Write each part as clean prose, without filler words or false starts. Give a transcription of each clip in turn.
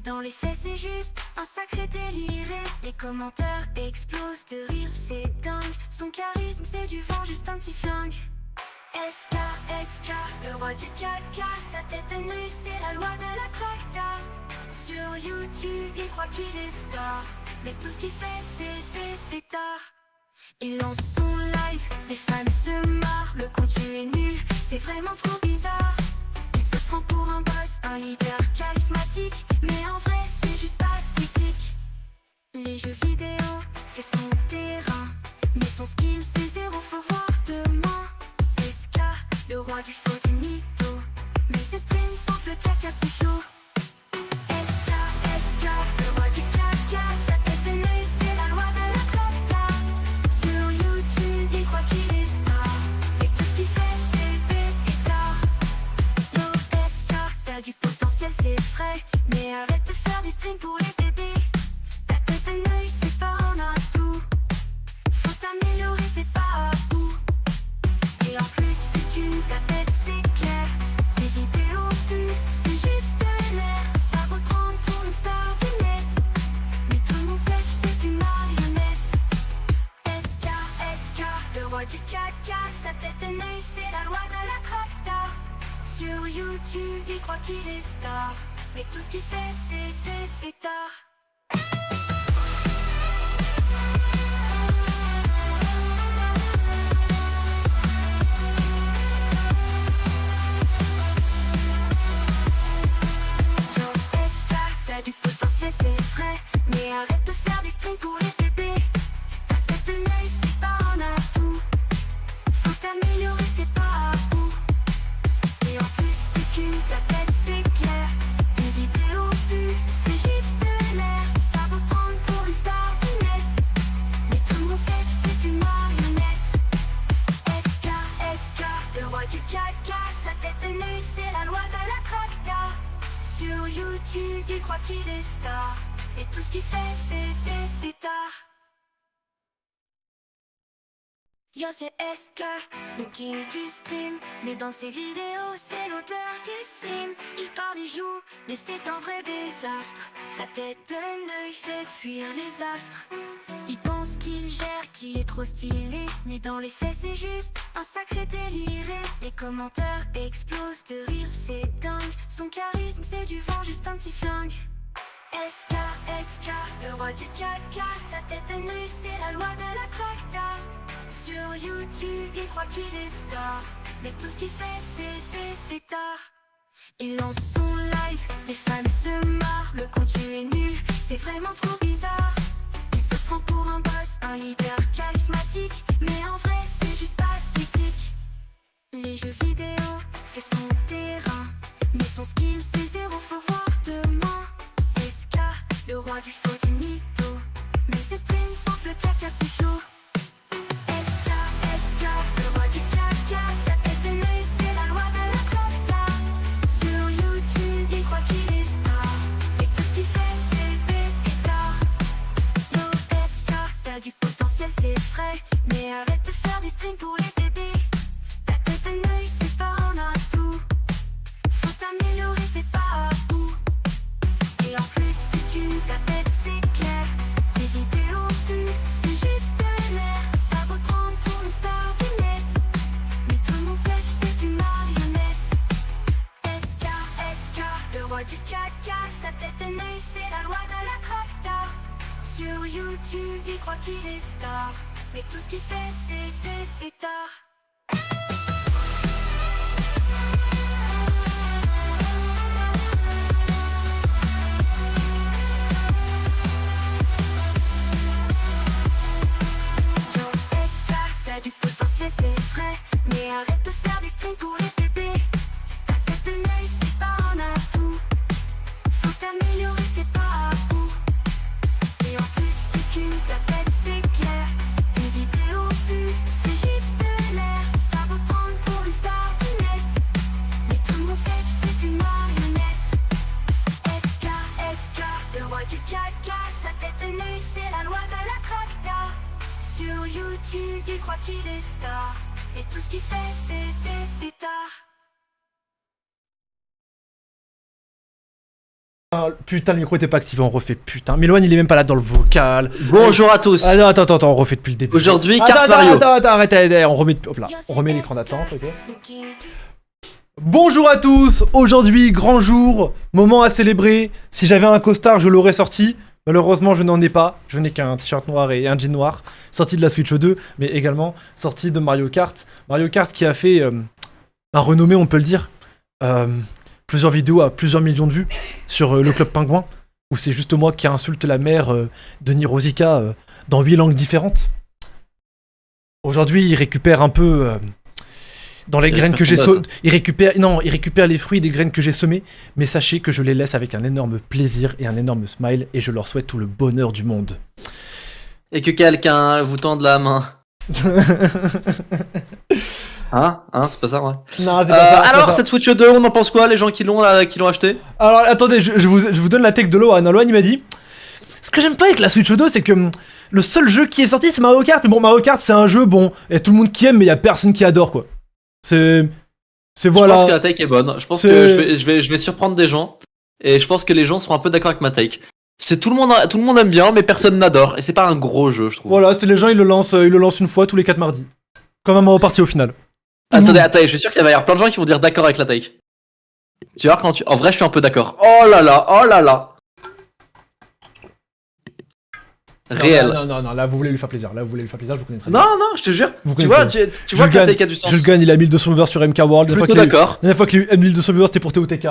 dans les faits c'est juste un sacré délire. Les commentaires explosent de rire, c'est dingue. Son charisme c'est du vent, juste un petit flingue. SK, SK, le roi du caca. Sa tête de nu, c'est la loi de la cracta. Sur YouTube, il croit qu'il est star, mais tout ce qu'il fait c'est des pétards. Il lance son live, les fans se marrent. Le contenu est nul, c'est vraiment trop bizarre. Il se prend pour un boss, un leader charismatique, mais en vrai c'est juste pathétique. Les jeux vidéo, c'est son terrain, mais son skill c'est zéro, faut voir demain. SK, le roi du faux du mytho, mais ses streams sentent le caca, c'est chaud. SK, SK, le roi du caca. Sa tête de nu, c'est la loi de la cracta. Sur YouTube, il croit qu'il est star, mais tout ce qu'il fait c'est des pétards. Yo SK, t'as du potentiel c'est vrai, mais arrête de faire des streams pour les bébés. Ta tête de nu, c'est pas un atout, faut t'améliorer, t'es pas à bout. Et en plus c'est une tapette, c'est clair. Tes vidéos plus, c'est juste l'air. À reprendre pour une star du net, mais tout le monde sait que t'es une marionnette. SK, SK, le roi du caca. Sa tête de nu, c'est la loi de la cracta. Sur YouTube, il croit qu'il est star, mais tout ce qu'il fait c'est des pétards. Yo SK, t'as du potentiel c'est vrai, mais arrête de faire des streams pour les bébés. Ta tête de nu, c'est pas un atout, faut t'améliorer, t'es pas à bout. Et en plus t'es qu'une tapette, c'est clair. Tes vidéos plus, c'est juste l'air. T'as beau prendre pour une star du net, mais tout le monde sait que t'es une marionnette. SK, SK, le roi du caca. Sa tête de nu, c'est la loi de la cracta. Sur YouTube, il croit qu'il est star, et tout ce qu'il fait c'est des pétards. Yo c'est SK, le king du stream, mais dans ses vidéos c'est l'auteur du sim. Il parle, il joue, mais c'est un vrai désastre. Sa tête de l'œil fait fuir les astres. Il pense qu'il gère, qu'il est trop stylé, mais dans les faits c'est juste un sacré délire. Les commentaires explosent de rire, c'est dingue. Son charisme c'est du vent, juste un petit flingue. SK, SK, le roi du caca. Sa tête de nu, c'est la loi de la cracta. Sur YouTube, il croit qu'il est star, mais tout ce qu'il fait c'est des pétards. Il lance son live, les fans se marrent. Le contenu est nul, c'est vraiment trop bizarre. Il se prend pour un boss, un leader charismatique, mais en vrai c'est juste pathétique. Les jeux vidéo, c'est son terrain, mais son skill c'est zéro, faut voir demain. SK, le roi du faux du mytho, mais ses streams sentent le caca, c'est chaud. SK, SK, le roi du caca. Sa tête de nu, c'est la loi de la cracta. Sur YouTube, il croit qu'il est star, et tout ce qu'il fait c'est des pétards. Yo SK, t'as du potentiel c'est vrai, mais arrête de faire des streams pour les bébés. Ta tête de nu, c'est pas un atout, faut t'améliorer, t'es pas à bout. Et en plus c'est une tapette, c'est clair. Tes vidéos plus, c'est juste l'air. T'as beau prendre pour une star du net, mais tout le monde sait que t'es une marionnette. SK, SK, le roi du caca. Sa tête de nu, c'est la loi de la cracta. Sur YouTube, il croit qu'il est star, mais tout ce qu'il fait c'est des pétards. Yo SK, t'as du potentiel c'est vrai, mais arrête de faire des streams pour les bébés. Ta tête de nu, c'est pas un atout, faut t'améliorer, t'es pas à bout. Et en plus t'es qu'une tapette, c'est clair. Tes vidéos plus, c'est juste l'air. T'as beau prendre pour une star du net, mais tout le monde sait que t'es une marionnette. SK, SK, le roi du caca. Sa tête de nu, c'est la loi de la cracta. Sur YouTube, il croit qu'il est star, et tout ce qu'il fait c'est des pétards. Putain, le micro était pas activé, on refait putain. Meloine, il est même pas là dans le vocal. Bonjour à tous. Ah non, attends, on refait depuis le début. Aujourd'hui, Attends, carte attends, Mario. attends, arrête, on remet, hop là, on remet l'écran d'attente, ok. Bonjour à tous, aujourd'hui, grand jour, moment à célébrer. Si j'avais un costard, je l'aurais sorti. Malheureusement, je n'en ai pas. Je n'ai qu'un t-shirt noir et un jean noir, sorti de la Switch 2, mais également sorti de Mario Kart. Mario Kart qui a fait un renommé, on peut le dire. Plusieurs vidéos à plusieurs millions de vues sur le Club Pingouin, où c'est juste moi qui insulte la mère de Nirozika dans 8 langues différentes. Aujourd'hui, il récupère un peu dans les graines que j'ai semées. Il récupère les fruits des graines que j'ai semées, mais sachez que je les laisse avec un énorme plaisir et un énorme smile, et je leur souhaite tout le bonheur du monde. Et que quelqu'un vous tende la main. Hein, c'est pas ça, ouais. Non, c'est pas ça, alors, pas ça. cette Switch 2, on en pense quoi, les gens qui l'ont acheté? Alors, attendez, je vous donne la tech de Loan. Loan, il m'a dit... Ce que j'aime pas avec la Switch 2, c'est que le seul jeu qui est sorti, c'est Mario Kart. Mais bon, Mario Kart, c'est un jeu, bon, il y a tout le monde qui aime, mais il y a personne qui adore, quoi. C'est voilà. Je pense que la take est bonne. Je pense que je vais surprendre des gens. Et je pense que les gens seront un peu d'accord avec ma take. Tout le monde aime bien, mais personne n'adore. Et c'est pas un gros jeu, je trouve. Voilà, c'est les gens, ils le lancent une fois tous les 4 mardis. Comme un Mario Party au final. Attendez, je suis sûr qu'il va y avoir plein de gens qui vont dire d'accord avec la take. Tu vois, en vrai, je suis un peu d'accord. Oh là là. Réel. Non, là vous voulez lui faire plaisir, je vous connais très bien. Non, je te jure. Vous Tu vois, connaissez. tu vois que la take a du sens. Je le gagne, il a 1200 viewers sur MK World. Plutôt d'accord. La dernière fois qu'il a eu 1200 viewers, c'était pour TOTK.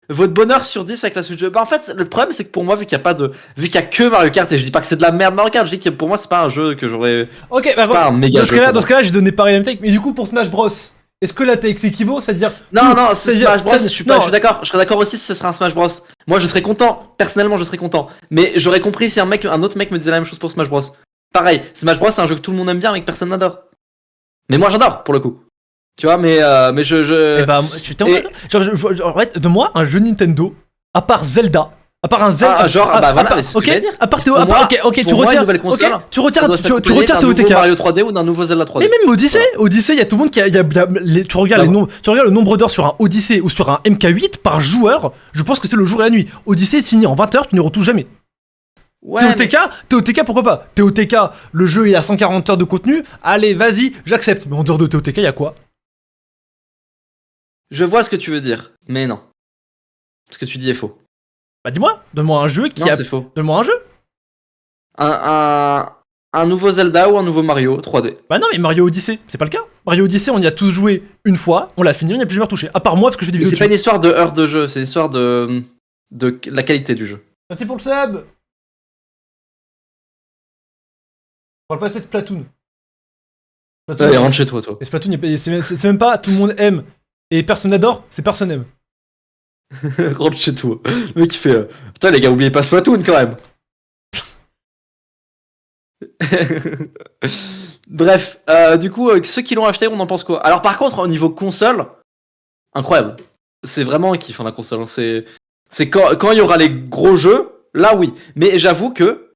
Votre bonheur sur 10 avec la Switch 2. Bah en fait, le problème c'est que pour moi, vu qu'il y a que Mario Kart, et je dis pas que c'est de la merde Mario Kart, je dis que pour moi c'est pas un jeu que j'aurais. Ok, bah pas un méga dans jeu. Dans ce cas-là, j'ai donné pareil la même take, mais du coup pour Smash Bros, est-ce que la take s'équivaut, c'est-à-dire Non, c'est Smash Bros, je suis d'accord. Je serais d'accord aussi si ce serait un Smash Bros. Moi je serais content, personnellement je serais content. Mais j'aurais compris si un autre mec me disait la même chose pour Smash Bros. Pareil, Smash Bros c'est un jeu que tout le monde aime bien mais que personne n'adore. Mais moi j'adore pour le coup. Tu vois, mais je. Eh bah, tu t'es en fait, de moi, un jeu Nintendo, à part Zelda. À part un Zelda. Voilà, c'est ce que j'allais dire. À part Théo, ok, tu retires. Tu retires TOTK. Mario 3D ou d'un nouveau Zelda 3D. Mais même Odyssey, il y a tout le monde qui tu regardes le nombre d'heures sur un Odyssey ou sur un MK8 par joueur, je pense que c'est le jour et la nuit. Odyssey est fini en 20 heures, tu ne retouches jamais. Ouais, TOTK, pourquoi pas? TOTK, le jeu il a 140 heures de contenu, allez, vas-y, j'accepte. Mais en dehors de TOTK, il y a quoi? Je vois ce que tu veux dire, mais non. Ce que tu dis est faux. Bah dis-moi, donne-moi un jeu qui non, c'est faux. Donne-moi un jeu. Un nouveau Zelda ou un nouveau Mario 3D. Bah non, mais Mario Odyssey, c'est pas le cas. Mario Odyssey, on y a tous joué une fois, on l'a fini, on n'y a plus jamais retouché. À part moi, parce que je fais des vidéos. C'est pas une histoire de heure de jeu, c'est une histoire de la qualité du jeu. Merci pour le sub. On parle pas de cette Splatoon. Allez, rentre chez toi. Et Splatoon, c'est même pas tout le monde aime et personne n'adore, c'est personne aime. Rentre chez toi. Le mec il fait putain les gars, oubliez pas Splatoon quand même. Bref, du coup, ceux qui l'ont acheté, on en pense quoi? Alors par contre, au niveau console, incroyable. C'est vraiment un kiff la console. C'est quand il y aura les gros jeux, là oui. Mais j'avoue que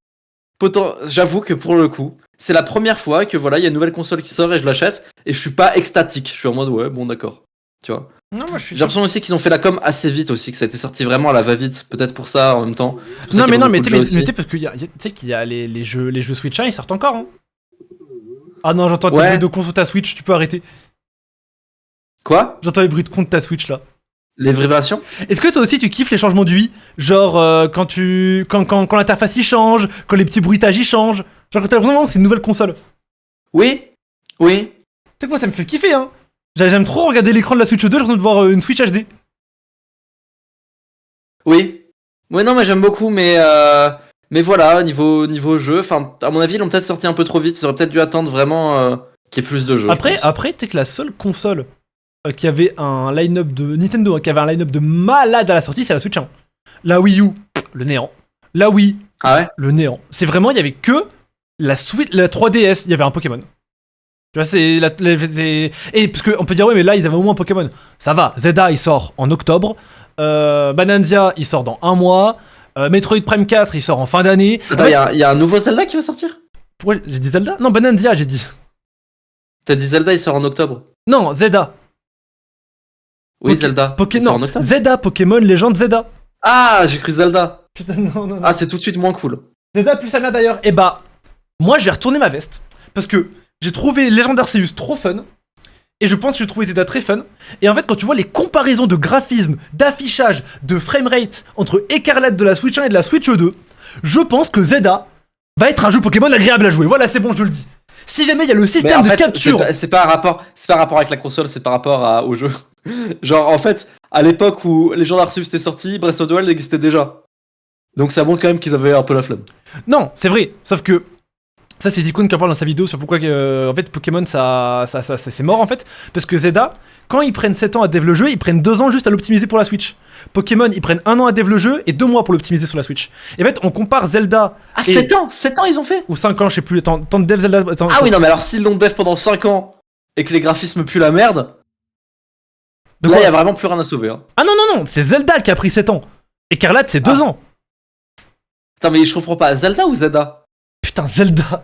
pour le coup, c'est la première fois que voilà, il y a une nouvelle console qui sort et je l'achète et je suis pas extatique. Je suis en mode ouais, bon d'accord. Tu vois. Non, moi, j'ai l'impression aussi qu'ils ont fait la com assez vite aussi, que ça a été sorti vraiment à la va-vite, peut-être pour ça en même temps. Non mais t'es parce qu'il y a les jeux Switch 1, ils sortent encore. Hein. Ah non, j'entends tes bruits de con sur ta Switch, tu peux arrêter. Quoi? J'entends les bruits de con de ta Switch là. Les vibrations? Est-ce que toi aussi tu kiffes les changements d'UI? Genre quand l'interface y change, quand les petits bruitages y changent. Genre quand t'as l'impression que c'est une nouvelle console. Oui. Tu sais quoi, ça me fait kiffer hein. J'aime trop regarder l'écran de la Switch 2, j'ai l'impression de voir une Switch HD. Oui. Ouais, non, mais j'aime beaucoup, mais voilà, niveau jeu, enfin, à mon avis, ils l'ont peut-être sorti un peu trop vite, ils auraient peut-être dû attendre vraiment qu'il y ait plus de jeux. Après, tu sais que la seule console qui avait un line-up de Nintendo, qui avait un line-up de malade à la sortie, c'est la Switch 1. La Wii U, le néant. La Wii, le néant. C'est vraiment, il y avait que la 3DS, il y avait un Pokémon. Tu vois, et parce qu'on peut dire, ouais, mais là, ils avaient au moins un Pokémon. Ça va, Zelda, il sort en octobre. Bananzia, il sort dans un mois. Metroid Prime 4, il sort en fin d'année. Attends, il y a un nouveau Zelda qui va sortir? Pourquoi j'ai dit Zelda? Non, Bananzia, j'ai dit. T'as dit Zelda, il sort en octobre? Non, Zelda. Oui, Zelda. Non, Zelda, Pokémon, Légende Zelda. Ah, j'ai cru Zelda. Putain, non. Ah, c'est tout de suite moins cool. Zelda plus sa mère d'ailleurs. Et bah, moi je vais retourner ma veste. Parce que j'ai trouvé Legend Arceus trop fun. Et je pense que j'ai trouvé Zelda très fun. Et en fait, quand tu vois les comparaisons de graphisme, d'affichage, de framerate entre Écarlate de la Switch 1 et de la Switch 2, je pense que Zelda va être un jeu Pokémon agréable à jouer. Voilà, c'est bon, je le dis. Si jamais il y a le système de capture. C'est pas un rapport avec la console, c'est par rapport au jeu. Genre, en fait, à l'époque où Legend Arceus était sorti, Breath of the Wild existait déjà. Donc ça montre quand même qu'ils avaient un peu la flemme. Non, c'est vrai. Sauf que ça, c'est Icon qui en parle dans sa vidéo sur pourquoi en fait Pokémon ça c'est mort en fait. Parce que Zelda, quand ils prennent 7 ans à dev le jeu, ils prennent 2 ans juste à l'optimiser pour la Switch. Pokémon, ils prennent 1 an à dev le jeu et 2 mois pour l'optimiser sur la Switch. Et en fait, on compare Zelda. Ah, 7 ans 7 ans ils ont fait. Ou 5 ans, je sais plus. Tant de dev Zelda. Ah oui, non, mais alors s'ils l'ont dev pendant 5 ans et que les graphismes puent la merde, là, il y a vraiment plus rien à sauver. Hein. Ah non, c'est Zelda qui a pris 7 ans. Écarlate, c'est 2 ans. Attends, mais je comprends pas, Zelda ou Zelda? Putain, Zelda.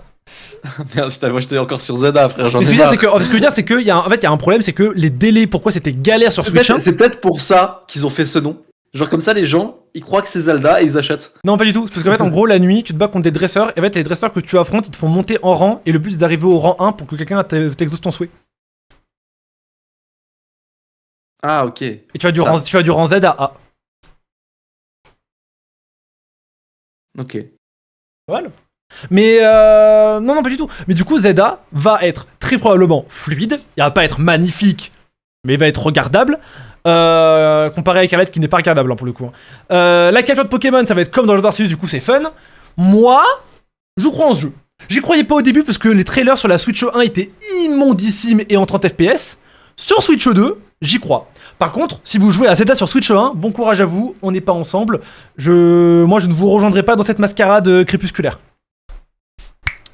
Merde, putain, moi j'étais encore sur Zelda, frère. Ce que je veux dire, c'est que, en fait, il y a un problème, c'est que les délais, pourquoi c'était galère sur Switch 1. C'est peut-être pour ça qu'ils ont fait ce nom. Genre comme ça, les gens, ils croient que c'est Zelda et ils achètent. Non, pas du tout. C'est parce qu'en fait, en gros, la nuit, tu te bats contre des dresseurs. Et en fait, les dresseurs que tu affrontes, ils te font monter en rang. Et le but, c'est d'arriver au rang 1 pour que quelqu'un t'exauce ton souhait. Ah, ok. Et tu vas du rang Z à A. Ok. Voilà. Mais non, pas du tout. Mais du coup, Zelda va être très probablement fluide. Il va pas être magnifique, mais il va être regardable. Comparé à Écarlate qui n'est pas regardable hein, pour le coup. La capture de Pokémon, ça va être comme dans le Arceus, du coup c'est fun. Moi, je crois en ce jeu. J'y croyais pas au début parce que les trailers sur la Switch 1 étaient immondissimes et en 30 FPS. Sur Switch 2, j'y crois. Par contre, si vous jouez à Zelda sur Switch 1, bon courage à vous, on n'est pas ensemble. Moi, je ne vous rejoindrai pas dans cette mascarade crépusculaire.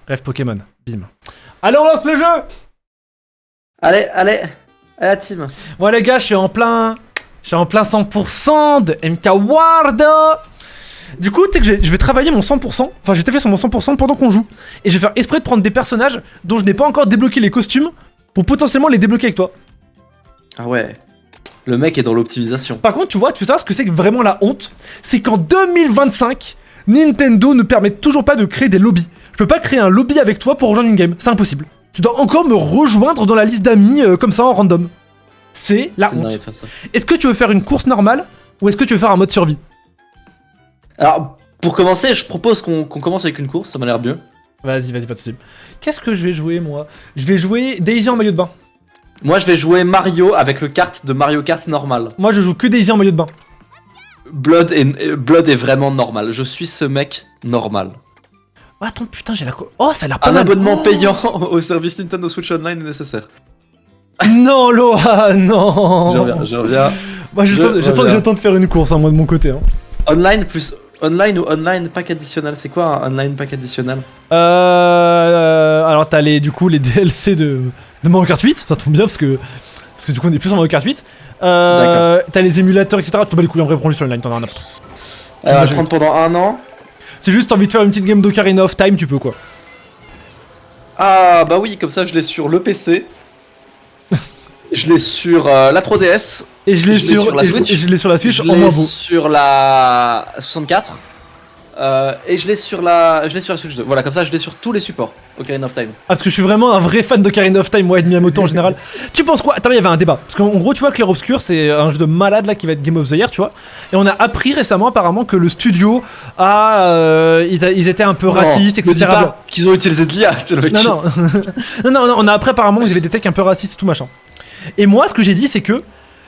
Bref, Pokémon, bim. Allez, on lance le jeu. Allez, la team. Bon les gars, je suis en plein 100% de MK Ward. Du coup, tu sais que je vais travailler mon 100%. Enfin, j'ai fait sur mon 100% pendant qu'on joue. Et je vais faire exprès de prendre des personnages dont je n'ai pas encore débloqué les costumes pour potentiellement les débloquer avec toi. Ah ouais. Le mec est dans l'optimisation. Par contre, tu vois, tu veux savoir ce que c'est que vraiment la honte? C'est qu'en 2025, Nintendo ne permet toujours pas de créer des lobbies. Je peux pas créer un lobby avec toi pour rejoindre une game. C'est impossible. Tu dois encore me rejoindre dans la liste d'amis comme ça en random. C'est la honte. Est-ce que tu veux faire une course normale ou est-ce que tu veux faire un mode survie? Alors, pour commencer, je propose qu'on commence avec une course, ça m'a l'air mieux. Vas-y, pas de soucis. Qu'est-ce que je vais jouer moi? Je vais jouer Daisy en maillot de bain. Moi, je vais jouer Mario avec le kart de Mario Kart normal. Moi, je joue que Daisy en maillot de bain. Blood est vraiment normal. Je suis ce mec normal. Oh, attends, putain, j'ai la... Oh, ça a l'air pas mal. Un abonnement payant au service Nintendo Switch Online est nécessaire. Non, Loa, non. Je reviens. Moi, j'attends de faire une course, moi, de mon côté. Hein. Online plus... Online ou online pack additionnel? C'est quoi un online pack additionnel? Alors, t'as du coup, les DLC de Mario Kart 8, ça tombe bien parce que du coup, on est plus en Mario Kart 8. T'as les émulateurs, etc. Tu bats les couilles en vrai, prends juste sur online, t'en as un autre. Prendre pendant un an. C'est juste, t'as envie de faire une petite game d'Ocarina of Time, tu peux quoi. Ah bah oui, comme ça je l'ai sur le PC. Je l'ai sur la 3DS. Et je l'ai sur la Switch. Et je l'ai sur la Switch en moins beau. Sur la 64. Et je l'ai sur la Switch 2. Voilà, comme ça je l'ai sur tous les supports Ocarina of Time. Ah, parce que je suis vraiment un vrai fan d'Ocarina of Time, moi et de Miyamoto en général. Tu penses quoi? Attends, il y avait un débat. Parce qu'en gros, tu vois, Clair Obscur, c'est un jeu de malade là qui va être Game of the Year, tu vois. Et on a appris récemment apparemment que le studio ils étaient un peu racistes, etc. Ne dis pas qu'ils ont utilisé de l'IA, le mec. Non, on a appris apparemment qu'ils avaient des techs un peu racistes et tout machin. Et moi, ce que j'ai dit, c'est que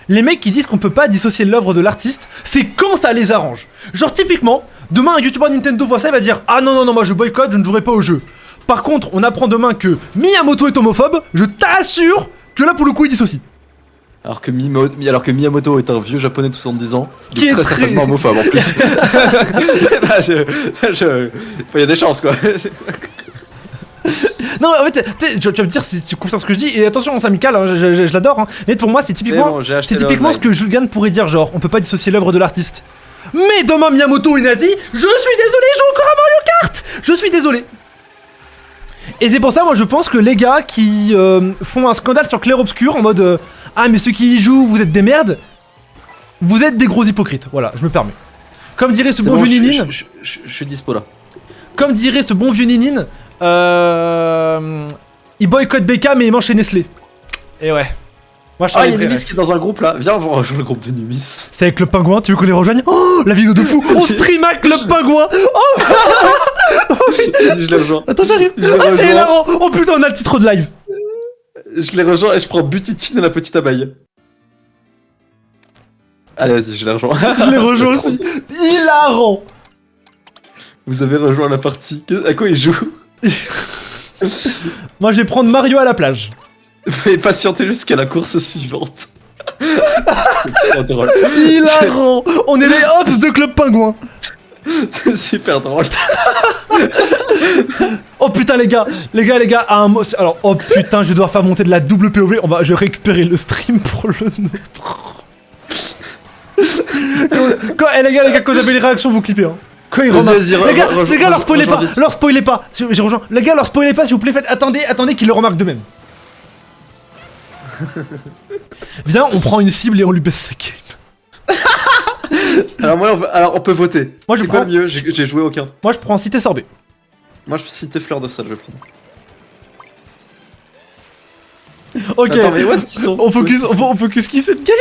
les mecs qui disent qu'on peut pas dissocier l'œuvre de l'artiste, c'est quand ça les arrange. Genre, typiquement, demain, un youtubeur Nintendo voit ça et va dire: ah non, moi je boycotte, je ne jouerai pas au jeu. Par contre, on apprend demain que Miyamoto est homophobe, je t'assure que là, pour le coup, il dissocie. Alors que Miyamoto est un vieux japonais de 70 ans, qui est très certainement homophobe en plus. Il y a des chances, quoi. Non, en fait, tu vas me dire si tu confirmes ce que je dis, et attention, c'est amical, hein, je l'adore, hein. Mais pour moi, c'est typiquement ce que Julgan pourrait dire, genre, on peut pas dissocier l'œuvre de l'artiste. Mais demain, Miyamoto est nazi, je suis désolé, je joue encore à Mario Kart. Je suis désolé. Et c'est pour ça, moi, je pense que les gars qui font un scandale sur Clair Obscur en mode ah, mais ceux qui y jouent, vous êtes des merdes, vous êtes des gros hypocrites. Voilà, je me permets. Comme dirait ce C'est bon bon, vieux je Ninin, suis dispo là. comme dirait ce bon vieux Ninin, il boycotte Beckham mais il mange chez Nestlé. Et ouais. Moi je Ah, il y a t'arriverai, Numis ouais. qui est dans un groupe là. Viens, on va rejoindre le groupe de Numis. C'est avec le pingouin, tu veux qu'on les rejoigne? Oh, la vidéo de fou! On stream avec le pingouin! Je les rejoins. Attends, j'arrive! Je les Ah, c'est rejoins. hilarant! Oh putain, on a le titre de live! Je les rejoins et je prends Butitine et la petite abeille. Allez, vas-y, je les rejoins. Je les rejoins aussi! Hilarant! Vous avez rejoint la partie. À quoi ils jouent? Moi je vais prendre Mario à la plage. Et patientez jusqu'à la course suivante. C'est trop drôle. Hilarant! On est les hops de Club Pingouin! C'est super drôle. Oh putain les gars, à un mot. Alors oh putain, je vais devoir faire monter de la double POV. Je vais récupérer le stream pour le nôtre. Les gars, quand vous avez les réactions, vous clippez. Hein. Quand ils remarquent. Vas-y, Les gars, leur spoilez pas, rejoins vite. leur spoilez pas. J'ai rejoint. Les gars, leur spoilez pas, s'il vous plaît. Faites, attendez qu'ils le remarquent de même. Viens, on prend une cible et on lui baisse sa game. Alors on peut voter. Moi, je C'est quoi prends- le mieux? J'ai joué aucun. Moi, je prends Cité Sorbet. Moi je citer Fleur de Sel, je vais prendre. Ok. Attends, mais où est-ce qu'ils sont? On focus, Où est-ce qu'ils on focus qui cette game?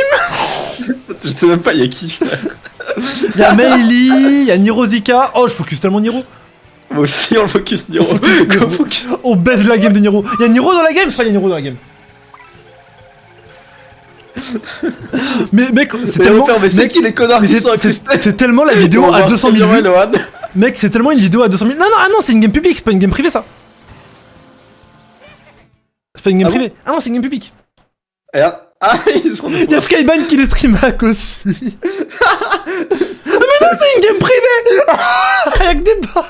Je sais même pas, y'a qui. Y'a Meili, y'a Nirozika. Oh, je focus tellement Niro. Moi aussi, on le focus Niro. Niro. On focus. On baisse la game de Niro. Y'a Niro dans la game? Je crois qu'il y a Niro dans la game. Mais mec, c'est tellement. Mais c'est mec, qui les connards mais qui c'est- sont c'est incrustés? c'est tellement la vidéo On va à 200 000 voir vues. Lohan. Mec, c'est tellement une vidéo à 200 000. Non, non, ah non, c'est une game publique, c'est pas une game privée ça. C'est pas une game Ah bon privée. Ah non, c'est une game publique. Ah, ils sont des Y'a Skyban qui les stream hack aussi. Mais non, c'est une game privée. Y'a que des bots.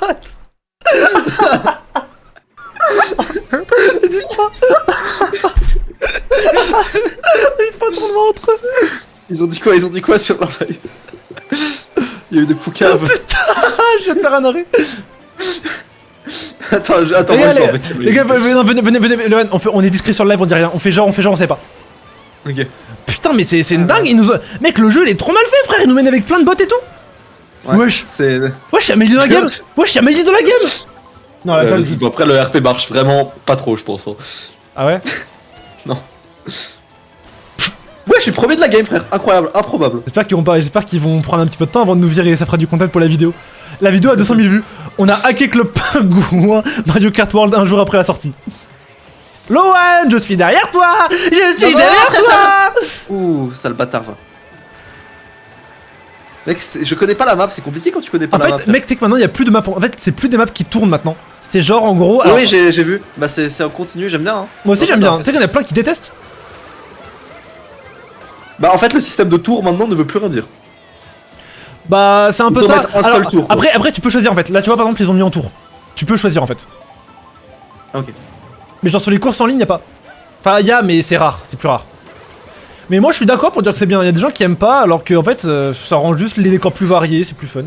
Dites pas. Ils font tourner entre eux. Ils ont dit quoi sur leur live? Il y a eu des poucaves. Ah, je viens de faire un arrêt. Attends, moi Les je gars, vais les, embêter les gars, venez, Lohan, on est discret sur le live, on dit rien, on fait genre, on sait pas. Ok. Putain, mais c'est une dingue, il nous a... Mec, le jeu il est trop mal fait, frère, il nous mène avec plein de bots et tout. Ouais, Wesh. C'est. Wesh, y'a Meili dans la game. Wesh, y'a Meili dans la game. Non, la table. Bon, après, le RP marche vraiment pas trop, je pense. Hein. Ah ouais. Ouais, je suis premier de la game, frère. Incroyable, improbable. J'espère qu'ils vont prendre un petit peu de temps avant de nous virer, ça fera du content pour la vidéo. La vidéo a 200 000 vues. On a hacké Club Pingouin Mario Kart World un jour après la sortie. Lohan, je suis derrière toi. Je suis derrière toi. Ouh, sale bâtard, va. Mec, je connais pas la map, c'est compliqué quand tu connais pas En la map. fait, mec, tu sais que maintenant il y a plus de maps. En fait, c'est plus des maps qui tournent maintenant. C'est genre en gros. Alors, Oui, j'ai vu. Bah, c'est en continu, j'aime bien. Hein. moi aussi En fait, j'aime bien. en Tu fait- sais qu'il y en a plein qui détestent. Bah, en fait, le système de tour maintenant ne veut plus rien dire. Bah, c'est un Ils peu doivent ça. mettre un seul tour, quoi. Après, tu peux choisir en fait. Là, tu vois, par exemple, ils ont mis en tour. Tu peux choisir en fait. Ah, ok. Mais genre sur les courses en ligne, y a pas. Enfin, y a, mais c'est rare, c'est plus rare. Mais moi, je suis d'accord pour dire que c'est bien. Y a des gens qui aiment pas, alors que en fait, ça rend juste les décors plus variés, c'est plus fun.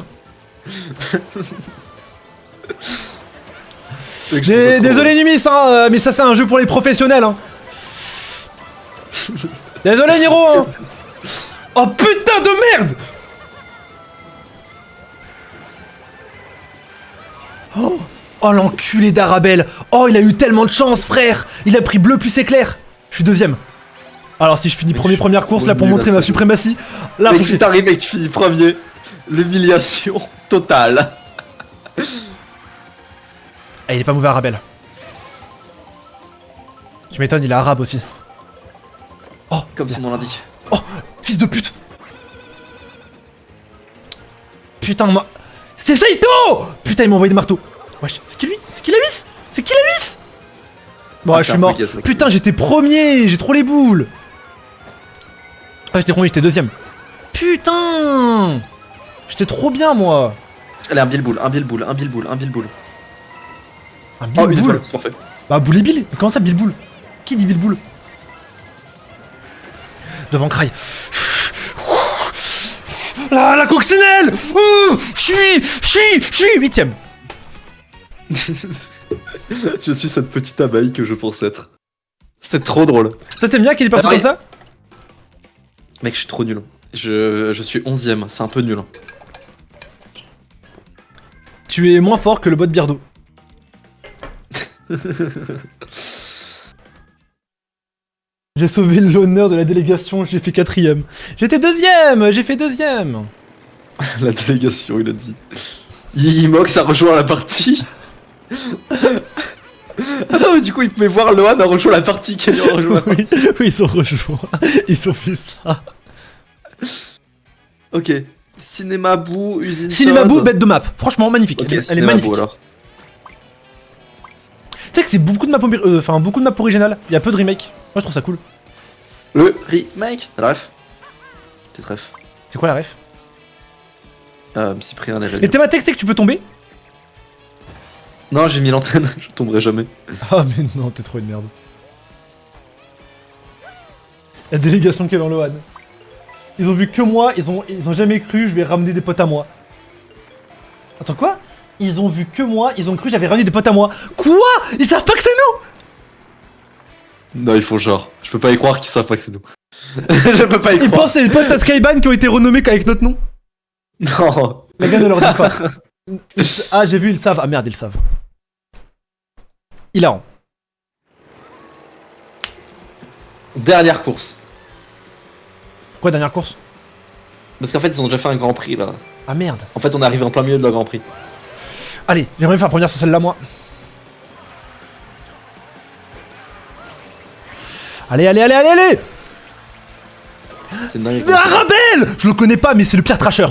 Désolé Numis, hein, mais ça c'est un jeu pour les professionnels. Hein. Désolé Niro. Hein. Oh putain de merde. Oh l'enculé d'Arabelle. Oh il a eu tellement de chance frère. Il a pris bleu plus éclair. Je suis deuxième. Alors si je finis première course là pour montrer ma suprématie. Là Mec, faut si que... t'arrives et que tu finis premier, l'humiliation totale. Ah il est pas mauvais Arabelle. Tu m'étonnes, il est arabe aussi. Oh Comme son nom l'indique. Oh fils de pute. Putain moi. C'est Saito. Putain il m'a envoyé des marteaux. Wesh, c'est qui lui? C'est qui la vis? C'est qui la vis? Bon, je suis mort. Putain, j'étais premier, j'ai trop les boules. Ah, j'étais premier, j'étais deuxième. Putain, j'étais trop bien, moi. Allez, un bilboul, un bilboul, un bilboul, un bilboul. Un Oh, une Bilboul. étoile, c'est parfait. Bah, Boule et Bill. Comment ça, Bilboul? Qui dit Bilboul? Devant Cry. Ah, la coccinelle. Je suis 8ème. Je suis cette petite abeille que je pense être. C'est trop drôle. Toi, t'aimes bien qu'il est passé Ah, comme oui. ça? Mec, je suis trop nul. Je suis 11ème, c'est un peu nul. tu es moins fort que le bot Birdo. J'ai sauvé l'honneur de la délégation, j'ai fait 4ème. J'étais 2ème, j'ai fait 2ème. La délégation, il a dit. Yimox a rejoint la partie. Ah non, mais du coup, il pouvait voir Lohan a rejoint la partie. Kenyon a rejoint la Oui, partie. oui, ils ont rejoint. Ils ont fait ça. Ok. Cinéma Boo, Usine Cinéma Todd. Boo, bête de map. Franchement, magnifique. Ok, Elle est Cinéma magnifique. Boo, alors. Tu sais que c'est beaucoup de maps, beaucoup de maps originales. Il y a peu de remakes. Moi, je trouve ça cool. Le remake. T'as la ref? Petite ref. C'est quoi la ref? Cyprien les Les thématiques, c'est que tu peux tomber? Non, j'ai mis l'antenne, je tomberai jamais. Ah, mais non, t'es trop une merde. La délégation qui est dans Lohan. Ils ont vu que moi, ils ont jamais cru, je vais ramener des potes à moi. Attends, quoi? Ils ont vu que moi, ils ont cru j'avais ramené des potes à moi. Quoi? Ils savent pas que c'est nous? Non, ils font genre. Je peux pas y croire qu'ils savent pas que c'est nous. Je peux pas y Ils croire. pensent que c'est les potes à Skyban qui ont été renommés qu'avec notre nom. Non. La gars ne leur dit pas. Ah, j'ai vu, ils savent. Ah merde, ils le savent. Hilarant. Dernière course. Quoi, dernière course? Parce qu'en fait, ils ont déjà fait un grand prix là. Ah merde. En fait, on est arrivé en plein milieu de leur grand prix. Allez, j'aimerais faire première sur celle-là, moi. Allez, allez, allez, allez, allez! C'est dingue. Arabelle! Je le connais pas, mais c'est le pire trasher.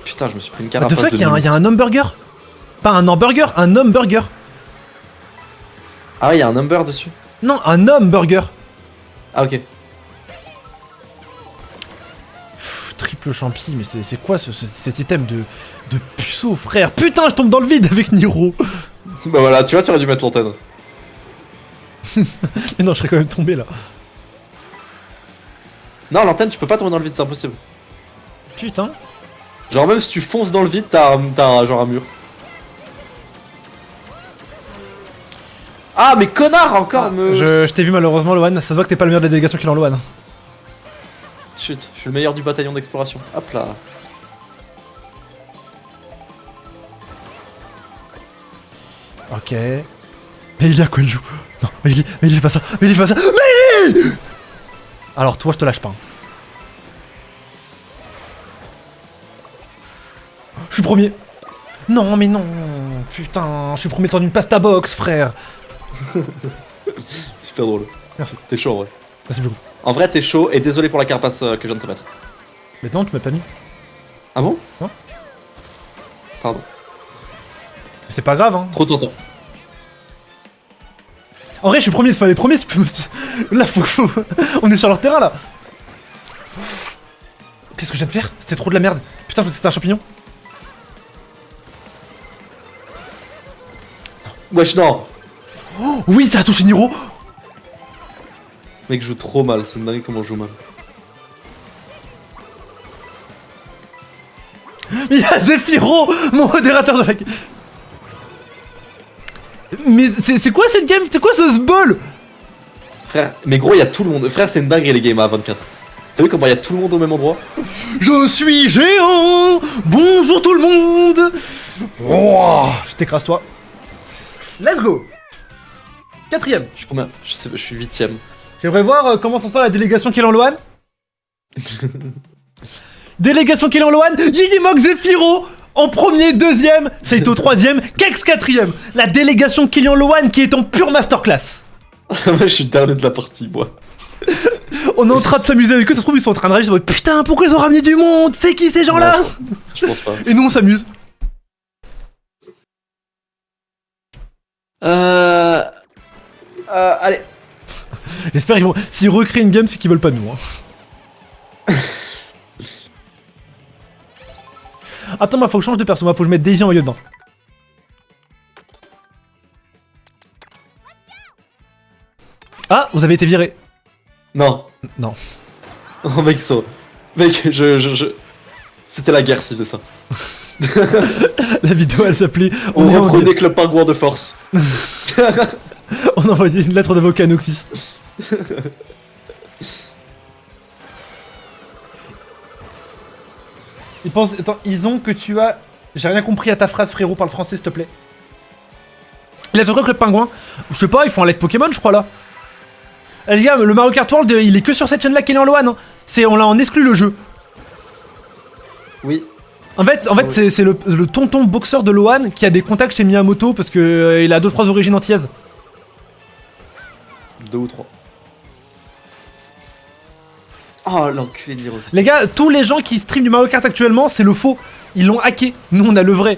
Putain, je me suis pris une What carapace the fuck, de y a un hamburger? Pas un hamburger, un hamburger. Ah ouais, y a un number dessus. Non, un hamburger. Ah ok. Triple champi, mais c'est quoi cet item de puceau, frère? Putain, je tombe dans le vide avec Niro. Bah voilà, tu vois, tu aurais dû mettre l'antenne. Mais non, je serais quand même tombé là. Non, l'antenne, tu peux pas tomber dans le vide, c'est impossible. Putain. Genre, même si tu fonces dans le vide, t'as genre un mur. Ah, mais connard, encore me. Je t'ai vu malheureusement, Lohan. Ça se voit que t'es pas le meilleur de la délégation qui est en Lohan. Chut, je suis le meilleur du bataillon d'exploration. Hop là. Ok. Mais il y a quoi, il joue? Non, mais il fait pas ça. Mais il fait pas ça. Mais il... Alors, toi, je te lâche pas. Je suis premier. Non, mais non. Putain, je suis premier temps d'une pasta box, frère. Super drôle. Merci. T'es chaud en vrai. Merci beaucoup. En vrai, t'es chaud et désolé pour la carapace que je viens de te mettre. Maintenant, tu m'as pas mis. Ah bon? Non. Pardon. Mais c'est pas grave, hein. Trop tentant. En vrai, je suis premier, c'est pas les premiers. Là, faut... On est sur leur terrain, là. Qu'est-ce que je viens de faire? C'était trop de la merde. Putain, c'était un champignon. Wesh, non. Oh, oui, ça a touché Niro. Mec, je joue trop mal, c'est une dingue comment je joue mal. Il y a Zephyro, mon modérateur de la game. Mais c'est quoi cette game? C'est quoi ce ball? Frère, mais gros, il y a tout le monde. Frère, c'est une dinguerie les games à 24. T'as vu comment il y a tout le monde au même endroit? Je suis géant. Bonjour tout le monde. Oh, je t'écrase toi. Let's go. 4ème. Je suis combien? Je sais pas, je suis 8ème. J'aimerais voir comment s'en sort la délégation qui est en Lohan. Délégation qui est en Lohan. Yidimok Zephyro en premier, deuxième. Saito troisième. Kex quatrième. La délégation Killian Lohan qui est en pure masterclass. Moi, je suis le dernier de la partie, moi. On est en train de s'amuser avec eux. Ça se trouve, ils sont en train de réagir. Putain, pourquoi ils ont ramené du monde? C'est qui ces gens-là? Je pense pas. Et nous, on s'amuse. Allez. J'espère qu'ils vont. S'ils recréent une game, c'est qu'ils veulent pas de nous. Hein. Attends, moi, faut que je change de perso. Moi, faut que je mette Daisy en maillot de bain. Ah, vous avez été viré. Non. Non. Oh, mec, ça. Mec, C'était la guerre s'il fait ça. La vidéo, elle s'appelait. On est en reprenait guerre. Club Pingouin de force. On a envoyé une lettre d'avocat à Noxys. Ils pensent. Attends, ils ont que tu as. J'ai rien compris à ta phrase, frérot, parle français, s'il te plaît. Let's Go Club Pingouin. Je sais pas, ils font un live Pokémon, je crois là. Eh, les gars, le Mario Kart World, il est que sur cette chaîne-là, Kélian Lohan. Hein. On l'a en exclu le jeu. Oui. En fait, c'est le tonton boxeur de Lohan qui a des contacts chez Miyamoto parce que il a 2-3 origines antillaises. 2 ou 3. Oh, l'enculé de Heroes. Les gars, tous les gens qui streament du Mario Kart actuellement, c'est le faux. Ils l'ont hacké. Nous, on a le vrai.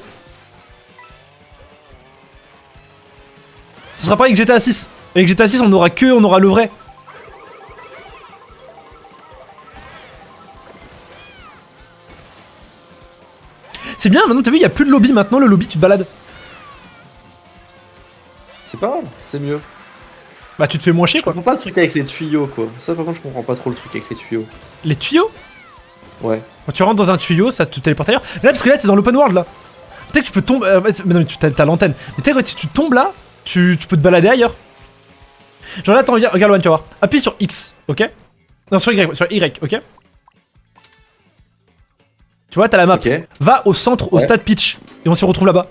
Ce sera pas avec GTA 6. Avec GTA 6, on aura le vrai. C'est bien, maintenant t'as vu, il y a plus de lobby maintenant, le lobby tu te balades. C'est pas mal, c'est mieux. Bah tu te fais moins chier Je quoi. comprends pas le truc avec les tuyaux quoi. Ça par contre je comprends pas trop le truc avec les tuyaux. Les tuyaux? Ouais. Quand tu rentres dans un tuyau, ça te téléporte ailleurs. Là parce que là t'es dans l'open world là. Tu sais que tu peux tomber. Mais non mais t'as l'antenne. Mais tu sais que si tu tombes là, tu peux te balader ailleurs. Genre là attends, regarde Lohan, tu vas voir. Appuie sur X, ok? Non sur Y, ok? Tu vois, t'as la map. Ok. Va au centre, au Ouais. stade pitch. Et on s'y retrouve là-bas.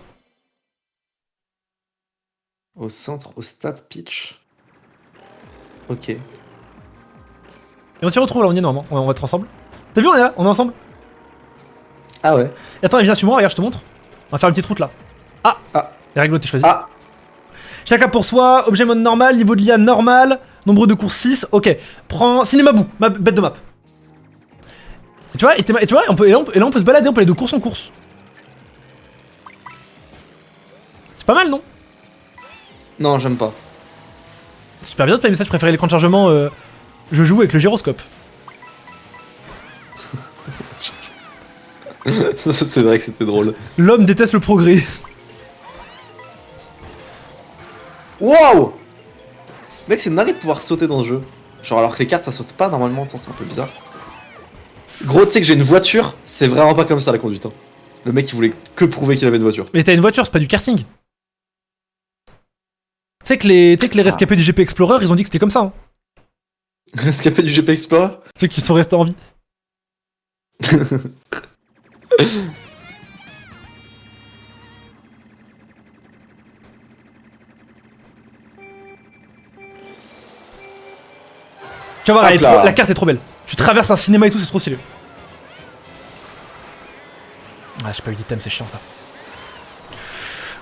Au centre, au stade pitch. Ok. Et on s'y retrouve là, on y est normalement. On va être ensemble. T'as vu, on est là, on est ensemble. Ah ouais. Et attends, viens sur moi, regarde, je te montre. On va faire une petite route là. Ah, Ah. Les règles, t'es choisi. Ah. Chacun pour soi, objet mode normal, niveau de l'IA normal, nombre de courses 6, ok. Prends cinéma bout, bête de map. Et tu vois, et tu vois, et là on peut se balader, on peut aller de course en course. C'est pas mal, non? Non, j'aime pas. Super bien, t'as les messages préférés l'écran de chargement, je joue avec le gyroscope. C'est vrai que c'était drôle. L'homme déteste le progrès. Wow. Mec, c'est narré de pouvoir sauter dans ce jeu. Genre alors que les cartes ça saute pas normalement, attends, c'est un peu bizarre. Gros, tu sais que j'ai une voiture, c'est vraiment pas comme ça la conduite. Hein. Le mec il voulait que prouver qu'il avait une voiture. Mais t'as une voiture, c'est pas du karting. Tu sais que les rescapés du GP Explorer, ils ont dit que c'était comme ça. Hein. Rescapé du GP Explorer. Ceux qui sont restés en vie. Tu vas voir, la carte est trop belle. Tu traverses un cinéma et tout, c'est trop stylé. Ah, j'ai pas eu d'item, c'est chiant ça.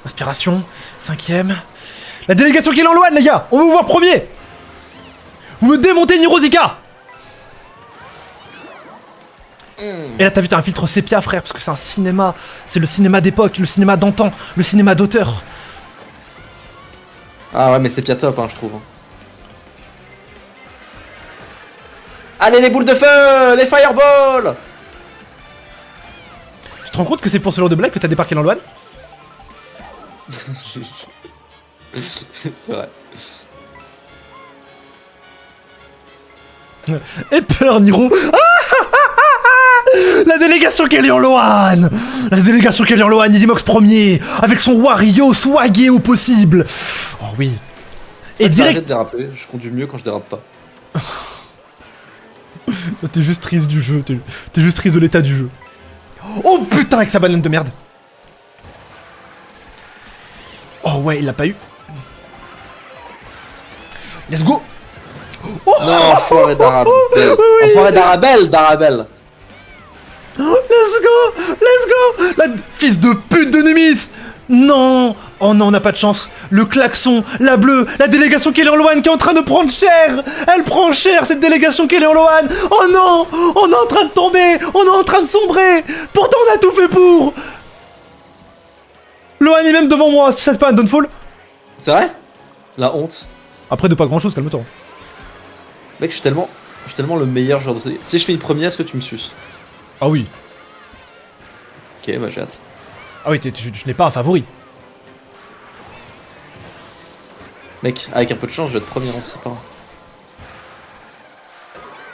Inspiration, 5ème. La délégation qui est en Lohan, les gars. On veut vous voir premier. Vous me démontez Nirozika. Et là t'as vu, t'as un filtre sépia, frère, parce que c'est un cinéma. C'est le cinéma d'époque, le cinéma d'antan, le cinéma d'auteur. Ah ouais, mais c'est top, hein, je trouve. Allez, les boules de feu, les fireballs. Tu te rends compte que c'est pour ce genre de blague que t'as débarqué dans Lohan? C'est vrai. Et peur, Niro. La délégation Kélian Lohan. La délégation Kélian Lohan, Idimox premier, avec son Wario swagué au possible. Oh oui. Et direct... Arrête de déraper, je conduis mieux quand je dérape pas. T'es juste triste du jeu, t'es juste triste de l'état du jeu. Oh putain, avec sa banane de merde. Oh ouais, il l'a pas eu. Let's go. Oh Non, enfoiré d'Arabelle. Enfoiré d'Arabelle. Let's go. La fils de pute de Nemis. Non. Oh non, on n'a pas de chance. Le klaxon, la bleue, la délégation Kélian Lohan qui est en train de prendre cher. Elle prend cher, cette délégation Kélian Lohan. Oh non, on est en train de tomber. On est en train de sombrer. Pourtant, on a tout fait pour. Lohan est même devant moi. Si ça c'est pas un downfall. C'est vrai? La honte. Après, de pas grand chose, calme-toi. Mec, je suis tellement le meilleur joueur de CD. Si je fais une première, est-ce que tu me suces? Ah oui. Ok, bah j'ai hâte. Ah oui, tu n'es pas un favori. Mec, avec un peu de chance, je vais être premier, on sait pas.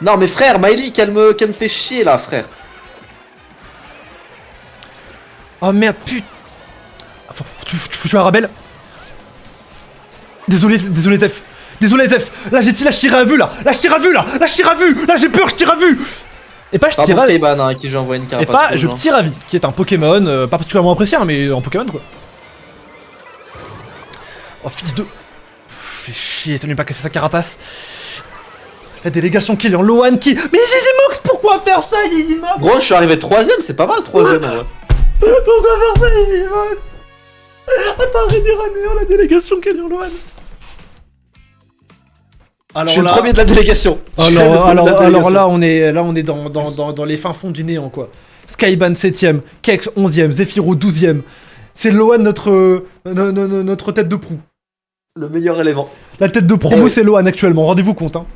Non mais frère, Miley, qu'elle me fait chier là, frère. Oh merde, putain. Tu es Arabelle. Désolé Zef. Désolé Zef. Là je tire à vue là. Là je tire à vue. Là j'ai peur, je tire à vue. Et pas je Pardon tire à vie. Skyban, hein, à qui j'ai envoyé une Et carapace pas rouge, je hein. tire à vie, qui est un Pokémon, pas particulièrement apprécié, hein, mais un Pokémon quoi. Oh fils de... Fais chier, ça lui pas casser sa carapace. La délégation qui est en Loan qui... Mais Yizimox, pourquoi faire ça Yizimox? Gros, je suis arrivé 3ème, c'est pas mal 3ème en vrai. Pourquoi faire ça Yizimox? Apparaît des ranéants, la délégation qui est en Loan. Je suis le premier de la délégation. Alors là, on est dans les fins fonds du néant, quoi. Skyban 7ème, Kex 11ème, Zephyro 12ème. C'est Loan notre tête de proue. Le meilleur élément. La tête de promo, Eh oui. c'est Loan actuellement, rendez-vous compte, hein.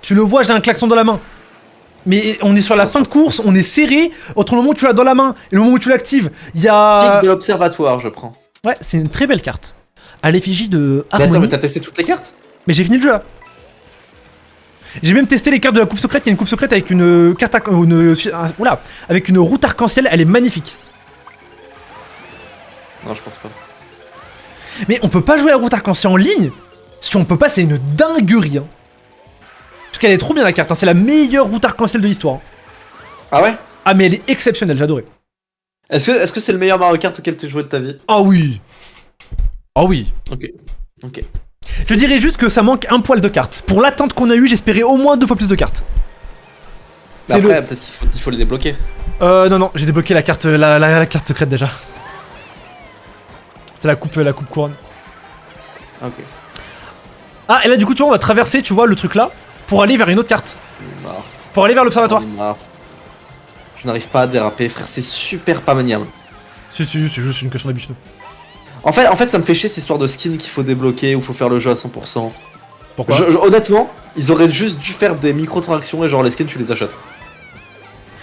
Tu le vois, j'ai un klaxon dans la main. Mais on est sur la fin de course, on est serré. Entre le moment où tu l'as dans la main et le moment où tu l'actives, il y a... Pic de l'observatoire, je prends. Ouais, c'est une très belle carte. À l'effigie de Mais attends, Harmonie. mais t'as testé toutes les cartes? Mais j'ai fini le jeu là. J'ai même testé les cartes de la coupe secrète. Il y a une coupe secrète avec une carte oula, avec une route arc-en-ciel. Elle est magnifique. Non, je pense pas. Mais on peut pas jouer à la route arc-en-ciel en ligne. Si on peut pas, c'est une dinguerie. Hein. Parce qu'elle est trop bien la carte. Hein. C'est la meilleure route arc-en-ciel de l'histoire. Hein. Ah ouais? Ah mais elle est exceptionnelle. J'adorais. Est-ce que c'est le meilleur Mario Kart auquel t'as joué de ta vie? Ah oui. Ah oui. Ok. Ok. Je dirais juste que ça manque un poil de cartes. Pour l'attente qu'on a eue, j'espérais au moins 2 fois plus de cartes. Mais C'est après, peut-être qu'il faut les débloquer. Non, j'ai débloqué la carte, la carte secrète déjà. C'est la coupe couronne. Ah, ok. Ah, et là, du coup, tu vois, on va traverser, tu vois, le truc là, pour aller vers une autre carte. Marre. Pour aller vers l'observatoire. Marre. Je n'arrive pas à déraper, frère, c'est super pas maniable. Si, c'est juste une question d'habitude. En fait, ça me fait chier cette histoire de skin qu'il faut débloquer ou faut faire le jeu à 100%. Pourquoi Honnêtement, ils auraient juste dû faire des microtransactions et genre les skins, tu les achètes.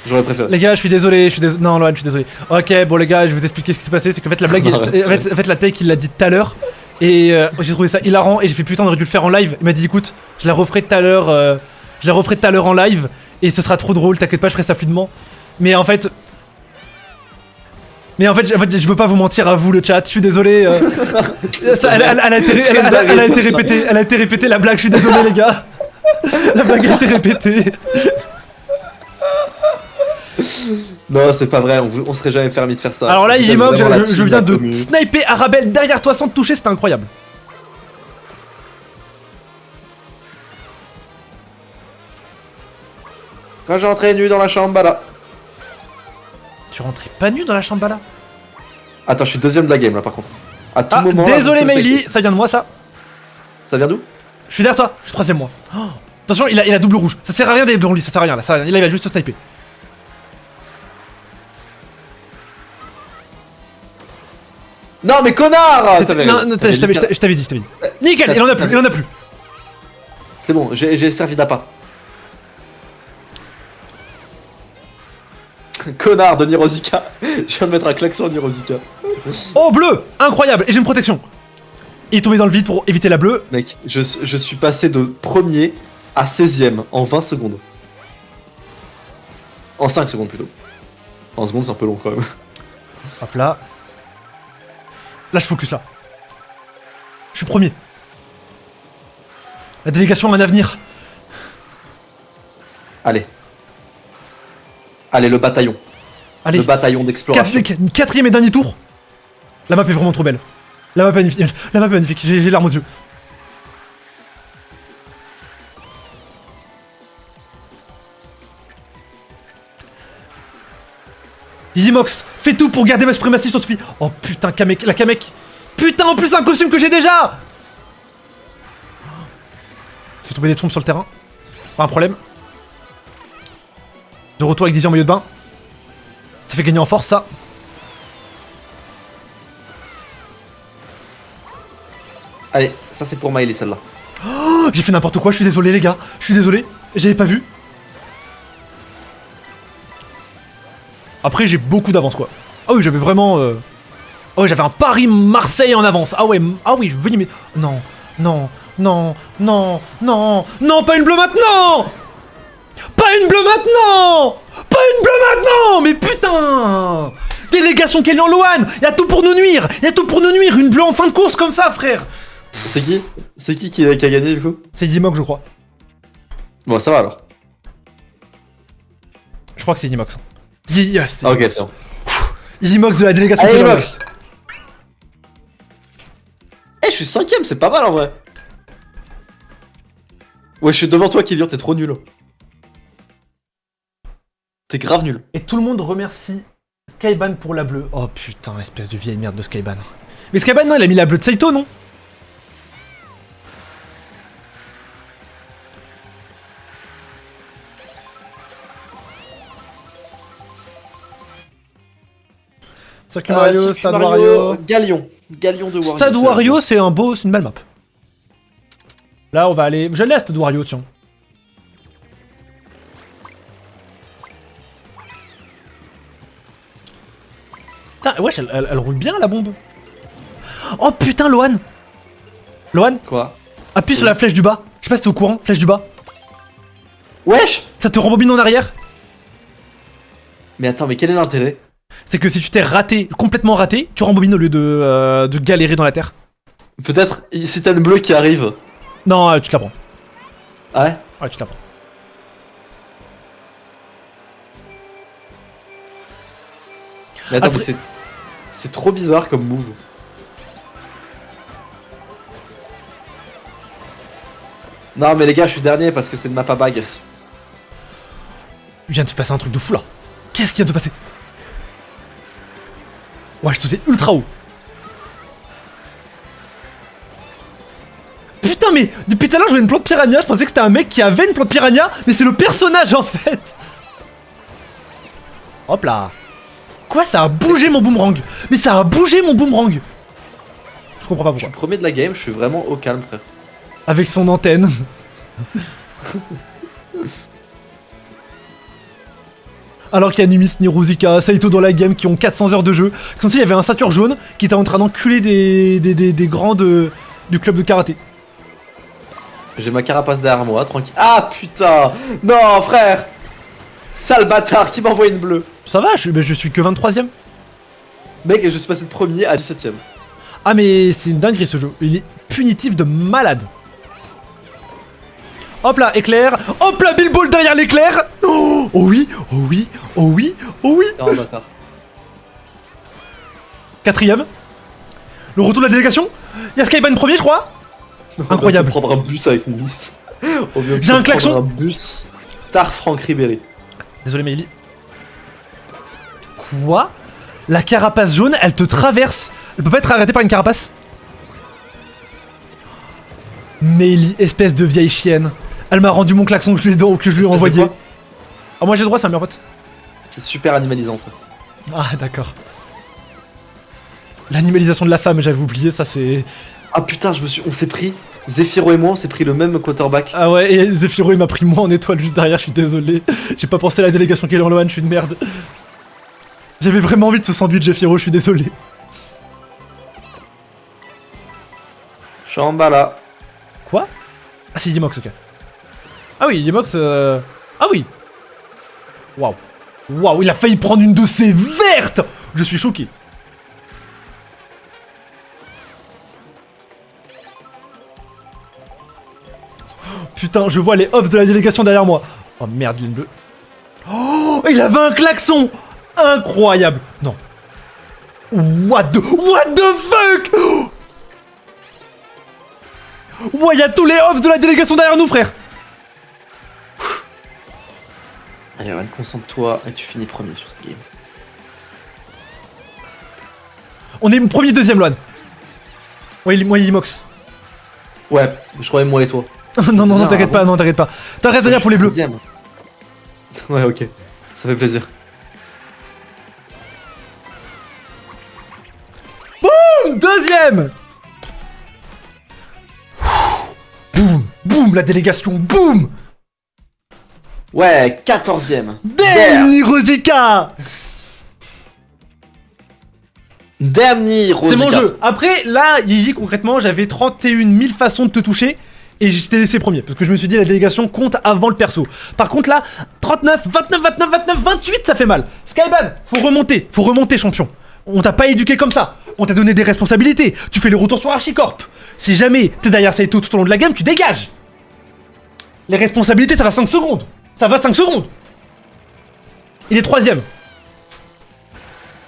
J'aurais préféré. Les gars, je suis désolé, Non, Loan, je suis désolé. Ok, bon, les gars, je vais vous expliquer ce qui s'est passé. C'est qu'en fait, la blague, en fait, la tech, il l'a dit tout à l'heure. Et j'ai trouvé ça hilarant. Et j'ai fait putain, on aurait dû le faire en live. Il m'a dit, écoute, je la referai tout à l'heure. Je la referai tout à l'heure en live. Et ce sera trop drôle, t'inquiète pas, je ferai ça fluidement. Mais en fait, je veux pas vous mentir à vous, le chat. Je suis désolé. Elle a été répétée, la blague. Je suis désolé, les gars. La blague a été répétée. Non, c'est pas vrai, on serait jamais permis de faire ça. Alors là, Vous êtes Yimog, vraiment la je team viens de la de commune. sniper Arabelle derrière toi sans te toucher, c'était incroyable. Quand j'ai rentré nu dans la chambre, bah là. Tu rentrais pas nu dans la chambre là? Attends, je suis deuxième de la game là par contre. À tout Ah, moment. là, désolé vous pouvez Meili, ça vient de moi ça. Ça vient d'où? Je suis derrière toi, je suis troisième moi. Oh, attention, il a double rouge. Ça sert à rien d'aller devant lui, ça sert à rien là. Là, il va juste te sniper. Non, mais connard! Non, je t'avais dit. Nickel, il en a plus. C'est bon, j'ai servi d'appât. Connard de Nirozika. Je viens de mettre un klaxon à Nirozika. Oh, bleu, incroyable, et j'ai une protection. Il est tombé dans le vide pour éviter la bleue. Mec, je suis passé de premier à 16ème en 20 secondes. En 5 secondes plutôt. En secondes, c'est un peu long quand même. Hop là. Là, je focus là. Je suis premier. La délégation a un avenir. Allez. Allez, le bataillon. Allez. Le bataillon d'exploration. Quatrième et dernier tour. La map est vraiment trop belle. La map est magnifique. J'ai l'arme aux yeux. Yizimox, fais tout pour garder ma suprématie, je t'en supplie. Oh putain, la Kamek. Putain, en plus, c'est un costume que j'ai déjà. Fais tomber des trompes sur le terrain. Pas un problème. De retour avec Dizzy en maillot de bain. Ça fait gagner en force, ça. Allez, ça c'est pour Miley celle-là. Oh, j'ai fait n'importe quoi, je suis désolé, les gars. Je suis désolé. J'avais pas vu. Après, j'ai beaucoup d'avance, quoi. Ah oui, j'avais vraiment... Ah ouais, j'avais un Paris-Marseille en avance. Ah ouais, ah oui, je venais mettre... Non, pas une bleue maintenant. Pas une bleue maintenant. Mais putain. Délégation Kellyanne Loan. Y'a tout pour nous nuire. Une bleue en fin de course comme ça, frère. C'est qui? C'est qui a gagné du coup? C'est Yimok, je crois. Bon, ça va alors. Je crois que c'est Yimox. Yes, c'est Ah, ok, Yimox. c'est bon. Yimox de la délégation. Allez, Pologne. Mox. Eh, je suis 5ème, c'est pas mal en vrai. Ouais, je suis devant toi, Kylian, t'es trop nul. T'es grave nul. Et tout le monde remercie Skyban pour la bleue. Oh putain, espèce de vieille merde de Skyban. Mais Skyban, non, il a mis la bleue de Saito, non? Circuit Mario, Circuit Stade Mario, Wario. Galion. Galion de Wario. Stade Wario, c'est une belle map. Là, on va aller. Je l'ai à Stade Wario, tiens. Putain, wesh, elle roule bien la bombe. Oh putain, Lohan. Lohan, Quoi? appuie sur la flèche du bas. Je sais pas si t'es au courant, flèche du bas. Wesh! Ça te rembobine en arrière. Mais attends, mais quel est l'intérêt? C'est que si tu t'es raté, complètement raté, tu rembobines au lieu de galérer dans la terre. Peut-être si t'as le bleu qui arrive. Non, tu te la prends. Ah ouais? Ouais, tu te la prends. Mais attends, Après- mais c'est trop bizarre comme move. Non, mais les gars, je suis dernier parce que c'est de ma pas bague. Il vient de se passer un truc de fou là. Qu'est-ce qui vient de se passer? Ouais, je sautais ultra haut. Putain, mais depuis tout à l'heure, je vois une plante piranha. Je pensais que c'était un mec qui avait une plante piranha, mais c'est le personnage en fait. Hop là. Quoi, ça a bougé mon boomerang? Mais ça a bougé mon boomerang. Je comprends pas Je suis pourquoi. premier de la game, je suis vraiment au calme, frère. Avec son antenne. Alors qu'il y a Numis, Niruzika, Saito dans la game qui ont 400 heures de jeu. Comme si il y avait un ceinture jaune qui était en train d'enculer des grands du club de karaté. J'ai ma carapace derrière moi, tranquille. Ah putain! Non, frère! Sale bâtard qui m'a envoyé une bleue. Ça va, je suis que 23ème. Mec, je suis passé de premier à 17ème. Ah mais c'est une dinguerie ce jeu. Il est punitif de malade. Hop là, éclair. Hop là, Bilbo derrière l'éclair. Oh, oh oui, oh oui, oh oui, oh oui. Non, bâtard. 4ème. Le retour de la délégation. Il y a Skyban premier, je crois. Incroyable. On vient de se prendre un bus avec Nice. On vient de J'ai se un prendre klaxon. un bus. Tar Franck Ribéry. Désolé, Meili. Quoi? La carapace jaune, elle te traverse. Elle peut pas être arrêtée par une carapace? Meili, espèce de vieille chienne. Elle m'a rendu mon klaxon que je lui ai envoyé. quoi Ah, moi j'ai le droit, c'est un meilleur pote. C'est super animalisant, frère. Ah, d'accord. L'animalisation de la femme, j'avais oublié, ça c'est. Ah putain, on s'est pris. Zephyro et moi, on s'est pris le même quarterback. Ah ouais, et Zephyro il m'a pris moi en étoile juste derrière, je suis désolé. J'ai pas pensé à la délégation qui est en Lohan, je suis une merde. J'avais vraiment envie de ce sandwich Zephyro, je suis désolé. Shambhala. Quoi? Ah c'est Yimox, ok. Ah oui, Yimox, Ah oui. Waouh. Waouh, il a failli prendre une de ces vertes. Je suis choqué. Putain, je vois les hops de la délégation derrière moi. Oh merde, il est bleu. Oh, il avait un klaxon. Incroyable. Non. What the fuck. Ouais, il y a tous les hops de la délégation derrière nous, frère. Allez, Owen, concentre-toi et tu finis premier sur ce game. On est premier, deuxième, Lohan. Ouais, moi, il Mox. Ouais, je croyais moi et toi. Non, bien, t'inquiète ah pas, bon non, t'inquiète pas. T'arrêtes derrière pour les bleus. Deuxième. Ouais, ok. Ça fait plaisir. Boum, deuxième. Boum, boum, la délégation, boum. Ouais, 14ème. Damn, Nirozika. Damn Rosika. C'est mon jeu. Après, là, Yiji, concrètement, j'avais 31 000 façons de te toucher. Et je t'ai laissé premier, parce que je me suis dit la délégation compte avant le perso. Par contre là, 39, 29, 29, 29, 28, ça fait mal. Skyban, faut remonter champion. On t'a pas éduqué comme ça. on t'a donné des responsabilités. Tu fais les retours sur Archicorp. Si jamais t'es derrière Saito tout au long de la game, tu dégages. Les responsabilités, ça va 5 secondes. Ça va 5 secondes. Il est 3ème.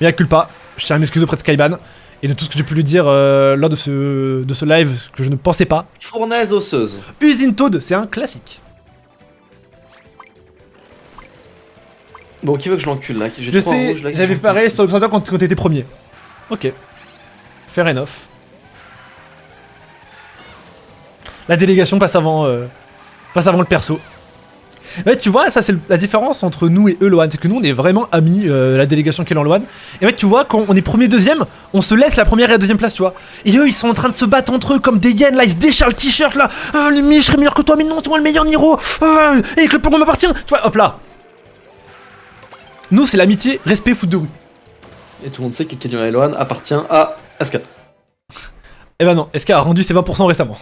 Mais culpa. Je tiens à m'excuser auprès de Skyban. Et de tout ce que j'ai pu lui dire lors de ce live que je ne pensais pas. Fournaise osseuse. Usine Toad, c'est un classique. Bon, qui veut que je l'encule là? Je sais, j'avais fait pareil sur le Center quand t'étais premier. Ok. Fair enough. La délégation passe avant le perso. Ouais, tu vois, ça c'est la différence entre nous et eux, Loan. C'est que nous on est vraiment amis, la délégation qui est en Loan. Et ouais, tu vois, quand on est premier, deuxième, on se laisse la première et la deuxième place, tu vois. Et eux ils sont en train de se battre entre eux comme des hyènes, là, ils se déchargent le t-shirt là. Ah, Limi, je serais meilleur que toi, mais non, c'est moi le meilleur Niro. Ah, et que le Pokémon m'appartient. Tu vois, hop là. Nous c'est l'amitié, respect, foot de rue. Et tout le monde sait que Kenyon Eloan appartient à SK. Eh ben non, SK a rendu ses 20% récemment.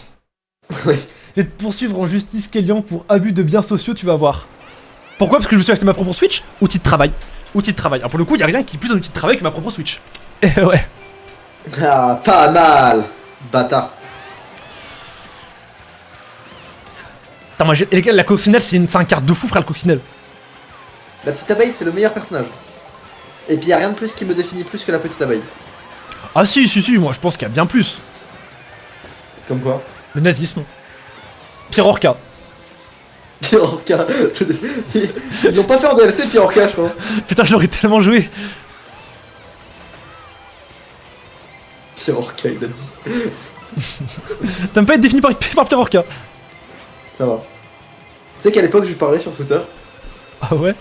Oui. Je vais te poursuivre en justice, Kélian, pour abus de biens sociaux, tu vas voir. Pourquoi? Parce que je me suis acheté ma propre Switch. Outil de travail. Outil de travail. Alors pour le coup, y a rien qui est plus un outil de travail que ma propre Switch. Eh ouais. Ah, pas mal. Bâtard. Attends, moi, la coccinelle, c'est un carte de fou, frère, le coccinelle. La petite abeille, c'est le meilleur personnage. Et puis y a rien de plus qui me définit plus que la petite abeille. Ah si, moi je pense qu'il y a bien plus. Comme quoi? Le nazisme. Pierre Orca. Pierre Orca. Ils l'ont pas fait en DLC, Pierre Orca, je crois. Putain, j'aurais tellement joué. Pierre Orca, il a dit. T'aimes pas être défini par Pierre Orca? Ça va. Tu sais qu'à l'époque, je lui parlais sur Twitter. Ah ouais?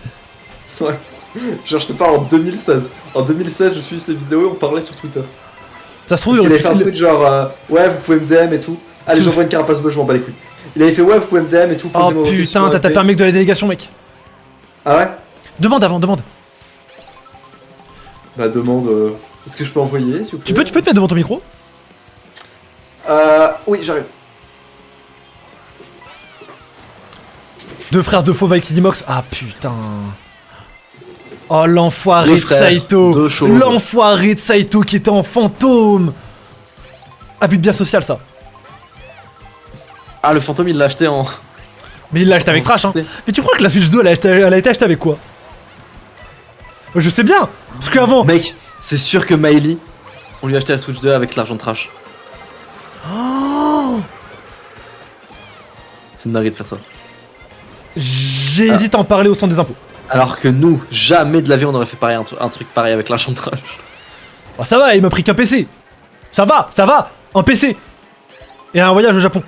Ouais. Genre, je te parle en 2016. En 2016, je suis ces vidéos et on parlait sur Twitter. Ça se trouve, il avait fait un truc genre, ouais, vous pouvez me DM et tout. Allez, j'envoie une carapace bleue, je m'en bats les couilles. Il avait fait, ouais, vous pouvez me DM et tout. Oh putain, t'as tapé un mec de la délégation, mec. Ah ouais? Demande avant, demande. Bah, demande. Est-ce que je peux envoyer, s'il vous plaît? Tu peux te mettre devant ton micro? Oui, j'arrive. Deux frères, deux faux Vikimox. Ah putain. Oh l'enfoiré de Saito. L'enfoiré de Saito qui était en fantôme. Abus de bien social, ça. Ah, le fantôme, il l'a acheté en. Mais il l'a acheté avec trash, hein. Mais tu crois que la Switch 2 elle a été achetée avec quoi? Je sais bien. Parce qu'avant. Mec, c'est sûr que Miley, on lui a acheté la Switch 2 avec l'argent de trash. Oh, c'est une dinguerie de faire ça. J'hésite à en parler au centre des impôts. Alors que nous, jamais de la vie on aurait fait pareil, un truc pareil avec l'argent de trash. Oh, ça va, il m'a pris qu'un PC. Ça va, un PC. Et un voyage au Japon.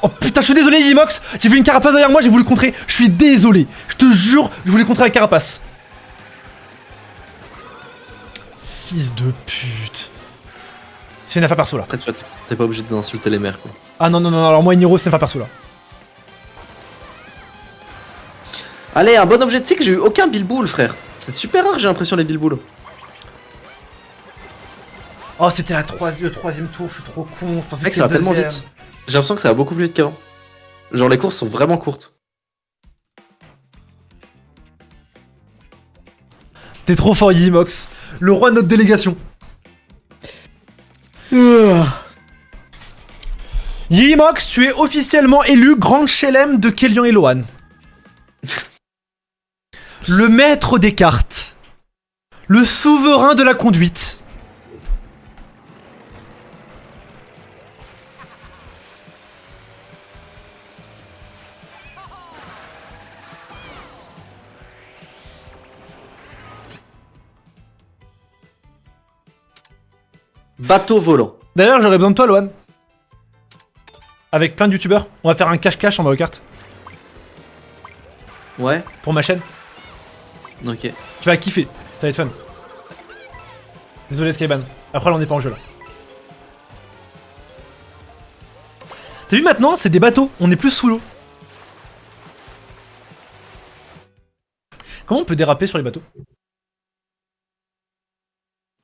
Oh putain, je suis désolé, Yimox. J'ai vu une carapace derrière moi, j'ai voulu contrer. Je suis désolé. Je te jure, je voulais contrer la carapace. Fils de pute. C'est une affaire perso là. Après, tu vois, t'es pas obligé d'insulter les mères quoi. Ah non, alors moi, Niro, c'est une affaire perso là. Allez, un bon objet. Tu sais que j'ai eu aucun Bilboul, frère. C'est super rare, j'ai l'impression, les Bilbouls. Oh, c'était le troisième tour, je suis trop con. Je pensais Mec, ça va tellement vite. J'ai l'impression que ça va beaucoup plus vite qu'avant. Genre, les courses sont vraiment courtes. T'es trop fort, Yimox. Le roi de notre délégation. Yimox, tu es officiellement élu Grand Chelem de Kélian Eloan. Le maître des cartes. Le souverain de la conduite. Bateau volant. D'ailleurs, j'aurais besoin de toi, Loan. Avec plein de youtubeurs. On va faire un cache-cache en Mario Kart. Ouais. Pour ma chaîne. Ok. Tu vas kiffer. Ça va être fun. Désolé, Skyban. Après, là, on n'est pas en jeu, là. T'as vu maintenant, c'est des bateaux. On est plus sous l'eau. Comment on peut déraper sur les bateaux?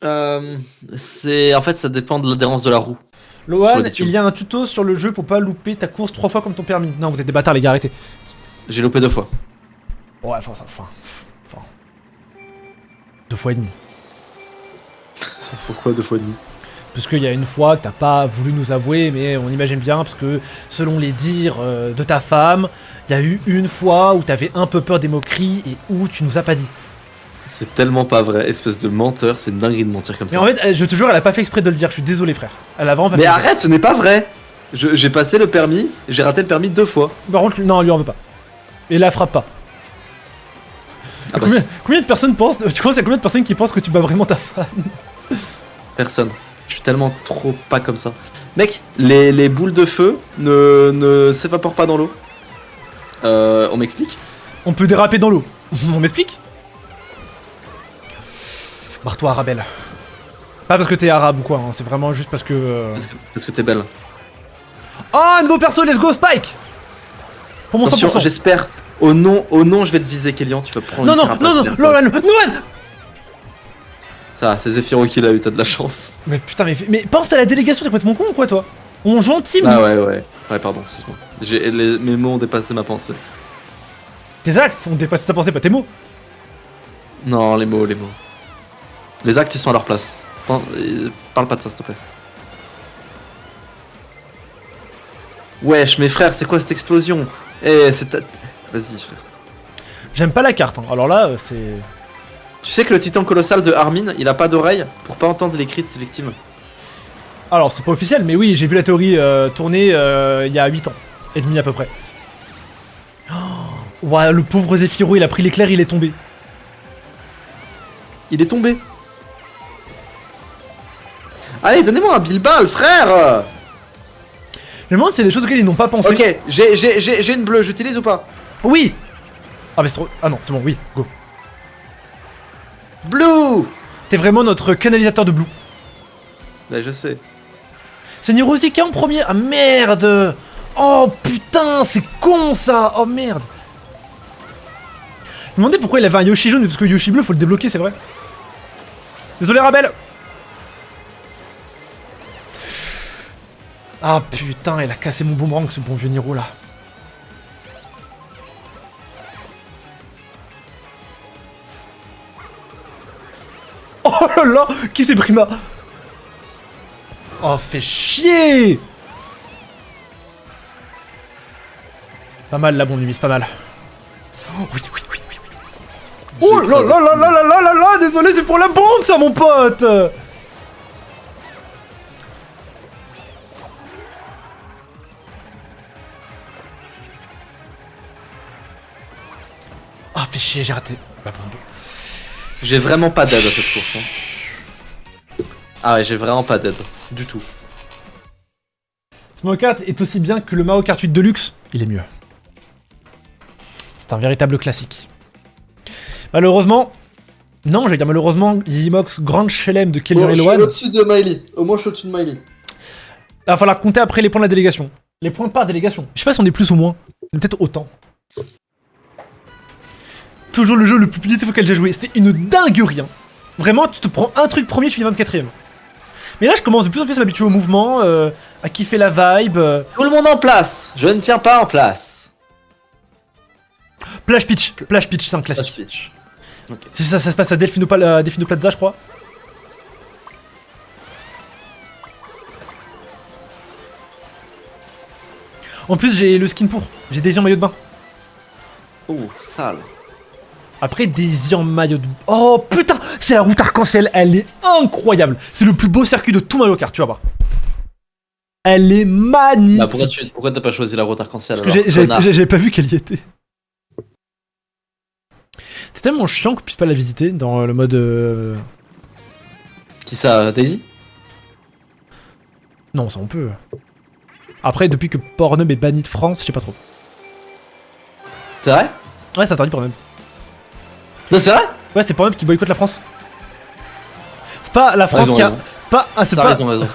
En fait, ça dépend de l'adhérence de la roue. Loan, il y a un tuto sur le jeu pour pas louper ta course 3 fois comme ton permis. Non, vous êtes des bâtards, les gars, arrêtez. J'ai loupé 2 fois. Ouais, enfin. 2 fois et demi. Pourquoi 2 fois demi? Parce qu'il y a une fois que t'as pas voulu nous avouer, mais on imagine bien, parce que selon les dires de ta femme, il y a eu une fois où t'avais un peu peur des moqueries et où tu nous as pas dit. C'est tellement pas vrai, espèce de menteur, c'est une dinguerie de mentir comme Mais ça. en fait, je te jure, elle a pas fait exprès de le dire, je suis désolé frère. Elle a vraiment pas Mais fait exprès. arrête, ce n'est pas vrai. J'ai passé le permis, j'ai raté le permis 2 fois. Par contre, non, elle lui en veut pas. Et elle la frappe pas. Ah bah, Combien de personnes pensent, tu penses à combien de personnes qui pensent que tu bats vraiment ta femme? personne. Je suis tellement trop pas comme ça. Mec, les boules de feu ne s'évaporent pas dans l'eau. On m'explique? On peut déraper dans l'eau. On m'explique? Barre-toi, Arabelle. Pas parce que t'es arabe ou quoi, hein, c'est vraiment juste parce que... Parce que t'es belle. Oh, un nouveau perso, let's go, Spike! Pour mon Attention, 100%. j'espère. Au nom, je vais te viser, Kélian. Tu vas prendre Non, une non, carapace non, non, verte. Nolan, Nolan! Ça va, c'est Zephyro qui l'a eu, t'as de la chance. Mais putain, mais pense à la délégation, t'es complètement con ou quoi, toi? On joue en team, Ah nous. ouais. Ouais, pardon, excuse-moi. Mes mots ont dépassé ma pensée. Tes actes ont dépassé ta pensée, pas tes mots. Non, les mots. Les actes, ils sont à leur place. Parle pas de ça, s'il te plaît. Wesh, mes frères, c'est quoi cette explosion? Eh, c'est... Vas-y, frère. J'aime pas la carte, hein. Alors là, c'est... Tu sais que le titan colossal de Armin, il a pas d'oreille pour pas entendre les cris de ses victimes. Alors, c'est pas officiel, mais oui, j'ai vu la théorie tourner il y a 8 ans. Et demi à peu près. Oh, ouais, le pauvre Zephyro, il a pris l'éclair, il est tombé. Il est tombé. Allez, donnez-moi un Bilbal, frère! Je me demande s'il y a des choses auxquelles ils n'ont pas pensé. Ok, j'ai une bleue, j'utilise ou pas? Oui. Ah mais c'est trop... Ah non, c'est bon, oui, go. Blue! T'es vraiment notre canalisateur de blue. Bah, je sais. C'est Nirozi qui est en premier. Ah merde. Oh putain, c'est con ça. Oh merde. Je me demandais pourquoi il avait un Yoshi jaune, mais parce que Yoshi bleu, faut le débloquer, c'est vrai. Désolé, Rabel. Ah putain, il a cassé mon boomerang, ce bon vieux Niro là. Oh là là, qui c'est Prima? Oh, fait chier. Pas mal là, bon Numis, pas mal. Oh, oui. Oh là là là là là là là là, désolé, c'est pour la bombe ça, mon pote. Ah, fait chier, j'ai raté la bombe. J'ai vraiment pas d'aide à cette course. Hein. Ah ouais, j'ai vraiment pas d'aide. Du tout. Ce Mario Kart est aussi bien que le Mario Kart 8 Deluxe, il est mieux. C'est un véritable classique. Malheureusement... Non, j'allais dire malheureusement, Yimox Grand Chelem de Kelvin Je suis Eloane. au-dessus de Miley. Au moins, je suis au-dessus de Miley. Il va falloir compter après les points de la délégation. Les points par délégation. Je sais pas si on est plus ou moins. Mais peut-être autant. Toujours le jeu le plus punitif auquel j'ai joué. C'était une dinguerie. Hein. Vraiment, tu te prends un truc premier, tu finis 24ème. Mais là, je commence de plus en plus à m'habituer au mouvement, à kiffer la vibe. Tout le monde en place. Je ne tiens pas en place. Plage Pitch, c'est un classique. Pitch. Okay. C'est ça, ça se passe à Delfino Plaza, je crois. En plus, j'ai le skin pour. J'ai Daisy en maillot de bain. Oh, sale. Après, Daisy en maillot de... Oh putain, c'est la route arc-en-ciel, elle est incroyable. C'est le plus beau circuit de tout Mario Kart, tu vas voir. Elle est magnifique. Bah pourquoi t'as pas choisi la route arc-en-ciel? Parce que j'avais pas vu qu'elle y était. C'est tellement chiant qu'on puisse pas la visiter dans le mode... Qui ça, Daisy? Non, ça on peut. Après, depuis que Pornhub est banni de France, je sais pas trop. C'est vrai? Ouais, c'est interdit Pornhub. Non, c'est vrai? Ouais, c'est Pornhub qui boycotte la France. C'est pas la France qui a... C'est pas... Ah, c'est pas... Raison.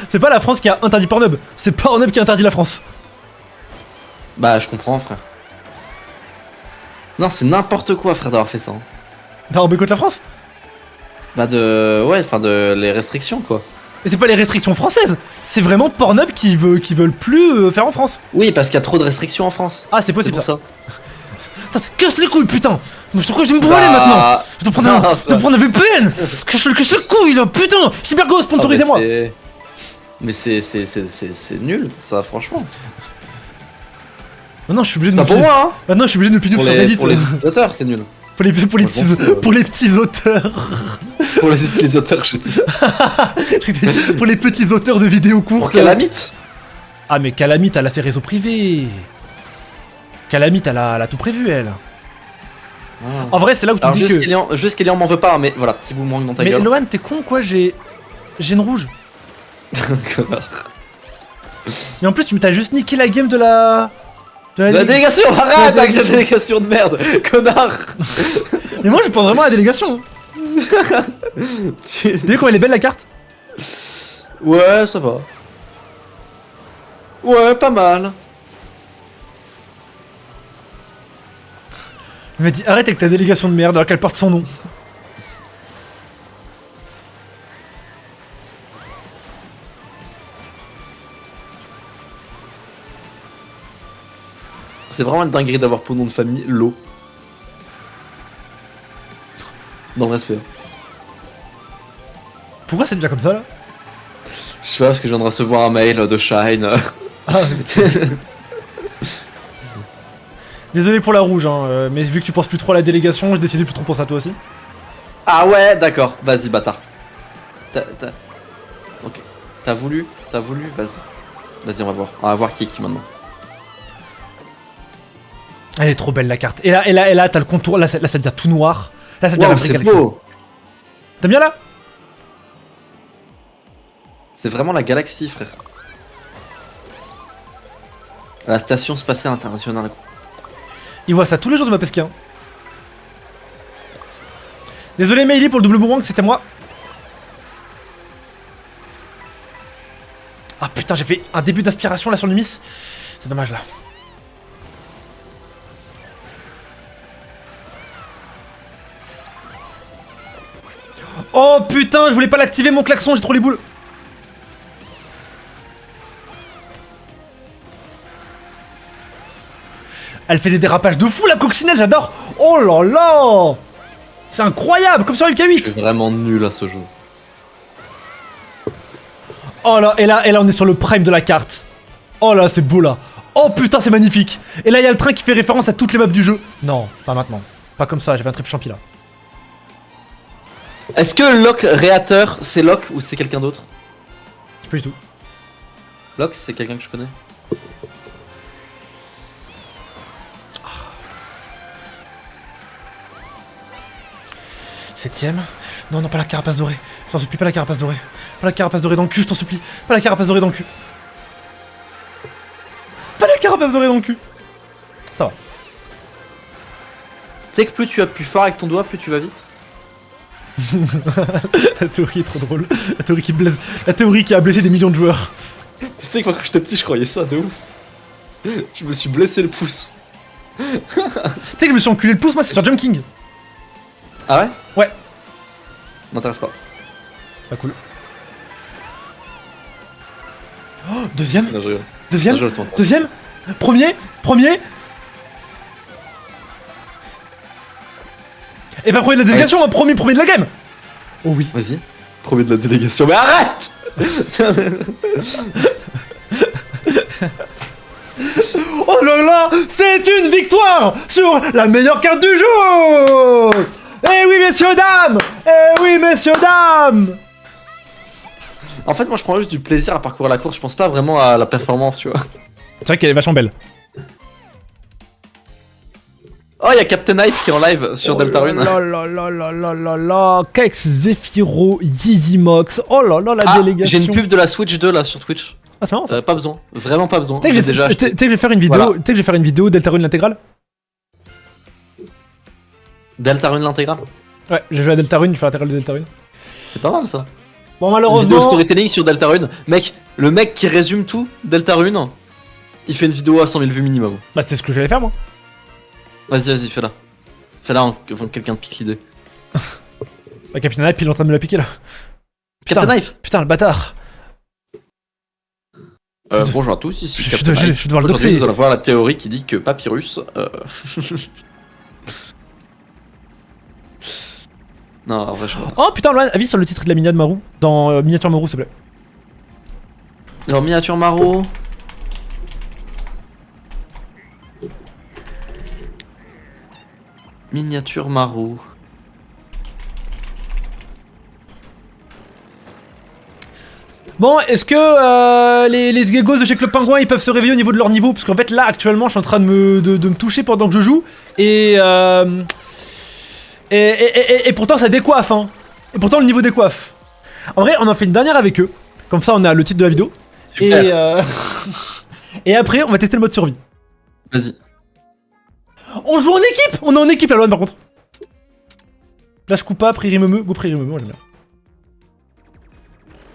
C'est pas la France qui a interdit Pornhub. C'est Pornhub qui a interdit la France. Bah, je comprends, frère. Non, c'est n'importe quoi, frère, d'avoir fait ça. Hein. D'avoir boycotté la France? Bah, ouais, enfin, de les restrictions, quoi. Mais c'est pas les restrictions françaises. C'est vraiment Pornhub qui veulent plus faire en France. Oui, parce qu'il y a trop de restrictions en France. Ah, c'est possible pour ça. Putain, casse les couilles, putain. Je te crois que je vais me brûler maintenant. Je dois prendre un VPN. Casse les couilles, là, putain. Cybergo, sponsorisez-moi. Mais c'est nul, ça, franchement. Maintenant, je suis obligé de Pas me pour pignouf. moi, hein. Maintenant, je suis obligé de me pignouf Pour sur les, Reddit. pour les utilisateurs, c'est nul. Pour les Moi, je m'en fous, pour les petits auteurs. Pour les utilisateurs, je dis. Pour les petits auteurs de vidéos Pour courtes. Calamite. Ah, mais Calamite, elle a ses réseaux privés. Calamite, elle a tout prévu, elle. En vrai, c'est là où tu Alors, dis que. juste qu'Elian m'en veut pas, mais voilà, petit boomerang dans ta Mais gueule. Lohan, t'es con, quoi, j'ai une rouge. Connard. Mais en plus, tu m'as juste niqué la game de la. De la délégation, arrête la avec la délégation de merde, connard. Mais moi, je pense vraiment à la délégation. T'as vu comment elle est belle la carte? Ouais, ça va. Ouais, pas mal. Il m'a dit arrête avec ta délégation de merde alors qu'elle porte son nom. C'est vraiment une dinguerie d'avoir pour nom de famille l'eau. Dans le respect. Pourquoi c'est déjà comme ça là? Je sais pas, parce que je viens de recevoir un mail de Shine. Ah, désolé pour la rouge, hein, mais vu que tu penses plus trop à la délégation, j'ai décidé plus trop penser à toi aussi. Ah ouais, d'accord, vas-y, bâtard. Ok. T'as voulu, vas-y. Vas-y, on va voir qui est qui maintenant. Elle est trop belle la carte. Et là, t'as le contour. Là, ça devient tout noir. Là, ça devient Wow, la vraie c'est galaxie. beau. T'aimes bien là? C'est vraiment la galaxie, frère. La station spatiale internationale. Il voit ça tous les jours de ma pesquée. Hein. Désolé, Meili, pour le double boomerang, c'était moi. Ah putain, j'ai fait un début d'inspiration là sur le Nimis. C'est dommage là. Oh putain, je voulais pas l'activer mon klaxon, j'ai trop les boules. Elle fait des dérapages de fou la coccinelle, j'adore. Oh là là. C'est incroyable, comme sur Je MK8. suis vraiment nul à ce jeu. Oh là, et là on est sur le prime de la carte. Oh là, c'est beau là. Oh putain, c'est magnifique. Et là, il y a le train qui fait référence à toutes les maps du jeu. Non, pas maintenant. Pas comme ça, j'avais un triple champi là. Est-ce que Locke Réateur, c'est Locke ou c'est quelqu'un d'autre? Pas du tout. Locke, c'est quelqu'un que je connais. Septième. Non, non, pas la carapace dorée. Je t'en supplie, pas la carapace dorée. Pas la carapace dorée dans le cul, je t'en supplie. Pas la carapace dorée dans le cul. Pas la carapace dorée dans le cul. Ça va. Tu sais que plus tu appuies fort avec ton doigt, plus tu vas vite. La théorie est trop drôle. La théorie qui blesse. La théorie qui a blessé des millions de joueurs. Tu sais que moi quand j'étais petit, je croyais ça de ouf. Je me suis blessé le pouce. Tu sais que je me suis enculé le pouce, moi, c'est sur Jump King. Ah ouais? Ouais. M'intéresse pas. Pas cool. Oh, deuxième. Non, je rigole. Deuxième. Non, je le sens pas. Deuxième. Premier. Et pas premier de la délégation, hein, premier de la game. Oh oui. Vas-y. Premier de la délégation. Mais arrête! Oh là là, c'est une victoire sur la meilleure carte du jour. Eh oui, messieurs, dames. Eh oui, messieurs, dames. En fait, moi je prends juste du plaisir à parcourir la course. Je pense pas vraiment à la performance, tu vois. C'est vrai qu'elle est vachement belle. Oh, il y a Captain Hype qui est en live sur Deltarune. Oh là là là là là là là. Kex, Zephyro, Yizimox. Oh là là, la Ah, délégation. j'ai une pub de la Switch 2 là sur Twitch. Ah, c'est marrant ça. Pas besoin. Vraiment pas besoin. Tu sais que J'ai déjà acheté. je vais faire une vidéo. Voilà. Tu sais que je vais faire une vidéo Deltarune l'intégrale. Deltarune l'intégrale. Ouais, j'ai joué à Deltarune, je fais l'intégrale de Deltarune. C'est pas mal ça. Bon, Une vidéo malheureusement. storytelling sur Deltarune. Mec, le mec qui résume tout Deltarune, il fait une vidéo à 100 000 vues minimum. Bah, c'est ce que j'allais faire moi. Vas-y, fais-la. Fais-la avant que quelqu'un te pique l'idée. Bah, Captain Hype, il est en train de me la piquer là. Captain Hype. Putain, le bâtard. Bonjour à tous, ici Je Captain vais Hype. devoir le Aujourd'hui, doxer. nous allons voir la théorie qui dit que Papyrus... Non, en vrai, je crois. Oh putain, Loan, avis sur le titre de la miniature Marou. Dans Miniature Marou, s'il te plaît. Alors, miniature Maro. Miniature Maro. Bon, est-ce que les Gegos de chez Club Pingouin ils peuvent se réveiller au niveau de leur niveau? Parce qu'en fait, là, actuellement, je suis en train de me toucher pendant que je joue. Et pourtant, ça décoiffe, hein. Et pourtant, le niveau décoiffe. En vrai, on en fait une dernière avec eux. Comme ça, on a le titre de la vidéo. Super. Et après, on va tester le mode survie. Vas-y. On joue en équipe! On est en équipe, la Loan, par contre. Flash Coupa, Prairie Meumeux. Go Prairie Meumeux, moi j'aime bien.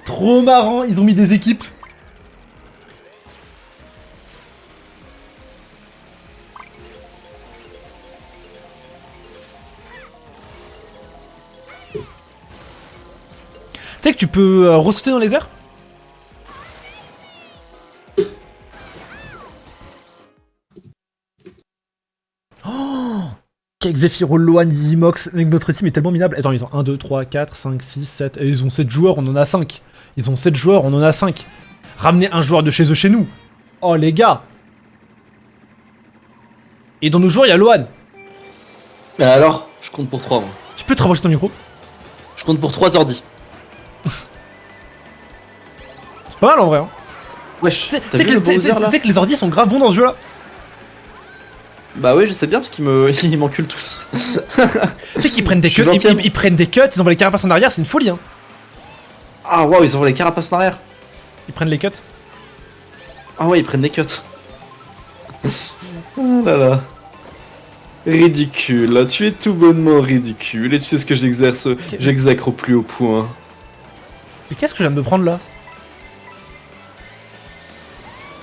Trop marrant, ils ont mis des équipes. Tu sais que tu peux ressauter dans les airs? Oh, Kek, Zephyro, Loan, Yimox, mec, notre team est tellement minable. Attends, ils ont 1, 2, 3, 4, 5, 6, 7. Et ils ont 7 joueurs, on en a 5. Ils ont 7 joueurs, on en a 5. Ramenez un joueur de chez eux chez nous. Oh les gars. Et dans nos joueurs, il y a Loan. Mais alors, je compte pour 3 moi. Tu peux te rapprocher ton micro? Je compte pour 3 ordi. C'est pas mal en vrai. Hein. Wesh, Tu sais t'as vu le Bowser, là que les ordi sont grave bons dans ce jeu là. Bah oui, je sais bien parce qu'ils ils m'enculent tous. Tu sais qu'ils prennent des Je suis cuts, gentil. ils prennent des cuts, ils envoient les carapaces en arrière, c'est une folie hein. Ah waouh, ils envoient les carapaces en arrière. Ils prennent les cuts. Ah ouais, ils prennent des cuts. Oh là là. Ridicule, là, tu es tout bonnement ridicule et tu sais ce que j'exerce, j'exècre au plus haut point. Mais qu'est-ce que je viens de me prendre là?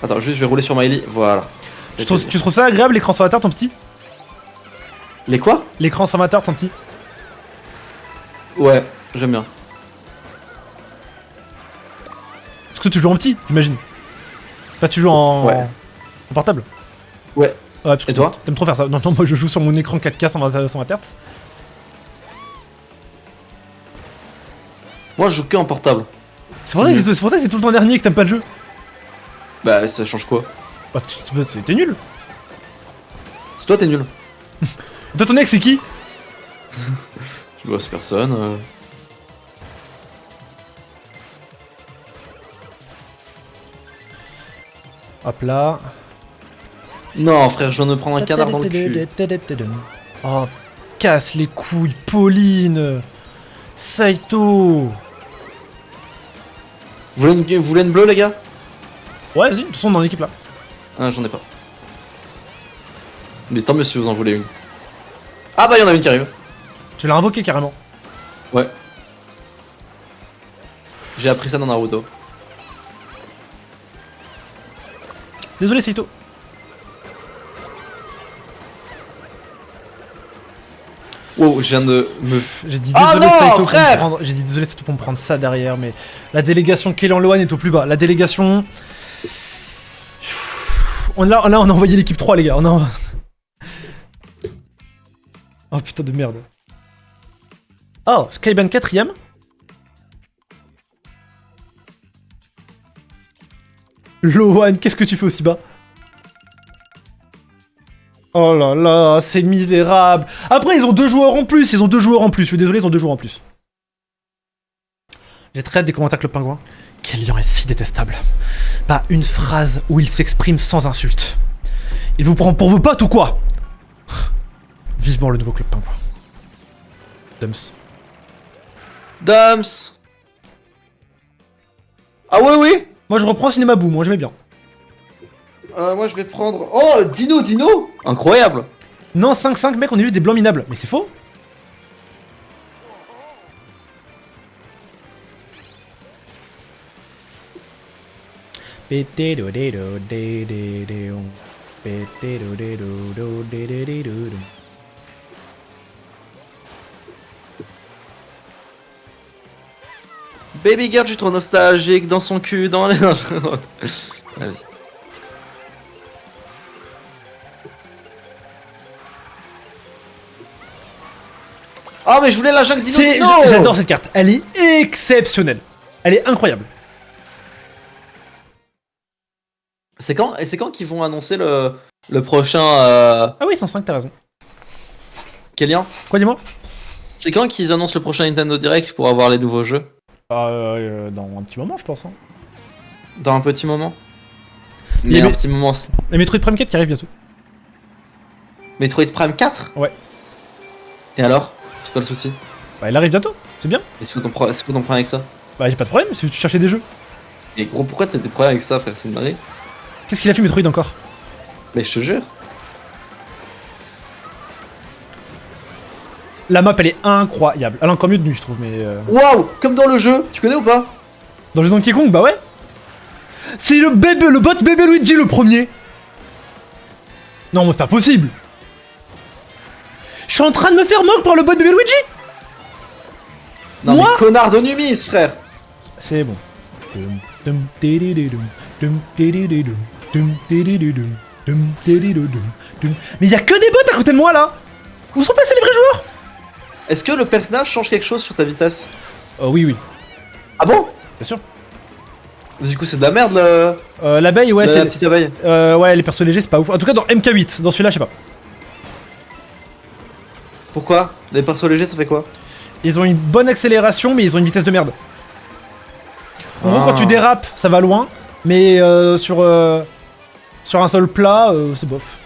Attends, juste je vais rouler sur Miley, voilà. Tu trouves ça agréable l'écran sur la terre ton petit? Les quoi? L'écran sur ma terre ton petit? Ouais, j'aime bien. Parce que tu joues en petit, j'imagine. Enfin tu joues en... Ouais. en portable? Ouais. Ouais, parce que Et toi? t'aimes trop faire ça. Non, non, moi je joue sur mon écran 4K 120 Hz. Moi je joue que en portable. C'est pour ça que c'est tout le temps dernier et que t'aimes pas le jeu. Bah ça change quoi? Bah t'es nul. C'est toi t'es nul. Toi ton ex c'est qui? Je bosse personne. Hop là. Non frère, je viens de me prendre un cadavre dans le cul. Oh, casse les couilles, Pauline. Saito. Vous voulez une bleue les gars? Ouais, vas-y, de toute façon, on est dans l'équipe là. Ah j'en ai pas. Mais tant mieux si vous en voulez une. Ah bah y'en a une qui arrive. Tu l'as invoqué carrément. Ouais. J'ai appris ça dans Naruto. Désolé, Saito. Wow, je viens de me... J'ai dit Ah désolé, non, Saito, pour frère me prendre... J'ai dit désolé, Saito, pour me prendre ça derrière, mais la délégation Kélan Loan est au plus bas. La délégation. On a envoyé l'équipe 3, les gars. On a... Oh putain de merde. Oh, Skyban 4ème. Loan, qu'est-ce que tu fais aussi bas? Oh là là, c'est misérable. Après, ils ont 2 joueurs en plus. Je suis désolé, ils ont 2 joueurs en plus. J'ai très hâte des commentaires Club Pingouin. Quel lion est si détestable. Pas une phrase où il s'exprime sans insulte. Il vous prend pour vos potes ou quoi? Vivement le nouveau Club Pingouin. Dums. Dams. Ah ouais oui. Moi je reprends Cinéma Boom, moi j'aimais bien. Moi je vais prendre... Oh Dino. Incroyable. Non, 5-5 mec, on est juste des blancs minables. Mais c'est faux. Baby girl, je suis trop nostalgique dans son cul, dans les... Vas-y. Ah, mais je voulais la jungle Dino. J'adore cette carte. Elle est exceptionnelle. Elle est incroyable. C'est quand qu'ils vont annoncer le prochain. Ah oui, 105, t'as raison. Kélian? Quoi, dis-moi? C'est quand qu'ils annoncent le prochain Nintendo Direct pour avoir les nouveaux jeux? Dans un petit moment, je pense. Hein. Dans un petit moment? Mais Mais un petit moment. Et Metroid Prime 4 qui arrive bientôt. Metroid Prime 4? Ouais. Et alors? C'est quoi le souci? Bah, il arrive bientôt, c'est bien. Et c'est quoi ton problème avec ça? Bah, j'ai pas de problème si tu cherchais des jeux. Et gros, pourquoi t'as des problèmes avec ça, frère? C'est une marée. Qu'est-ce qu'il a fait Metroid encore? Mais je te jure. La map, elle est incroyable. Elle est encore mieux de nuit, je trouve, mais. Waouh! Comme dans le jeu, tu connais ou pas? Dans le jeu Donkey Kong, bah ouais. C'est le bot bébé Luigi le premier. Non, mais c'est pas possible. Je suis en train de me faire moque par le bot bébé Luigi. Non, Moi mais connard de Numis, frère! C'est bon. Mais y a que des bots à côté de moi là. Où sont passés les vrais joueurs? Est-ce que le personnage change quelque chose sur ta vitesse? Oui, oui, Ah bon? bien sûr. Du coup, c'est de la merde le... L'abeille, ouais, la c'est. petite abeille. Ouais, les persos légers, c'est pas ouf. En tout cas, dans MK8, dans celui-là, je sais pas. Pourquoi? Les persos légers, ça fait quoi? Ils ont une bonne accélération, mais ils ont une vitesse de merde. En gros, quand tu dérapes, ça va loin, mais sur un sol plat, c'est bof.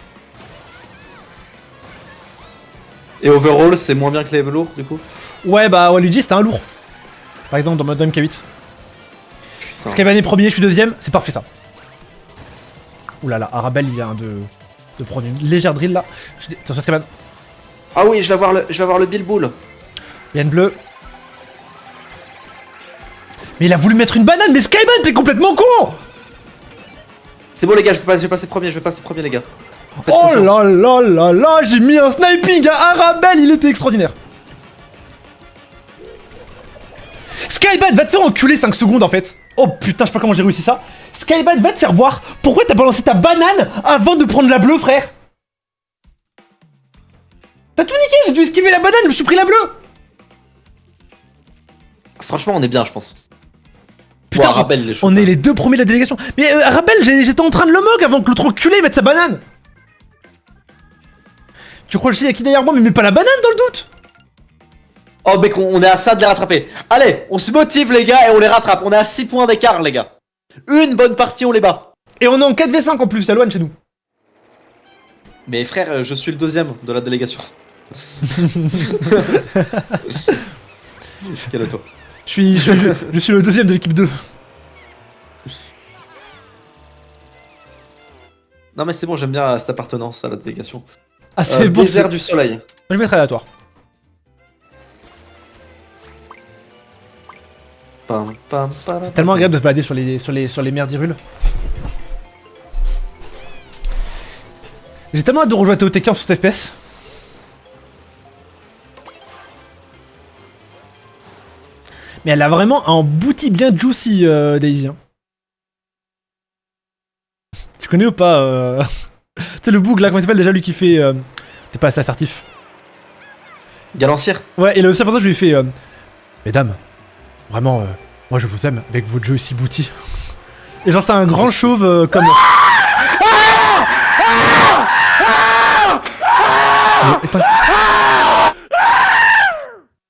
Et overall, c'est moins bien que les lourds, du coup? Ouais, bah, Luigi, c'était un lourd. Par exemple, dans mode MK8. Skyban est premier, je suis deuxième, c'est parfait ça. Oulala, Arabelle, il vient de prendre une légère drill là. Attention, Skyban. Ah oui, je vais avoir le Bilboul. Yann bleu. Mais il a voulu mettre une banane, mais Skyban, t'es complètement con! C'est bon les gars, je vais passer premier, les gars. Faites Oh confiance. là là là là, j'ai mis un sniping à Arabelle, il était extraordinaire. Skyban, va te faire enculer 5 secondes en fait. Oh putain, je sais pas comment j'ai réussi ça. Skyban, va te faire voir pourquoi t'as balancé ta banane avant de prendre la bleue, frère. T'as tout niqué, j'ai dû esquiver la banane, je me suis pris la bleue. Franchement, on est bien, je pense. Putain, Bon, Arabelle, les on est les deux premiers de la délégation. Mais Arabelle, j'étais en train de le mog avant que l'autre enculé mette sa banane. Tu crois que je sais qui derrière moi, mais mets pas la banane dans le doute. Oh mec, on est à ça de les rattraper. Allez, on se motive les gars et on les rattrape. On est à 6 points d'écart les gars. Une bonne partie, on les bat. Et on est en 4v5 en plus, y'a Loan chez nous. Mais frère, je suis le deuxième de la délégation. Calme-toi. Je suis le deuxième de l'équipe 2. Non mais c'est bon, j'aime bien cette appartenance à la délégation. Ah c'est bon, Désert du soleil. je vais mettre aléatoire. C'est tellement agréable de se balader sur les mers d'Hyrule. J'ai tellement hâte de rejouer à TOTK en 60 FPS. Mais elle a vraiment un booty bien juicy, Daisy. Hein. Tu connais ou pas Tu sais le boug là, comment il s'appelle déjà lui qui fait... T'es pas assez assertif. Galancière. Ouais, et le seul passage je lui ai fait... Mesdames, vraiment, moi je vous aime avec votre jeu si booty. Et genre c'est un grand chauve comme...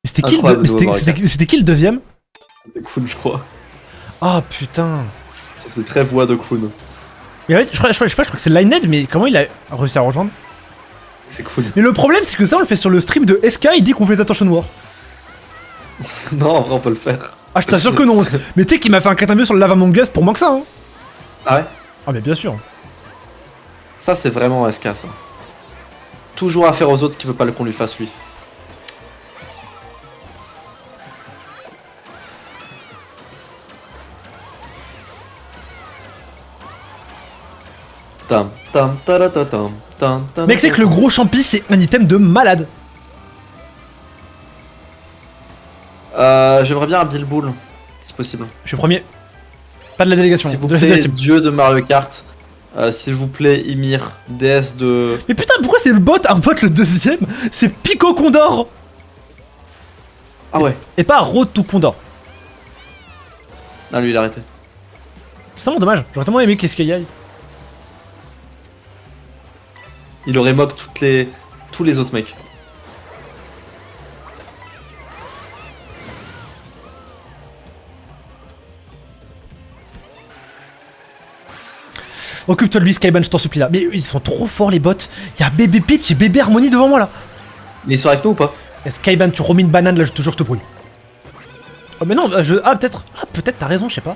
Mais c'était qui, c'était qui le deuxième? C'était Kun, je crois. Ah putain. C'est très voix de Kun. Mais ouais, je crois que c'est Linehead, mais comment il a réussi à rejoindre? C'est cool. Mais le problème c'est que ça on le fait sur le stream de SK, il dit qu'on fait des Attention War. Non, en vrai, on peut le faire. Ah je t'assure que non. Mais tu sais qu'il m'a fait un catamieux sur le Lava Among Us pour moins que ça hein. Ah ouais? Ah mais bien sûr. Ça, c'est vraiment SK, ça. Toujours à faire aux autres ce qu'il veut pas qu'on lui fasse, lui. Mec c'est que le gros champi c'est un item de malade. J'aimerais bien un Bilboul, si possible. Je suis premier. Pas de la délégation. S'il vous de la plaît, délégation. dieu de Mario Kart. S'il vous plaît, Ymir, déesse de... Mais putain pourquoi c'est le bot un bot le deuxième? C'est Pico Condor. Ah ouais. Et pas Road to Condor. Non, lui il a arrêté. C'est tellement dommage. J'aurais tellement aimé qu'est-ce qu'il y aille. Il aurait mob tous les autres mecs. Occupe-toi de lui, Skyban, je t'en supplie là. Mais ils sont trop forts les bots. Il y a Bébé Peach et Bébé Harmony devant moi là. Mais ils sont avec nous ou pas? Et Skyban, tu remets une banane là, je te jure, je te brûle. Oh, mais non, ah, peut-être. Ah, peut-être, t'as raison, je sais pas.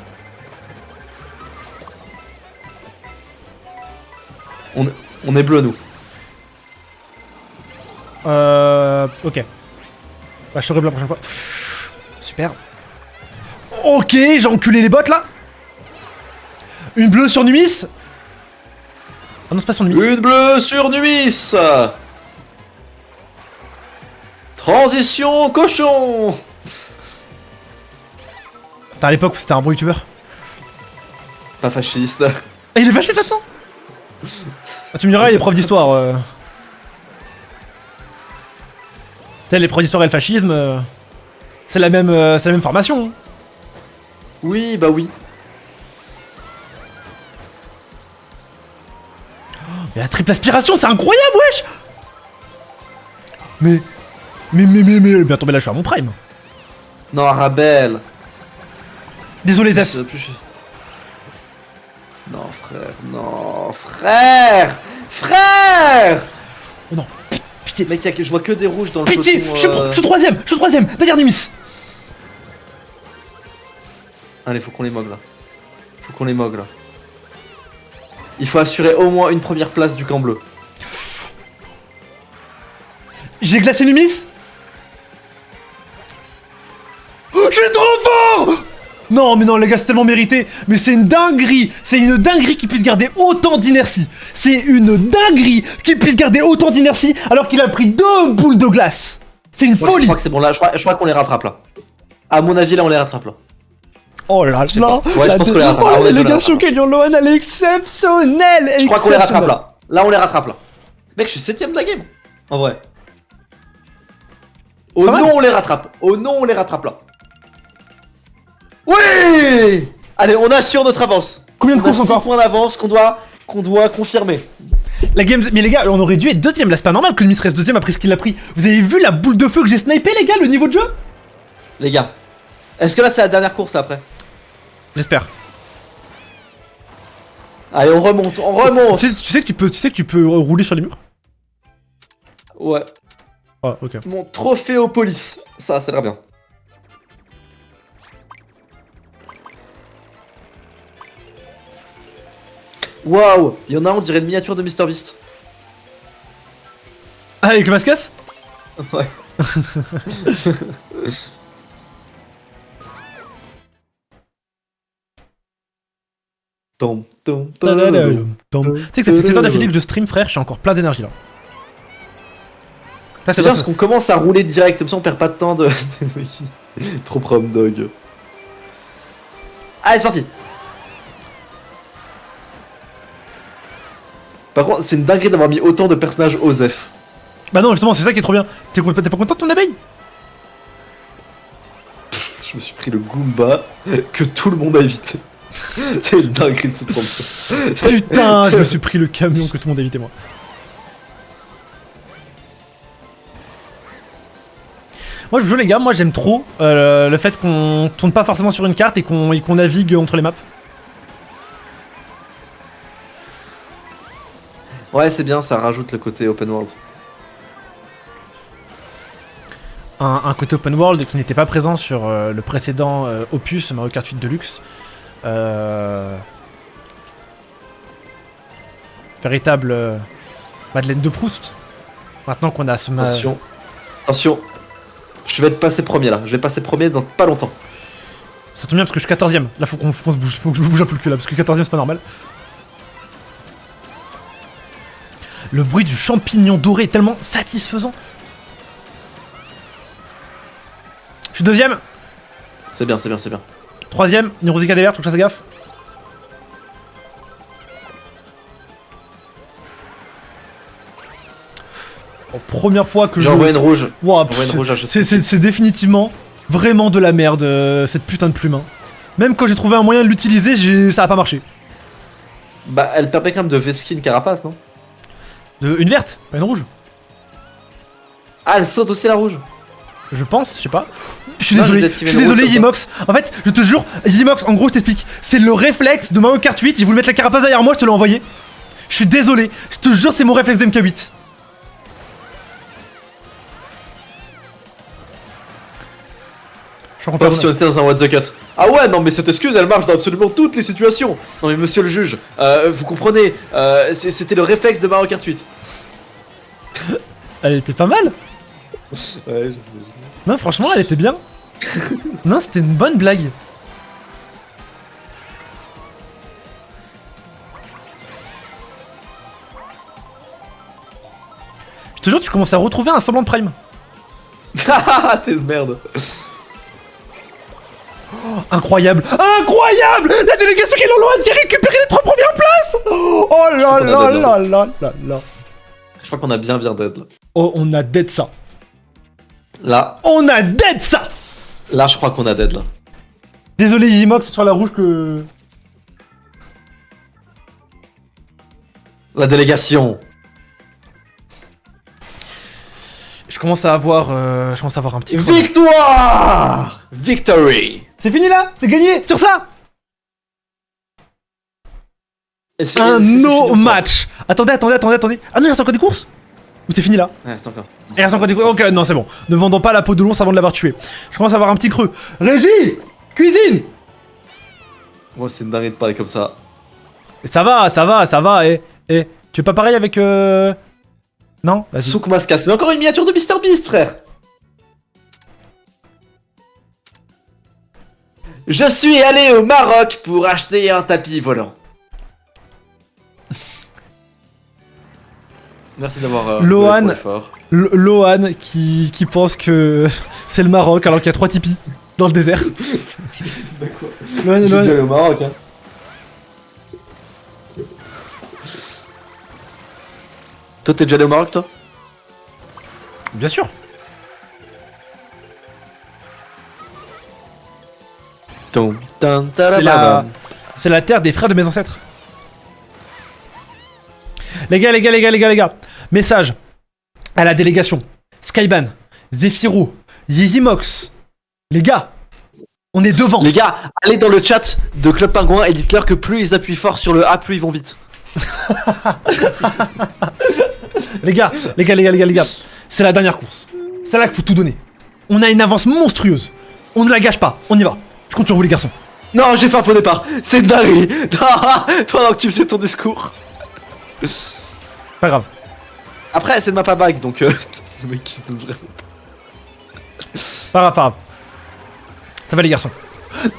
On est bleu, nous. Ok. Bah, je te la prochaine fois. Super. Ok, j'ai enculé les bots là. Une bleue sur Numis. Ah non, c'est pas sur Numis. Une bleue sur Numis. Transition cochon. Putain, à l'époque, c'était un bon youtubeur. Pas fasciste. Ah, il est fâché maintenant. Ah, tu me diras, il est prof d'histoire. Tu sais, les profs d'histoire et le fascisme, c'est la même formation. Hein. Oui, bah oui. Mais la triple aspiration, c'est incroyable, wesh. Mais, bien tombé là, je suis à mon prime. Non, Arabelle. Désolé, Zef. Non, frère, non, frère. Frère. Oh non, pitié. Mec, je vois que des rouges dans le Pitié, peloton, je suis troisième, derrière Numis. Allez, faut qu'on les mogue là. Il faut assurer au moins une première place du camp bleu. J'ai glacé Numis. Oh, je suis trop fort. Non, mais non, les gars, c'est tellement mérité. Mais c'est une dinguerie. C'est une dinguerie qu'il puisse garder autant d'inertie. C'est une dinguerie qu'il puisse garder autant d'inertie alors qu'il a pris 2 boules de glace. C'est une folie. Je crois que c'est bon, là, je crois qu'on les rattrape là. À mon avis, là, on les rattrape là. Oh là là. Ouais, je pense qu'on les rattrape. Oh, la délégation Kellyan Lohan, elle est exceptionnelle. Je crois qu'on les rattrape là. Là, on les rattrape là. Mec, je suis 7ème de la game. En vrai. Oh non, on les rattrape. Oh non, on les rattrape là. Oui. Allez, on assure notre avance. Combien de courses encore? 6 points d'avance qu'on doit confirmer. La game, mais les gars, on aurait dû être 2ème. Là, c'est pas normal que Numis reste 2ème après ce qu'il a pris. Vous avez vu la boule de feu que j'ai snipé, les gars, le niveau de jeu? Les gars, est-ce que là c'est la dernière course là après? J'espère. Allez, on remonte. Tu sais que tu peux rouler sur les murs? Ouais. Ah, ok. Mon trophée aux polices. Ça l'air bien. Waouh, il y en a un, on dirait une miniature de MrBeast. Ah, avec le mascas? Ouais. Tu Tu sais que ça fait 7 heures d'affilée que je stream, frère, j'ai encore plein d'énergie là. Là, C'est bien parce qu'on commence à rouler direct, comme ça on perd pas de temps de... Trop prom dog. Allez, c'est parti. Par contre, c'est une dinguerie d'avoir mis autant de personnages OSEF. Bah non, justement, c'est ça qui est trop bien. T'es pas content de ton abeille? Je me suis pris le Goomba que tout le monde a évité. C'est une dinguerie de se prendre ça. Putain, je me suis pris le camion que tout le monde a évité, moi. Moi je vous jure les gars, moi j'aime trop le fait qu'on tourne pas forcément sur une carte et qu'on navigue entre les maps. Ouais, c'est bien, ça rajoute le côté open world. Un côté open world qui n'était pas présent sur le précédent opus Mario Kart 8 Deluxe. Véritable Madeleine de Proust. Maintenant qu'on a ce Attention, attention. Je vais te passer premier là, je vais passer premier dans pas longtemps. Ça tombe bien parce que je suis 14ème. Là faut qu'on se bouge, faut que je bouge un peu le cul là parce que 14ème c'est pas normal. Le bruit du champignon doré est tellement satisfaisant. Je suis 2ème. C'est bien, c'est bien, c'est bien. 3ème, Nirosika derrière, faut que je fasse gaffe. Oh, première fois que J'ai envoyé une rouge. Wow, J'ai envoyé une rouge à c'est définitivement Vraiment de la merde, cette putain de plume. Hein. Même quand j'ai trouvé un moyen de l'utiliser, ça a pas marché. Bah, elle permet quand même de V-skin carapace, non? Une verte, pas une rouge. Ah, elle saute aussi la rouge. Je pense, je sais pas. Je suis Non, désolé, je je laisse suis qu'il désolé vienne rouge, Yimox. En fait, je te jure, Yimox, en gros, je t'explique. C'est le réflexe de Mario Kart 8. Ils voulaient mettre la carapace derrière moi, je te l'ai envoyé. Je suis désolé, je te jure, c'est mon réflexe de MK8. Je suis content. Pas si on était dans un what the cut. Ah ouais, non mais cette excuse elle marche dans absolument toutes les situations. Non mais monsieur le juge, vous comprenez, c'était le réflexe de Mario Kart 8. Elle était pas mal. Ouais, je sais. Non, franchement, elle était bien. Non, c'était une bonne blague. Je te jure, tu commences à retrouver un semblant de prime. Haha, t'es de merde. Incroyable, incroyable. La délégation qui est loin qui a récupéré les 3 premières places. Oh là là là là là là. Je crois qu'on a bien dead là. Oh, on a dead ça. Là, On a dead ça. là je crois qu'on a dead là. Désolé Yimox, c'est sur la rouge que... La délégation. Je commence à avoir un petit... Victoire! Victory! C'est fini là. C'est gagné sur ça. Et c'est- Un c'est fini, no ça. match. Attendez. Ah non, il reste encore des courses. Ou c'est fini là? Ouais, c'est encore. Il reste encore des courses. Ok, non, c'est bon. Ne vendons pas la peau de l'ours avant de l'avoir tué. Je commence à avoir un petit creux. Régie! Cuisine! Moi c'est une dinguerie de parler comme ça. Ça va, tu es pas pareil avec Non? Vas-y. Souk Mascas, mais encore une miniature de Mr Beast, frère. Je suis allé au Maroc pour acheter un tapis volant. Merci d'avoir Lohan. pour l'effort. Lohan qui pense que c'est le Maroc alors qu'il y a 3 tipis dans le désert. Lohan, Je suis Lohan. allé au Maroc, hein. Toi, t'es déjà allé au Maroc, toi? Bien sûr. C'est la terre des frères de mes ancêtres. Les gars. Message à la délégation. Skyban, Zephyro, Yizimox. Les gars, on est devant. Les gars, allez dans le chat de Club Pingouin et dites-leur que plus ils appuient fort sur le A, plus ils vont vite. Les gars. C'est la dernière course. C'est là qu'il faut tout donner. On a une avance monstrueuse. On ne la gâche pas. On y va. Je compte sur vous les garçons. Non, j'ai fait un faux départ. C'est une dinguerie. Pendant que tu faisais ton discours. Pas grave. Après, c'est de ma bague, donc le mec qui se donne vraiment. Pas grave. Ça va les garçons.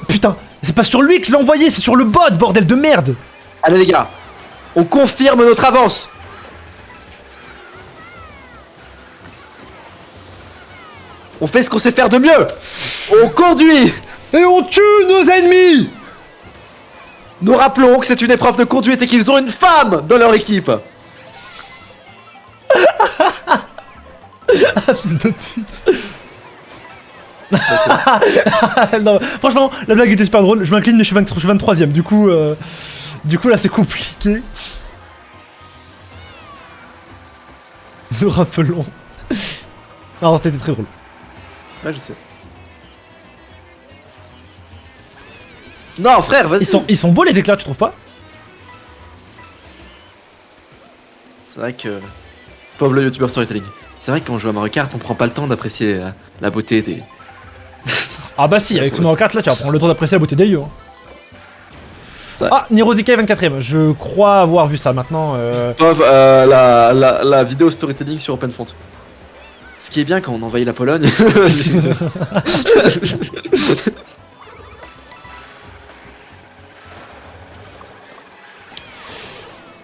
Putain, c'est pas sur lui que je l'ai envoyé, c'est sur le bot, bordel de merde. Allez les gars, on confirme notre avance. On fait ce qu'on sait faire de mieux. On conduit. Et on tue nos ennemis. Nous rappelons que c'est une épreuve de conduite et qu'ils ont une femme dans leur équipe. Ah, fils de pute. Non, franchement, la blague était super drôle. Je m'incline, mais je suis 23ème. Du coup là, c'est compliqué. Nous rappelons. Non, c'était très drôle. Ouais, je sais. Non, frère, vas-y. Ils sont beaux les éclairs, tu trouves pas? C'est vrai que. Pauvre le youtubeur storytelling. C'est vrai que quand on joue à Mario Kart, on prend pas le temps d'apprécier la beauté des. Ah bah si, avec ton Mario Kart là, tu vas prendre le temps d'apprécier la beauté des yeux. Hein. Ouais. Ah, Nirozika est 24ème. Je crois avoir vu ça maintenant. Pauvre, la vidéo storytelling sur OpenFront. Ce qui est bien quand on envahit la Pologne.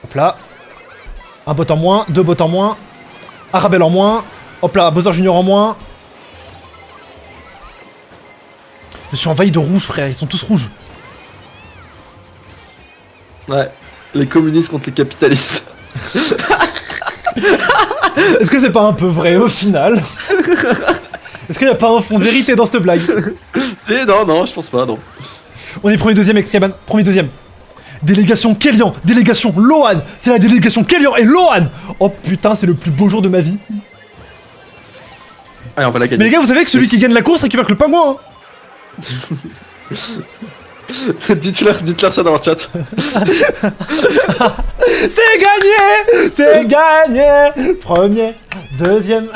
Hop là. Un bot en moins, 2 bots en moins. Arabelle en moins. Hop là, Bowser Junior en moins. Je suis envahi de rouge, frère. Ils sont tous rouges. Ouais, les communistes contre les capitalistes. Est-ce que c'est pas un peu vrai au final? Est-ce qu'il y a pas un fond de vérité dans cette blague? Non, je pense pas, non. On est premier, deuxième, Excaban. Premier, deuxième. Délégation Kélian, délégation Lohan. C'est la délégation Kélian et Lohan. Oh putain, c'est le plus beau jour de ma vie. Allez, on va la gagner. Mais les gars, vous savez que celui qui gagne la course récupère que le pingouin. Hein. Dites-leur ça dans leur chat. C'est gagné. C'est gagné. Premier, deuxième.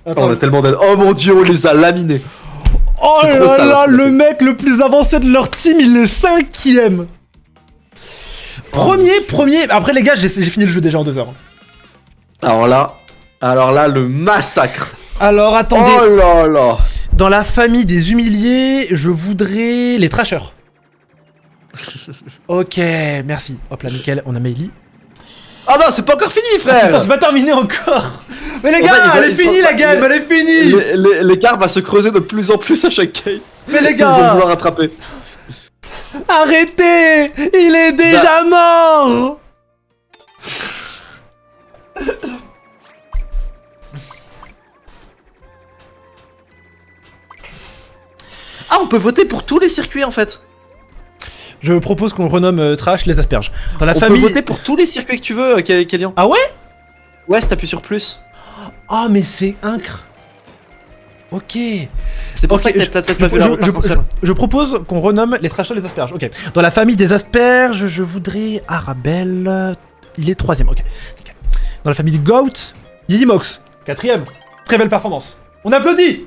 On a tellement d'aide. Oh mon dieu, on les a laminés. Oh C'est trop là sale, là, ce qu'on a le fait. mec le plus avancé de leur team, il est 5ème. Premier. Après les gars, j'ai fini le jeu déjà en 2 heures. Alors là, le massacre. Alors attendez, Oh là là. dans la famille des humiliés, je voudrais les trashers. Ok, merci. Hop là, nickel, on a Meili. Ah non, c'est pas encore fini, Putain, frère. c'est pas terminé encore. Mais les En gars, fait, elle est ils finie sont- la game, elle est finie. L'écart va se creuser de plus en plus à chaque game. Mais les Ils vont gars, vouloir rattraper. arrêtez, il est déjà mort. Ah, on peut voter pour tous les circuits en fait. Je propose qu'on renomme Trash les asperges. Dans la On famille. peut voter pour tous les circuits que tu veux, Kélian. Ah ouais? Ouais, si t'appuies sur plus. Ah mais c'est incre. Ok. C'est pour Ok, ça que t'as peut-être pas vu la route arc-en-ciel. je propose qu'on renomme les trashers les asperges. Ok. Dans la famille des asperges, je voudrais Arabelle. Il est 3ème. Ok. Nickel. Dans la famille des goats, Yidimox. 4ème. Très belle performance. On applaudit.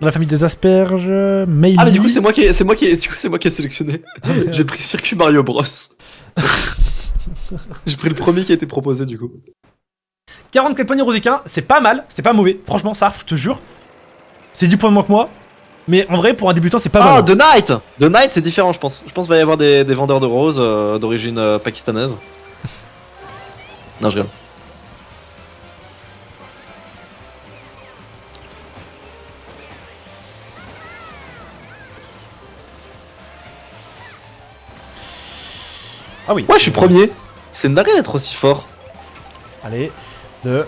Dans la famille des asperges, Meili. Ah mais du coup c'est moi qui ai sélectionné. J'ai pris circuit Mario Bros. J'ai pris le premier qui a été proposé du coup. 44 points Rosica, c'est pas mal, c'est pas mauvais. Franchement, ça, je te jure. C'est 10 points de moins que moi. Mais en vrai, pour un débutant, c'est pas Ah, mal. The Knight! The Knight c'est différent je pense. Je pense qu'il va y avoir des vendeurs de roses d'origine pakistanaise. Non je rigole. Ah oui. Ouais je suis premier. C'est une dinguerie d'être aussi fort. Allez, 2.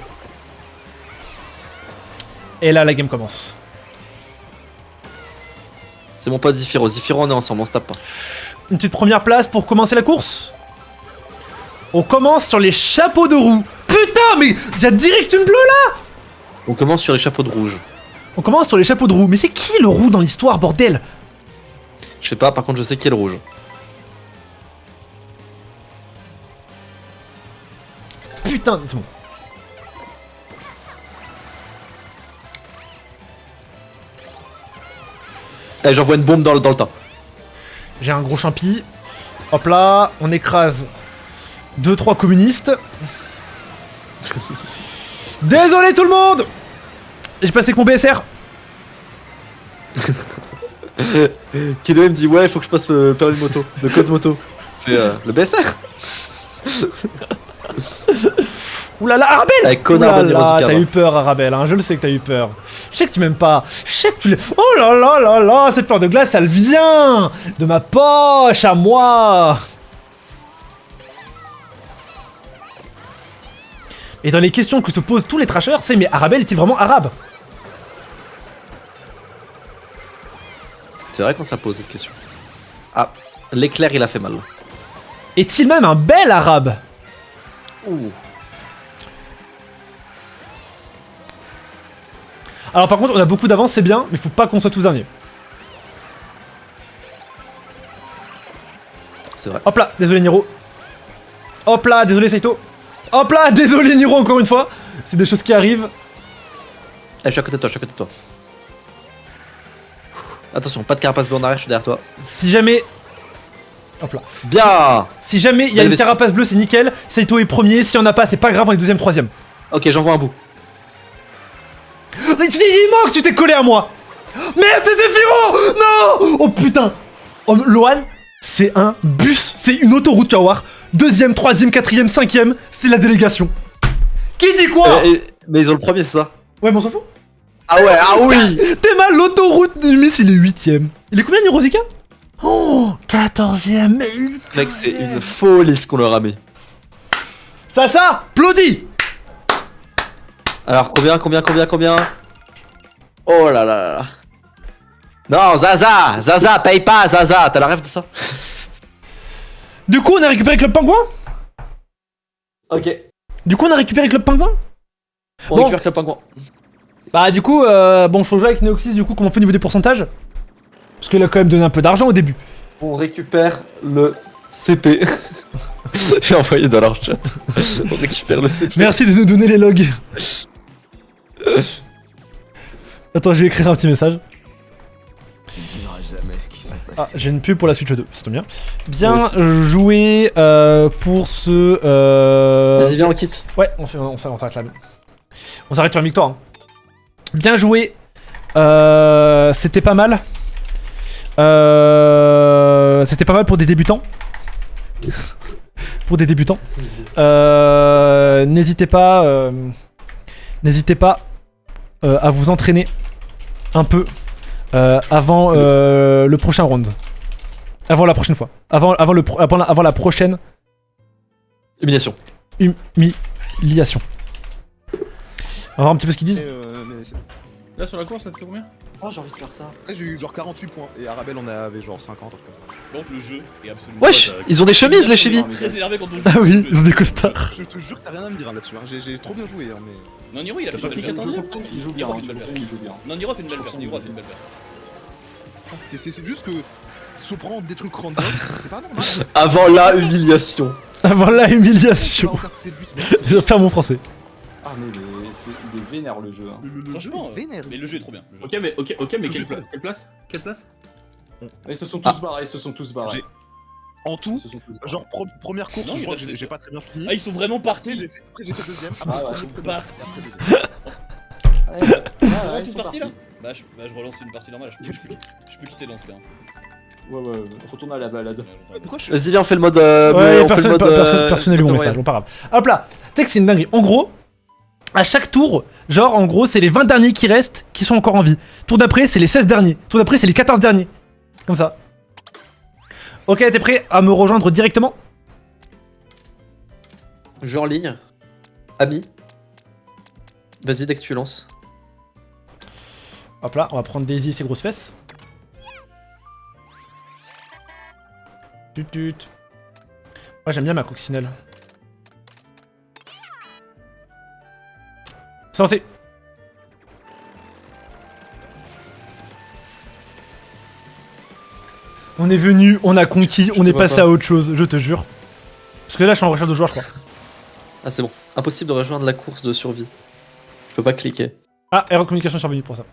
Et là, la game commence. C'est mon pote Zifiro. Zifiro on est ensemble, on se tape pas. Une petite première place pour commencer la course. On commence sur les chapeaux de roue. Putain, mais il y a direct une bleue là. On commence sur les chapeaux de rouge. On commence sur les chapeaux de roue. Mais c'est qui le roux dans l'histoire, bordel? Je sais pas, par contre je sais qui est le rouge. Putain, c'est bon. Eh j'envoie une bombe dans le tas. J'ai un gros champi. Hop là, on écrase 2-3 communistes. Désolé tout le monde. J'ai passé avec mon BSR. Kido me dit ouais faut que je passe le permis de moto, le code moto. J'ai le BSR. Oulala, Arabelle. Avec connard de Oulala, Rosica, t'as va. eu peur Arabelle, hein, je le sais que t'as eu peur. Je sais que tu m'aimes pas, je sais que tu l'aimes. Oh là là là là, cette peur de glace, elle vient de ma poche à moi. Et dans les questions que se posent tous les trashers, c'est mais Arabelle est-il vraiment arabe? C'est vrai qu'on s'est posé cette question. Ah, l'éclair il a fait mal. Est-il même un bel arabe? Ouh. Alors par contre, on a beaucoup d'avance, c'est bien, mais faut pas qu'on soit tous derniers. C'est vrai. Hop là, désolé Niro. Hop là, désolé Saito. Hop là, désolé Niro encore une fois. C'est des choses qui arrivent. Eh, je suis à côté de toi, je suis à côté de toi. Attention, pas de carapace bleu en arrière, je suis derrière toi. Si jamais... Hop là. Bien. Si jamais il y a Allez, une carapace bleue, c'est nickel. Saito est premier, si on en a pas, c'est pas grave, on est deuxième, troisième. Ok, j'envoie un bout. Mais Mox, tu t'es collé à moi. Merde, t'es Zefiro. Non. Oh putain. Oh, Lohan, c'est un bus, c'est une autoroute, tu vas voir. Deuxième, troisième, quatrième, cinquième, c'est la délégation. Qui dit quoi? Mais ils ont le premier, c'est ça? Ouais, mais on s'en fout. Ah ouais, ah oui. T'es mal, l'autoroute du Miss, il est 8ème. Il est combien, Nirosika? Oh, 14ème, mais il est Mec, c'est une folie ce qu'on leur a mis. Ça, applaudis. Alors, combien? Oh là là là là. Non, Zaza, paye pas, Zaza. T'as la rêve de ça? Du coup, on a récupéré Club Pingouin. Ok. On Bon. récupère Club Pingouin. Bah du coup, bon, je faut jouer avec Neoxys, du coup, comment on fait au niveau des pourcentages? Parce qu'il a quand même donné un peu d'argent au début. On récupère le CP. J'ai envoyé dans leur chat. On récupère le CP. Merci de nous donner les logs. Attends, je vais écrire un petit message. Ah, j'ai une pub pour la Switch 2, ça tombe bien. Bien joué pour ce... Vas-y, viens, on quitte. Ouais, on s'arrête là. On s'arrête sur la victoire. Hein. Bien joué. C'était pas mal. C'était pas mal pour des débutants. N'hésitez pas à vous entraîner un peu avant le prochain round. Avant la prochaine fois. Avant la prochaine Humiliation. humiliation. On va voir un petit peu ce qu'ils disent. Là sur la course, ça te fait combien? Oh, j'ai envie de faire ça. J'ai eu genre 48 points et Arabelle on avait genre 50 comme ça. Donc le jeu est absolument. Wesh, ils ont des chemises, les chimis. Très énervé quand on joue. Ah oui, ils ont des costards. Je te jure que t'as rien à me dire hein, là-dessus, hein. J'ai trop bien joué hein, mais... Non, Niro il a fait une belle paire. Il joue bien, il joue bien. Non, Niro a fait une belle paire. Niro a fait une belle paire. C'est juste que se prendre des trucs random, c'est pas normal. Avant la humiliation. Avant la Tu vas humiliation. encore c'est le but, mais Je perds mon français. Ah mais il est vénère le jeu. Hein. le jeu Franchement, est vénère. mais le jeu est trop bien. le jeu. Ok, mais quelle place? Ils se sont tous barrés, J'ai- En tout, Ils se sont tous barrés. genre première course, Non, je j'ai crois pas que fait- j'ai pas très bien fini. Ah, ils sont vraiment Après partis. j'ai fait deuxième. Ah ouais. Après, premier, Parti. après, deuxième. Vraiment ils tous sont partis là? partis. Bah, je relance une partie normale. Je peux quitter dans ce cas. Ouais, retourne à la balade. Pourquoi je Vas-y, viens, on fait le mode. Ouais, on fait le mode, personne n'a lu mon Battle message, Royale. bon, pas grave. Hop là, tu sais que c'est une dinguerie. En gros, à chaque tour, genre en gros, c'est les 20 derniers qui restent qui sont encore en vie. Tour d'après, c'est les 16 derniers. Tour d'après, c'est les 14 derniers. Comme ça. Ok, t'es prêt à me rejoindre directement? Jeu en ligne. Ami. Vas-y, dès que tu lances. Hop là, on va prendre Daisy et ses grosses fesses. Tut. Moi j'aime bien ma coccinelle. C'est lancé. On est venu, on a conquis, on est vois passé pas. à autre chose, je te jure. Parce que là je suis en recherche de joueurs je crois. Ah, c'est bon. Impossible de rejoindre la course de survie. Je peux pas cliquer. Ah, erreur de communication survenue pour ça.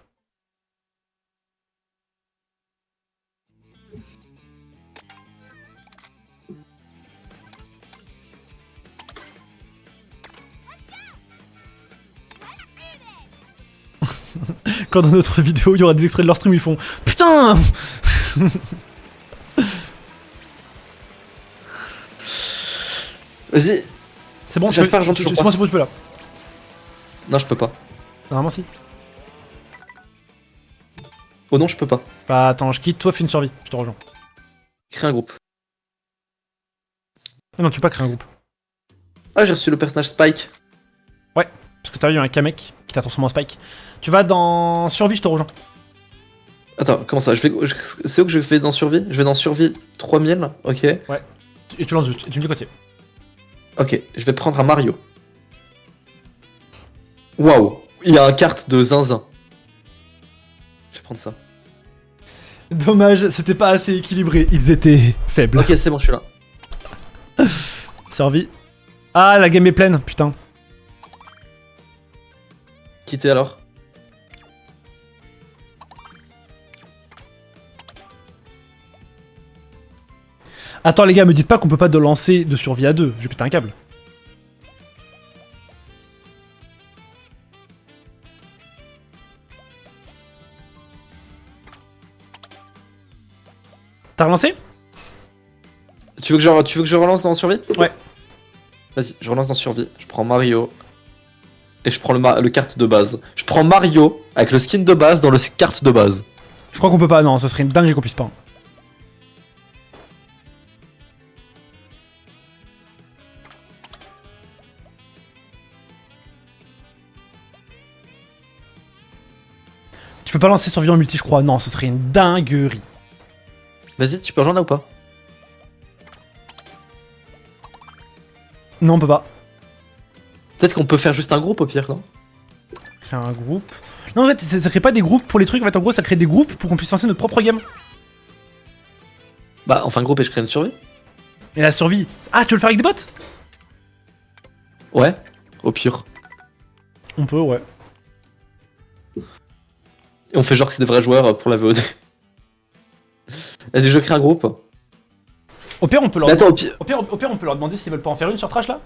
Quand dans notre vidéo il y aura des extraits de leur stream où ils font putain. Vas-y. C'est bon, J'arrive tu pas à peux, rejoindre, toujours c'est bon, c'est bon, tu peux là. Non, je peux pas. Normalement si. Oh non, je peux pas. Bah attends, je quitte, toi fais une survie, je te rejoins. Créer un groupe. Ah non, tu peux pas créer un groupe. Ah, j'ai reçu le personnage Spike. Parce que t'as eu un Kamek qui t'a transformé en Spike. Tu vas dans survie, je te rejoins. Attends, comment ça c'est où que je vais dans survie? Je vais dans survie 3000, ok. Et tu lances juste, et tu me dis quoi t'es. Ok, je vais prendre un Mario. Waouh, il y a une carte de zinzin. Je vais prendre ça. Dommage, c'était pas assez équilibré, ils étaient faibles. Ok, c'est bon, je suis là. Survie. Ah, la game est pleine, putain. Quitter alors. Attends les gars, me dites pas qu'on peut pas de lancer de survie à deux, je vais péter un câble. T'as relancé? Tu veux que je relance dans survie? Ouais. Vas-y, je relance dans survie. Je prends Mario. Et je prends le carte de base. Je prends Mario avec le skin de base dans le carte de base. Je crois qu'on peut pas, non, ce serait une dinguerie qu'on puisse pas. peux pas lancer survie en multi, je crois. Non, ce serait une dinguerie. Vas-y, tu peux rejoindre là ou pas? Non, on peut pas. Peut-être qu'on peut faire juste un groupe au pire, non? Créer un groupe. Non, en fait, ça crée pas des groupes pour les trucs. En fait, en gros, ça crée des groupes pour qu'on puisse lancer notre propre game. Bah, on fait un groupe et je crée une survie. Et la survie. Ah, tu veux le faire avec des bots? Ouais, au pire. On peut, ouais. Et on fait genre que c'est des vrais joueurs pour la VOD. Vas-y, je crée un groupe. Au pire, on peut leur, Mais attends, au pire. au pire, on peut leur demander s'ils veulent pas en faire une sur Trash là.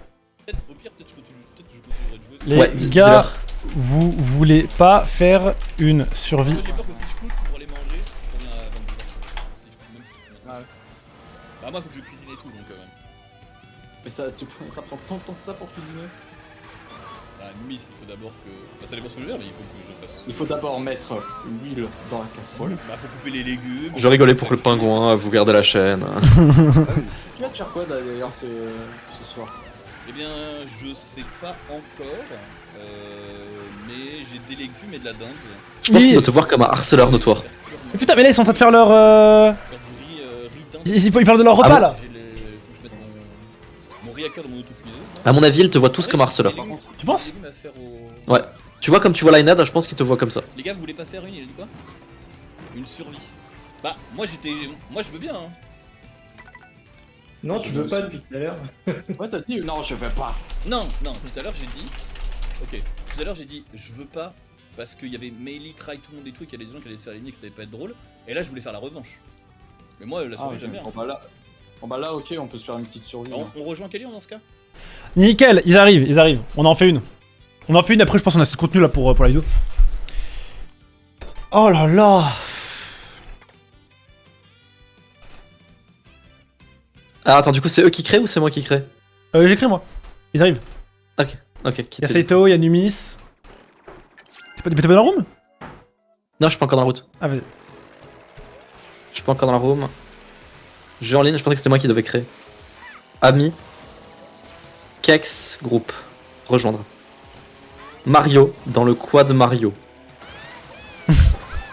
Au pire, peut-être que je continuerai de jouer. Les Ouais, gars, vous voulez pas faire une survie? Moi j'ai peur que si je coûte pour les manger, je reviens à 22h. Si je coûte, même si je coûte. Ah ouais. Bah moi faut que je cuisine et tout donc Mais ça prend tant de temps que ça pour cuisiner. bah Numis il faut d'abord que. Bah ça dépend ce que je veux faire mais il faut que je fasse. Il faut d'abord mettre l'huile dans la casserole. Bah faut couper les légumes. Je rigolais pour le pingouin, vous gardez la chaîne. Tu vas te faire quoi d'ailleurs ce soir? Eh bien je sais pas encore. Mais j'ai des légumes et de la dinde. Je pense Oui. qu'il doit te voir comme un harceleur notoire. Mais putain, mais là, ils sont en train de faire leur. Faire du riz dinde. Ils parlent de leur repas Ah bon là. Faut que je mette mon réacteur dans mon autocuisine. À mon avis, ils te voient tous comme harceleur. Tu penses? Des légumes à faire au... Ouais. Tu vois comme tu vois Lainad, je pense qu'il te voit comme ça. Les gars, vous voulez pas faire une, il a dit quoi? Une survie. Bah, moi je veux bien, hein. Non, tu veux pas depuis tout à l'heure. Ouais, t'as dit non, je veux pas. Non, tout à l'heure j'ai dit. Ok, tout à l'heure j'ai dit je veux pas parce qu'il y avait Melee, Cry, tout le monde des trucs, il y a des gens qui allaient se faire aligner que ça allait pas être drôle. Et là je voulais faire la revanche. Mais moi la survie j'aime bien. Bon bah là, ok, on peut se faire une petite survie. Alors, on rejoint Kelly dans ce cas? Nickel, ils arrivent. On en fait une. Après, je pense qu'on a assez de contenu là pour la vidéo. Oh là là. Ah, attends, du coup, c'est eux qui créent ou c'est moi qui crée? J'écris moi. Ils arrivent. Ok, Il y a quittez. Saito, il y a Numis. T'es pas dans le room? Non, je suis pas encore dans la route. Ah, vas-y. Je suis pas encore dans la room. Jeu en ligne, je pensais que c'était moi qui devais créer. Ami. Kex, groupe. Rejoindre. Mario, dans le quad Mario.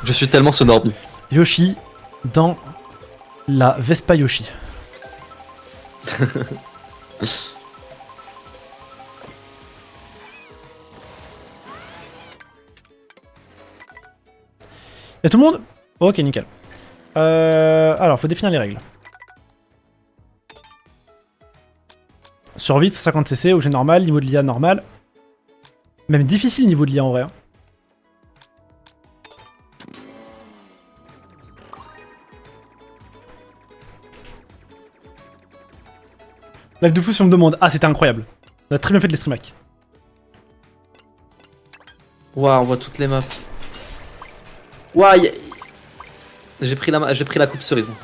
Je suis tellement ce norme. Yoshi dans la Vespa Yoshi. Y'a tout le monde? Ok, nickel. Alors, faut définir les règles. Survie 150 cc, objet normal, niveau de l'IA normal. Même difficile niveau de l'IA en vrai. Hein. Live de fou si on me demande. Ah, c'était incroyable. On a très bien fait de l'estreamac. Waouh, on voit toutes les maps. Waouh, j'ai pris la coupe cerise. Moi.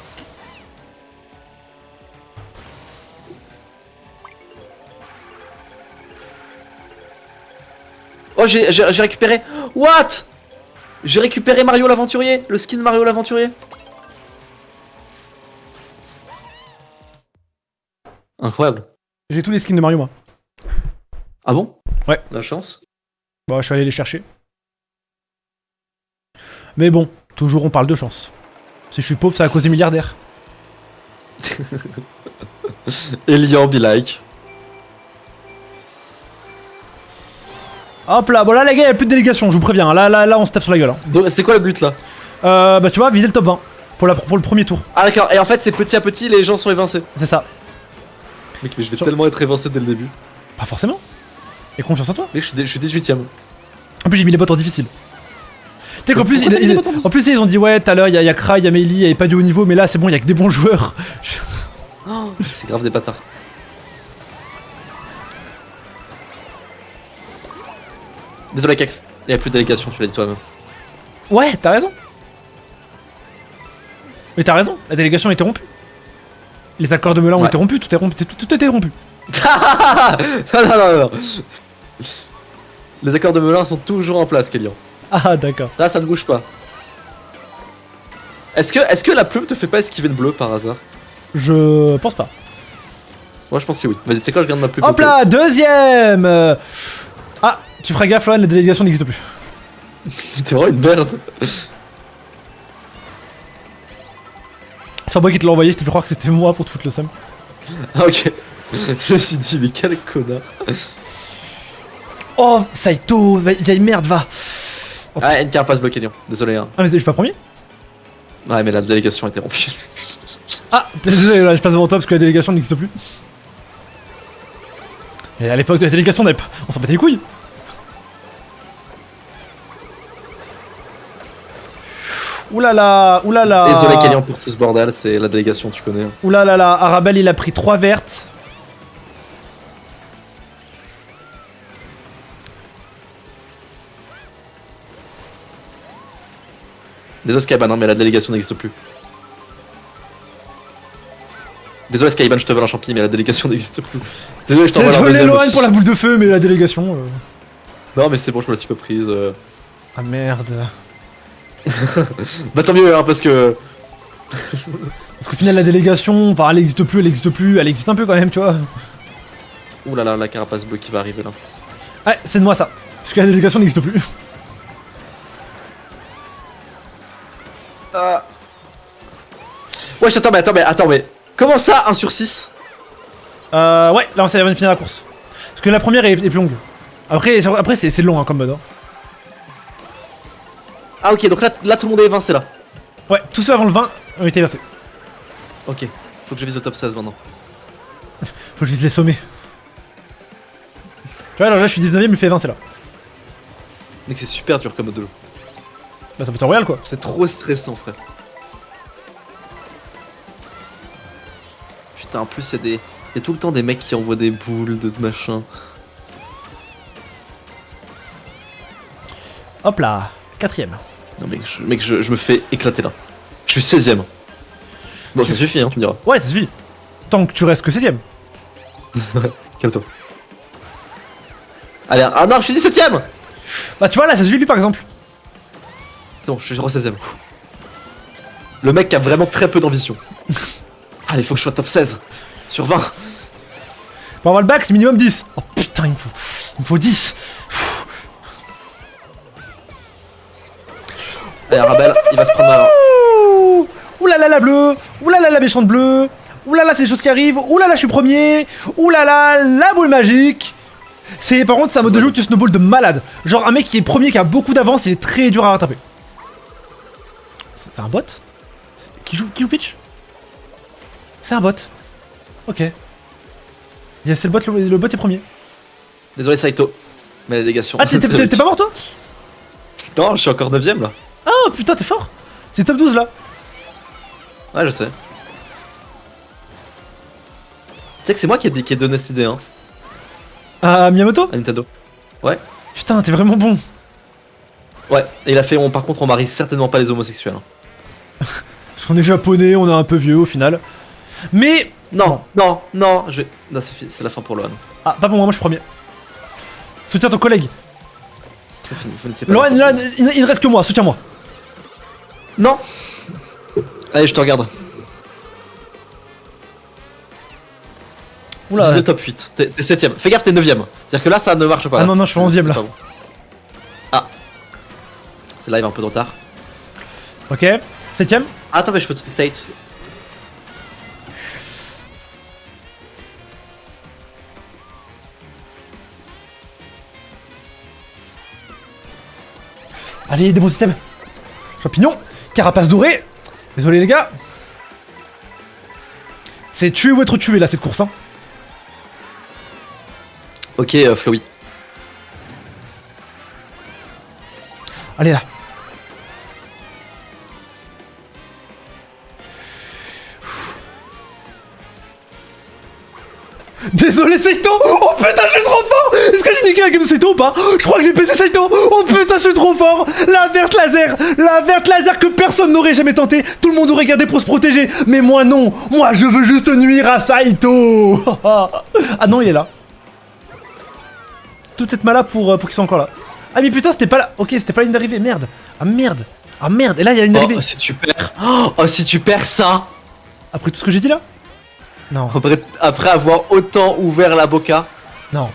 Oh, j'ai récupéré. What? J'ai récupéré Mario l'aventurier, le skin Mario l'aventurier. Incroyable. J'ai tous les skins de Mario, moi. Ah bon? Ouais. La chance. Bon, je suis allé les chercher. Mais bon, toujours on parle de chance. Si je suis pauvre, c'est à cause des milliardaires. Elian be like. Hop là, bon là les gars, y'a plus de délégation, je vous préviens. Là, on se tape sur la gueule. Hein. Donc, c'est quoi le but là? Bah tu vois, viser le top 20 pour le premier tour. Ah d'accord, et en fait c'est petit à petit, les gens sont évincés. C'est ça. Mec, mais je vais tellement être évincé dès le début. Pas forcément. Et confiance en toi. Mec, je suis 18ème. En plus, j'ai mis les bots en difficile. Tu sais qu'en plus, ils ont dit ouais, tout à l'heure, y'a Cry, y'a Melee, y'a pas du haut niveau, mais là, c'est bon, y'a que des bons joueurs. Oh, c'est grave des bâtards. Désolé, Kex. Y'a plus de délégation, tu l'as dit toi-même. Ouais, t'as raison. Mais t'as raison, la délégation a été rompue. Les accords de Melun ont été rompus, tout est rompu, tout était rompu. non. Les accords de Melun sont toujours en place, Kélian. Ah, d'accord. Là, ça ne bouge pas. Est-ce que la plume te fait pas esquiver de bleu par hasard? Je pense pas. Moi, je pense que oui. Vas-y, tu sais quoi, je garde ma plume. Hop là, deuxième. Ah, tu feras gaffe, là, la délégation n'existe plus. T'es vraiment une merde. C'est pas moi qui te l'ai envoyé, je t'ai fait croire que c'était moi pour te foutre le seum. Ah ok. Je me suis dit, mais quel connard. Oh, Saito, vieille merde, va. Oh, Ah, une carapace bloquée, Lyon. Désolé, hein. Ah, mais je suis pas premier? Ouais, mais la délégation était remplie. Ah, désolé, là, je passe devant toi parce que la délégation n'existe plus. Et à l'époque de la délégation, on s'en battait les couilles. Oulala, oulala. Désolé, Kélian, pour tout ce bordel, c'est la délégation, tu connais. Oulala, Arabelle, il a pris 3 vertes. Désolé, Skyban, hein, mais la délégation n'existe plus. Désolé, Skyban, je te vole un champi, mais la délégation n'existe plus. Désolé, je t'envoie la Désolé, deuxième Lorraine, aussi. pour la boule de feu, mais la délégation. Non, mais c'est bon, je me la suis pas prise. Ah merde. Bah tant mieux, hein, parce que... Parce qu'au final, la délégation, enfin, elle existe plus, elle existe un peu quand même, tu vois. Ouh là là, la carapace bleue qui va arriver là. Ouais, c'est de moi ça. Parce que la délégation n'existe plus. Wesh, attends, mais... Comment ça, 1 sur 6? Ouais, là, on s'est fini la course. Parce que la première est plus longue. Après c'est long hein, comme mode. Hein. Ah ok, donc là tout le monde est évincé là. Ouais, tous ceux avant le 20 ont été versés. Ok, faut que je vise le top 16 maintenant. Faut que je vise les sommets. Tu vois, alors là, je suis 19ème, il me fait 20, c'est là. Mec, c'est super dur comme mode de jeu. Bah, ça peut être royal quoi. C'est trop stressant, frère. Putain, en plus, il y a tout le temps des mecs qui envoient des boules de machin. Hop là, 4ème. Non, mec, je me fais éclater là. Je suis 16ème. Bon, ça suffit, hein, tu me diras. Ouais, ça suffit. Tant que tu restes que 7ème. Calme-toi. Allez, ah non, je suis 17ème. Bah, tu vois, là, ça suffit lui par exemple. C'est bon, je suis genre 16ème. Le mec qui a vraiment très peu d'ambition. Allez, faut que je sois top 16 sur 20. Pour avoir le bac, c'est minimum 10. Oh putain, il me faut 10. Allez, Arabelle, il va se prendre la... Ouh, oulala la bleue, oulala la méchante bleue, oulala c'est des choses qui arrivent, oulala je suis premier, oulala la boule magique. C'est par contre c'est un mode de jeu où tu snowball de malade. Genre un mec qui est premier qui a beaucoup d'avance, il est très dur à rattraper. C'est un bot qui joue pitch? C'est un bot. Ok. C'est le bot, le bot est premier. Désolé, Saito. Mais la délégation... Ah t'es pas mort toi? Non, je suis encore 9ème là. Ah putain t'es fort. C'est top 12 là. Ouais, je sais. Tu sais que c'est moi qui ai donné cette idée, hein, Ah Miyamoto? à Nintendo. Ouais. Putain t'es vraiment bon. Ouais, et il a fait, par contre, on marie certainement pas les homosexuels. Hein. Parce qu'on est japonais, on est un peu vieux au final. Mais... Non, non, non, je vais... Non, c'est la fin pour Lohan. Ah, pas pour moi, moi je suis premier. Soutiens ton collègue. C'est fini, vous n'étiez pas Lohan, là. là, il ne reste que moi, soutiens-moi. Non. Allez, je te regarde. Oula. Visez le top 8, t'es 7ème. Fais gaffe, t'es 9ème. C'est-à-dire que là, ça ne marche pas. Ah là, non, non, je suis 11ème là. pas bon. Ah. C'est là, il va un peu de retard. Ok, 7ème. Attends, mais je peux te spectate. Allez, des bons systèmes. Champignon, carapace dorée. Désolé les gars. C'est tuer ou être tué là cette course hein. Ok, Flowey. Allez là. Désolé Saito. Oh putain je suis trop fort. Est-ce que j'ai niqué la game de Saito ou pas? Je crois que j'ai pété Saito. Oh putain je suis trop fort. La verte laser que personne n'aurait jamais tenté. Tout le monde aurait gardé pour se protéger. Mais moi non. Moi je veux juste nuire à Saito. Ah non il est là. Toute cette mala pour qu'ils soient encore là. Ah mais putain c'était pas là. Ok c'était pas la ligne d'arrivée. Merde. Ah merde. Ah merde. Et là il y a une arrivée. Oh, si tu perds. Oh, si tu perds ça. Après tout ce que j'ai dit là. Non. Après avoir autant ouvert la boca. Non.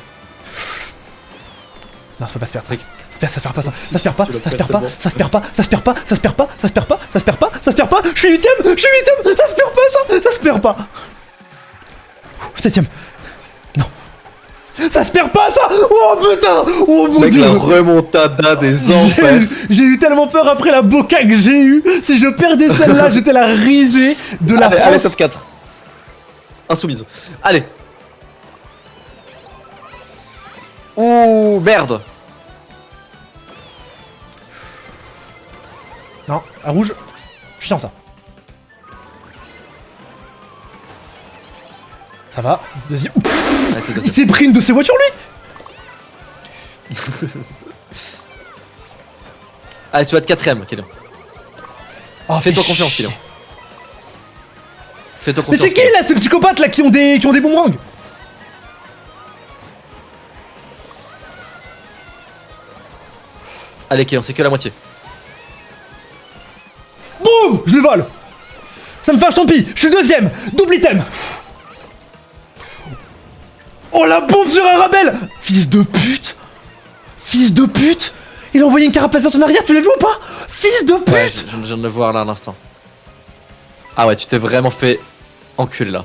Non, ça peut pas se perdre. Ça se perd pas, ça se perd pas, ça se perd pas, ça se perd pas, ça se perd pas, ça se perd pas, ça se perd pas, ça se perd pas, ça se perd pas. Je suis 8ème, ça se perd pas ça se perd pas. 7ème. Non. Ça se perd pas ça. Oh putain. Oh mon Mec, dieu. la remontada des enfers. J'ai eu tellement peur après la boca que j'ai eu. Si je perdais celle-là, j'étais la risée de la Allez, allez, France. top 4. Insoumise. Allez. Ouh, merde. Non, à rouge. Chiant ça. Ça va. Deuxième. Allez, t'es Il deuxième. s'est pris une de ses voitures lui. Allez, tu vas être 4ème, Kylian. Oh, Fais-toi fais confiance, chier. Kylian. Fais-toi Mais confiance. c'est qui là, ces psychopathes là qui ont des boomerangs? Allez, Kylian, c'est que la moitié. Boum. Je le vole. Ça me fâche, tant pis. Je suis deuxième. Double item. Oh la bombe sur Arabelle. Fils de pute. Fils de pute. Il a envoyé une carapace dans ton arrière, tu l'as vu ou pas? Fils de pute. Ouais, je viens de le voir là à l'instant. Ah ouais, tu t'es vraiment fait enculer là.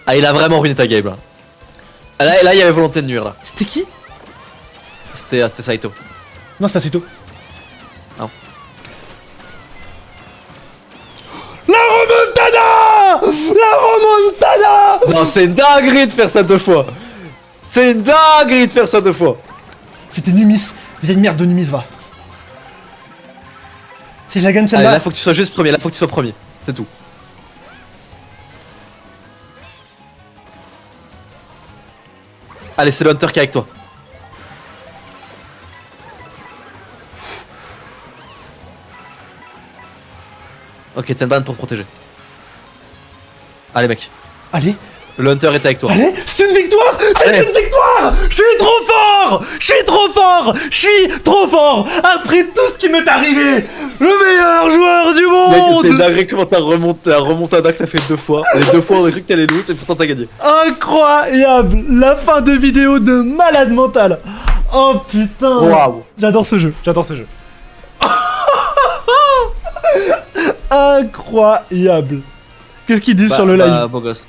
Ah, il a vraiment ruiné ta game là. Ah, là, il y avait volonté de nuire là. C'était qui? C'était Saito. Non, c'est pas Suito. Non. La remontada. La remontada. Non, c'est une dinguerie de faire ça 2 fois. C'est une dinguerie de faire ça 2 fois. C'était Numis. Vieille merde de Numis, va. Si je la gagne Allez, celle-là. là, faut que tu sois juste premier. Là, faut que tu sois premier. C'est tout. Allez, c'est le Hunter qui est avec toi. Ok, t'as une banane pour te protéger. Allez, mec. Allez, Le Hunter est avec toi. allez, c'est une victoire. C'est Allez. une victoire. Je suis trop fort. Je suis trop fort. Je suis trop fort. Après tout ce qui m'est arrivé, le meilleur joueur du Mec, c'est monde. dingue comment t'as remonté la remontada que t'as fait 2 fois. Les 2 fois on a cru que t'allais lose et pourtant t'as gagné. Incroyable. La fin de vidéo de malade mental. Oh putain. Waouh. J'adore ce jeu. J'adore ce jeu. Incroyable. Qu'est-ce qu'ils disent sur le live? Beau gosse.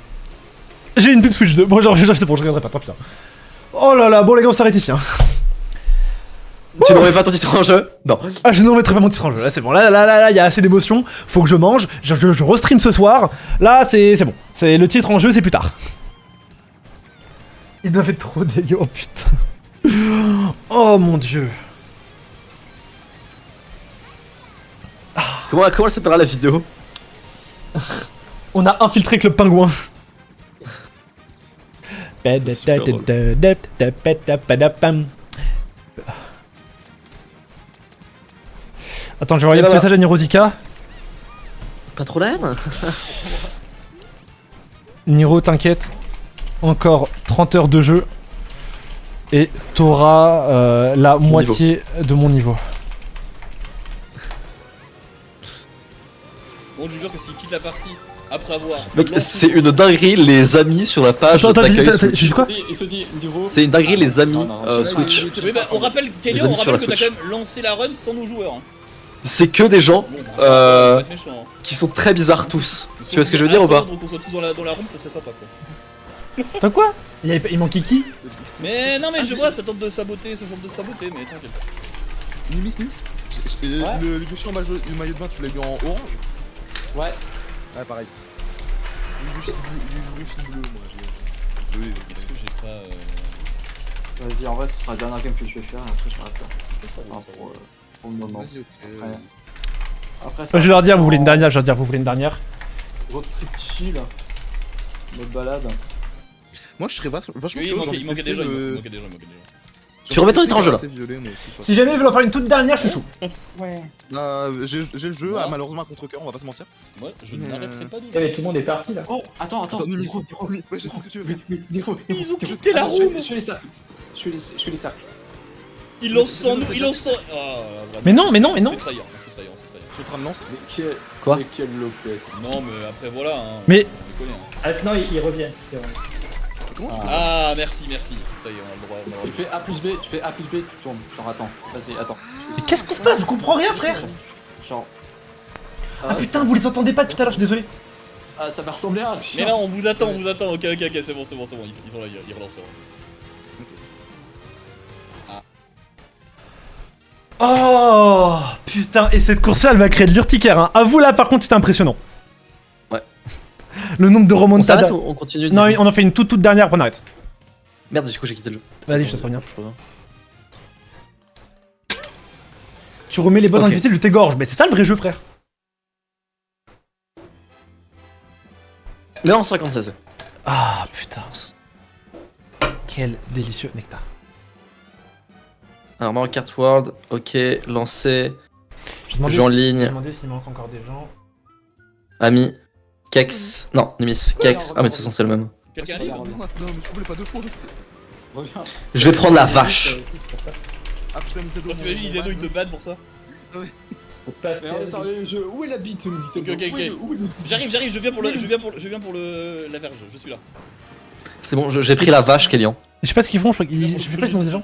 J'ai une pub Switch 2. Bon, genre, c'est bon, je regarderai pas, tant pis. Hein. Oh là là, bon, les gars, on s'arrête ici. Hein. Tu ne remets pas ton titre en jeu? Non. Ah, je ne remettrai pas mon titre en jeu. Là, c'est bon. Là, il y a assez d'émotions. Faut que je mange. Je restream ce soir. Là, c'est bon. C'est le titre en jeu, c'est plus tard. Il doit être trop dégueu. Oh putain. Oh mon dieu. Comment elle s'appellera la vidéo? On a infiltré Club Pingouin. C'est super drôle. Attends, je vais envoyer un petit message à Nirosika. Pas trop la haine? Niro, t'inquiète. Encore 30 heures de jeu. Et t'auras la moitié de mon niveau. Bon, je vous jure que s'il quitte la partie après avoir. Mec, lancé- c'est une dinguerie les amis sur la page Attends, d'accueil tu Switch. dis quoi? Il se dit niveau. C'est une dinguerie les amis Non, non, Switch. Oui, bah, on rappelle, Kelly, Les on amis sur rappelle la que t'as Switch. quand même lancé la run sans nos joueurs. Hein. C'est que des gens Bon, bah, on va être méchant, hein. qui sont très bizarres tous. Mais Tu vois ce que je veux dire ou pas? attendre qu'on soit tous dans la room, ça serait sympa quoi. T'as quoi? Il manque qui? Mais non, mais je vois, ça tente de saboter, mais tranquille. Nimis. Le Yoshi en maillot de bain, tu l'as vu en orange? Ouais. Ouais, pareil. Du Yoshi bleu, moi j'ai. Est-ce que j'ai pas. Vas-y, en vrai, ce sera la dernière game que je vais faire et après je m'arrête là. Enfin, pour le moment. Vas-y, ok. Ouais. Après, Je vais leur dire, vous voulez une dernière, je vais leur dire, vous voulez une dernière. Road trip chill. Mode balade. Moi je serais vachement Oui, curieux, j'ai envie il de manquait tester déjà, le- il manquait déjà. Tu remets ton titre en jeu, là. Violet, moi aussi, quoi. Si jamais ils veulent en faire une toute dernière, je suis chaud. Ouais. Bah, j'ai le jeu, Ouais. malheureusement à contre-cœur, on va pas se mentir. Moi, je n'arrêterai pas de. Eh mais tout le monde est parti là. Oh, attends. Nimis, ouais, je sais ce que tu veux faire. Ils ont quitté la room. Je fais les cercles. Je fais les cercles. Ils lancent sans nous, ils lancent sans. Mais non. On se trahir, on se trahir. Je suis en train de lancer. Mais quel... Quoi? Mais quel lopette. Non, mais après voilà. Hein, Mais- on les connaît, hein. Ah non, il revient. c'est vrai. Comment tu fais ça? Ah, merci, merci. Ça y est, on a le droit. Tu fais A plus B, tu fais A plus B, tu tournes. Genre, attends, vas-y, attends. Mais qu'est-ce qui se passe? Je comprends rien, frère. Genre. Ah putain, vous les entendez pas tout à l'heure, je suis désolé. Ah, ça m'a ressemblé à un Mais là, on vous attend, on vous attend. Ok, c'est bon. Ils sont là, ils relanceront. Oh putain, et cette course-là, elle va créer de l'urticaire. Hein. À vous là, par contre, c'était impressionnant. Ouais. Le nombre de On remontadas. s'arrête ou on continue? Non, on en fait une toute dernière, après on arrête. Merde, du coup j'ai quitté le jeu. Vas-y, je te reviens. Tu remets les boss Ok. difficiles, je t'égorge. Mais c'est ça le vrai jeu, frère. Là en 56. Ah putain. Quel délicieux nectar. Alors Mario Kart World, ok, lancé, J'ai jeu en ligne, demandé s'il manque encore des gens. ami, Kex, non, Nimis, Kex, ah mais de toute façon c'est le même. Quelqu'un Non, livre mais je voulais pas deux fois. Reviens. Je vais prendre la vache. Ah putain, Nintendo. Oh, t'imagines, Nintendo, ils te battent pour ça? Mais sérieux, où est la bite Nintendo? Ok. Où est le- J'arrive, je viens pour la verge, je suis là. C'est bon, j'ai pris la vache, Kélian. Je sais pas ce qu'ils font, je sais pas s'ils ont des gens.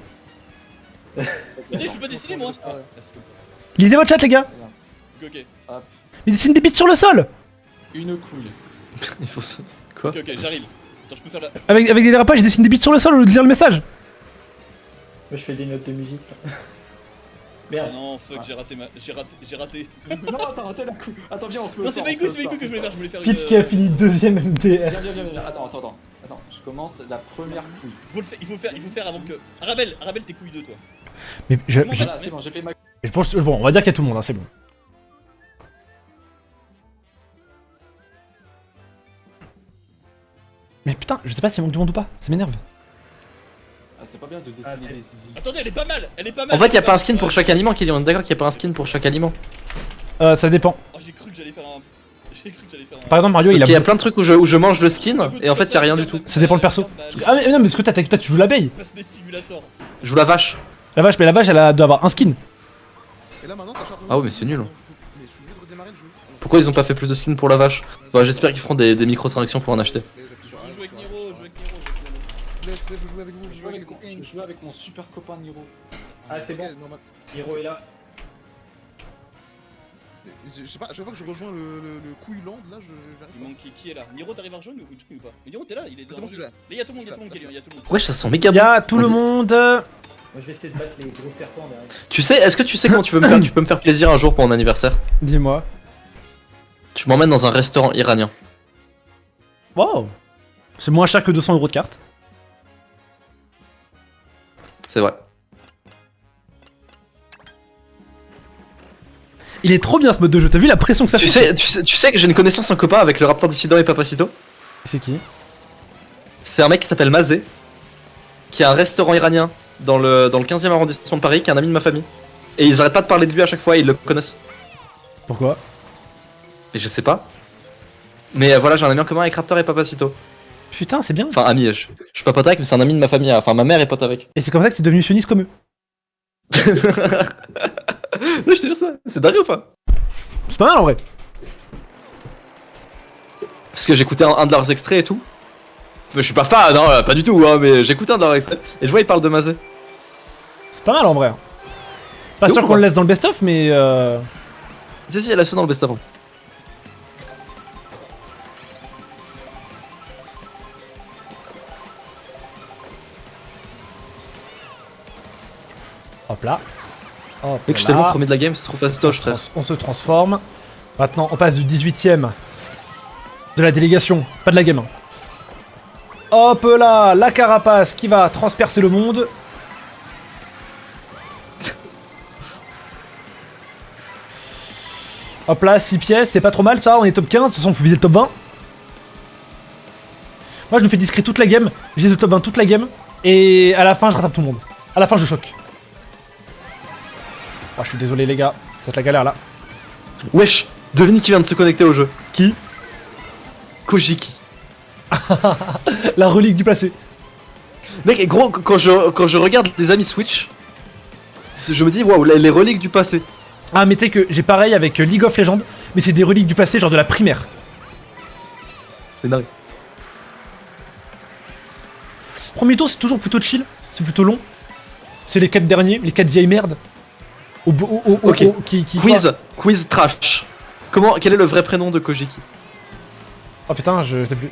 Attendez, je peux pas dessiner moi. Ah ouais. Ah, c'est comme ça. Lisez votre chat, les gars. Ok, Mais dessine des bits sur le sol. Une couille. Il faut se... Quoi? ok, j'arrive. Attends, je peux faire la. Avec des dérapages, je dessine des bits sur le sol au lieu de lire le message. Moi je fais des notes de musique. Oh Merde. non, fuck, j'ai raté ma. J'ai raté. Non, attends, la couille. Attends, viens, on se met Non, au c'est fort, pas une on couille, se c'est pas une couille que je voulais faire, Pitch qui a fini deuxième MDR. Viens. Attends. Je commence la première couille. Il faut faire avant que. Arabelle, tes couilles de toi. Mais Voilà, c'est bon, j'ai fait ma. bon, on va dire qu'il y a tout le monde, hein, c'est bon. Mais putain, je sais pas s'il manque du monde ou pas, ça m'énerve. Ah, c'est pas bien de dessiner des zizi. Attendez, elle est pas mal. En fait, y a pas un skin pour chaque aliment, Kélian, on est d'accord qu'il y a pas un skin pour chaque aliment. Ça dépend. Oh, j'ai cru que j'allais faire un. Par exemple, Mario, Parce il qu'il y a. a plein de trucs où je mange le skin, et en fait y a rien du tout. Ça dépend le perso. Ah, mais non, mais parce que toi, tu joues l'abeille. Je joue la vache. La vache, mais la vache, elle doit avoir un skin. Et là maintenant ça charge. Ah ouais, mais c'est nul. Mais je suis obligé de redémarrer le jeu. Pourquoi ils ont pas fait plus de skins pour la vache? Bah, j'espère qu'ils feront des microtransactions pour en acheter. Je joue avec Niro, Je joue avec vous, Je joue avec, mon super copain Niro. Ah c'est bon, normal. Hiro est là. Je sais pas, chaque fois que je rejoins le couille land, là Il j'arrive manque qui est là? Niro, t'arrives à rejoindre ou pas? Mais Niro, t'es là, il est pas. C'est bon, je suis là. Mais y'a tout le monde, Kélian, y'a tout le monde. Ouais, ça sent méga bon. Y'a tout le monde. Moi je vais essayer de battre les gros serpents derrière. Tu sais, est-ce que tu sais comment tu peux me faire plaisir un jour pour mon anniversaire? Dis-moi. Tu m'emmènes dans un restaurant iranien. Wow. C'est moins cher que 200 € de carte. C'est vrai. Il est trop bien ce mode de jeu, t'as vu la pression que ça Tu fait? sais que j'ai une connaissance en commun avec le Raptor Dissident et Papacito. C'est qui? C'est un mec qui s'appelle Mazé, qui a un restaurant iranien dans le 15e arrondissement de Paris, qui est un ami de ma famille. Et ils arrêtent pas de parler de lui à chaque fois, ils le connaissent. Pourquoi? Et je sais pas. Mais voilà, j'ai un ami en commun avec Raptor et Papacito. Putain, c'est bien. Enfin, ami, je suis pas pote avec, mais c'est un ami de ma famille. Enfin, ma mère est pote avec. Et c'est comme ça que t'es devenu sioniste comme eux. Non, je te jure ça. C'est dingue ou pas? C'est pas mal en vrai. Parce que j'écoutais un de leurs extraits et tout. Mais je suis pas fan, non, pas du tout, hein, mais j'écoutais un de leurs extraits. Et je vois, il parle de Mazé. C'est pas mal en vrai. Pas C'est sûr ouf, qu'on quoi. le laisse dans le best-of, mais Si, elle a fait dans le best avant. hop là. Hop Mec, je suis là. tellement premier de la game, c'est trop fastoche, frère. On se transforme. Maintenant, on passe du 18ème de la délégation, pas de la game. Hop là, la carapace qui va transpercer le monde. Hop là, 6 pièces, c'est pas trop mal ça, on est top 15, de toute façon faut viser le top 20. Moi je me fais discret toute la game, je vise le top 20 toute la game, et à la fin je rattrape tout le monde. À la fin je choque. Oh, je suis désolé les gars, c'est la galère là. Wesh, devine qui vient de se connecter au jeu. Qui? Kojiki. La relique du passé. Mec, et gros, quand je regarde les amis Switch, je me dis, waouh, les reliques du passé. Ah mais tu sais que j'ai pareil avec League of Legends, mais c'est des reliques du passé genre de la primaire. C'est dingue. Premier tour, c'est toujours plutôt chill. C'est plutôt long. C'est les 4 derniers, les 4 vieilles merdes. Ok. Quiz trash. Quel est le vrai prénom de Kojiki? Oh putain, je sais plus.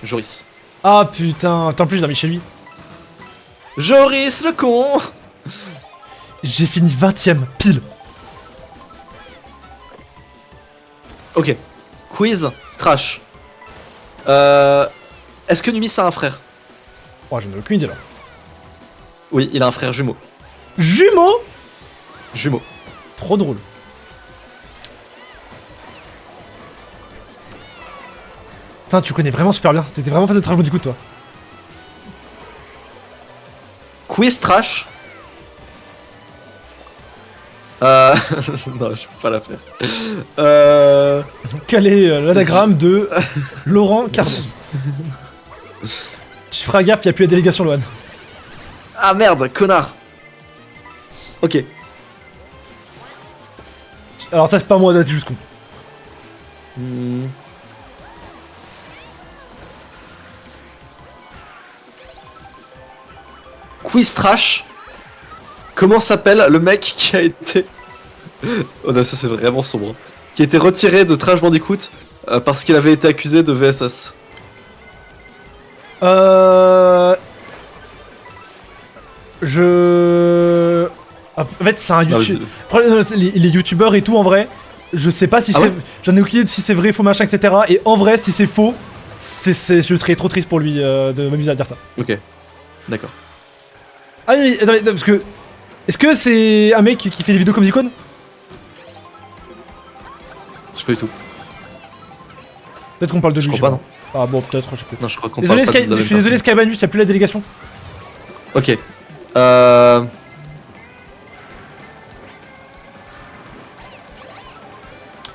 Joris. Ah putain, en plus j'ai dormi chez lui. Joris le con. J'ai fini 20ème, pile. Ok. Quiz trash. Est-ce que Numis a un frère? Oh, j'en ai aucune idée là. Oui, il a un frère jumeau. Jumeau? Jumeau. Trop drôle. Putain, tu connais vraiment super bien. C'était vraiment fait de travail du coup, toi. Quiz trash. Non, je peux pas la faire. Quel est l'anagramme de Laurent Cardon? Tu feras gaffe, y'a plus la délégation, Lohan. Ah merde, connard. Ok. Alors ça c'est pas moi d'être jusqu'où. Quiz trash. Comment s'appelle le mec qui a été... Oh non, ça c'est vraiment sombre. Qui a été retiré de Trash Bandicoot parce qu'il avait été accusé de VSS. En fait, c'est un Non, YouTube. Les youtubeurs et tout, en vrai, je sais pas si Ah c'est. ouais J'en ai aucune idée si c'est vrai, faux, machin, etc. Et en vrai, si c'est faux, je serais trop triste pour lui de m'amuser à dire ça. Ok. D'accord. Ah oui, attendez, parce que. Est-ce que c'est un mec qui fait des vidéos comme Zicone? Je sais pas du tout. Peut-être qu'on parle de lui. Je sais crois pas, non. Ah bon, peut-être, je sais plus. Non, je crois qu'on Désolé, parle pas de la même je suis désolé, personne. Skybanus, y'a plus la délégation. Ok.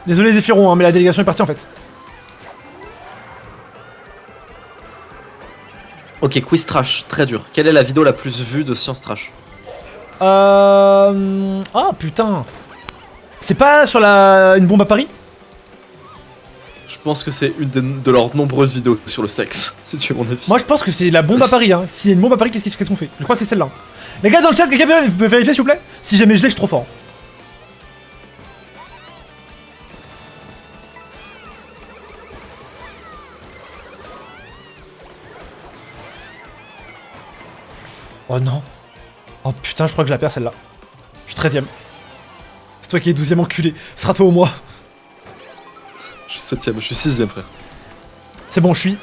Désolé, Zéphiron, hein, mais la délégation est partie en fait. Ok, quiz trash, très dur. Quelle est la vidéo la plus vue de Science Trash? Ah putain. C'est pas sur une bombe à Paris? Je pense que c'est une de leurs nombreuses vidéos sur le sexe, si tu veux mon avis. Moi je pense que c'est la bombe à Paris, hein. S'il y a une bombe à Paris, qu'est-ce qu'on fait? Je crois que c'est celle-là. Les gars dans le chat, quelqu'un peut vérifier s'il vous plaît? Si jamais je l'ai, je suis trop fort. Oh non. Oh putain, je crois que je la perds celle-là. Je suis 13ème. C'est toi qui es 12ème enculé. Ce sera toi ou moi. Je suis 7ème, je suis 6ème, frère. C'est bon, je suis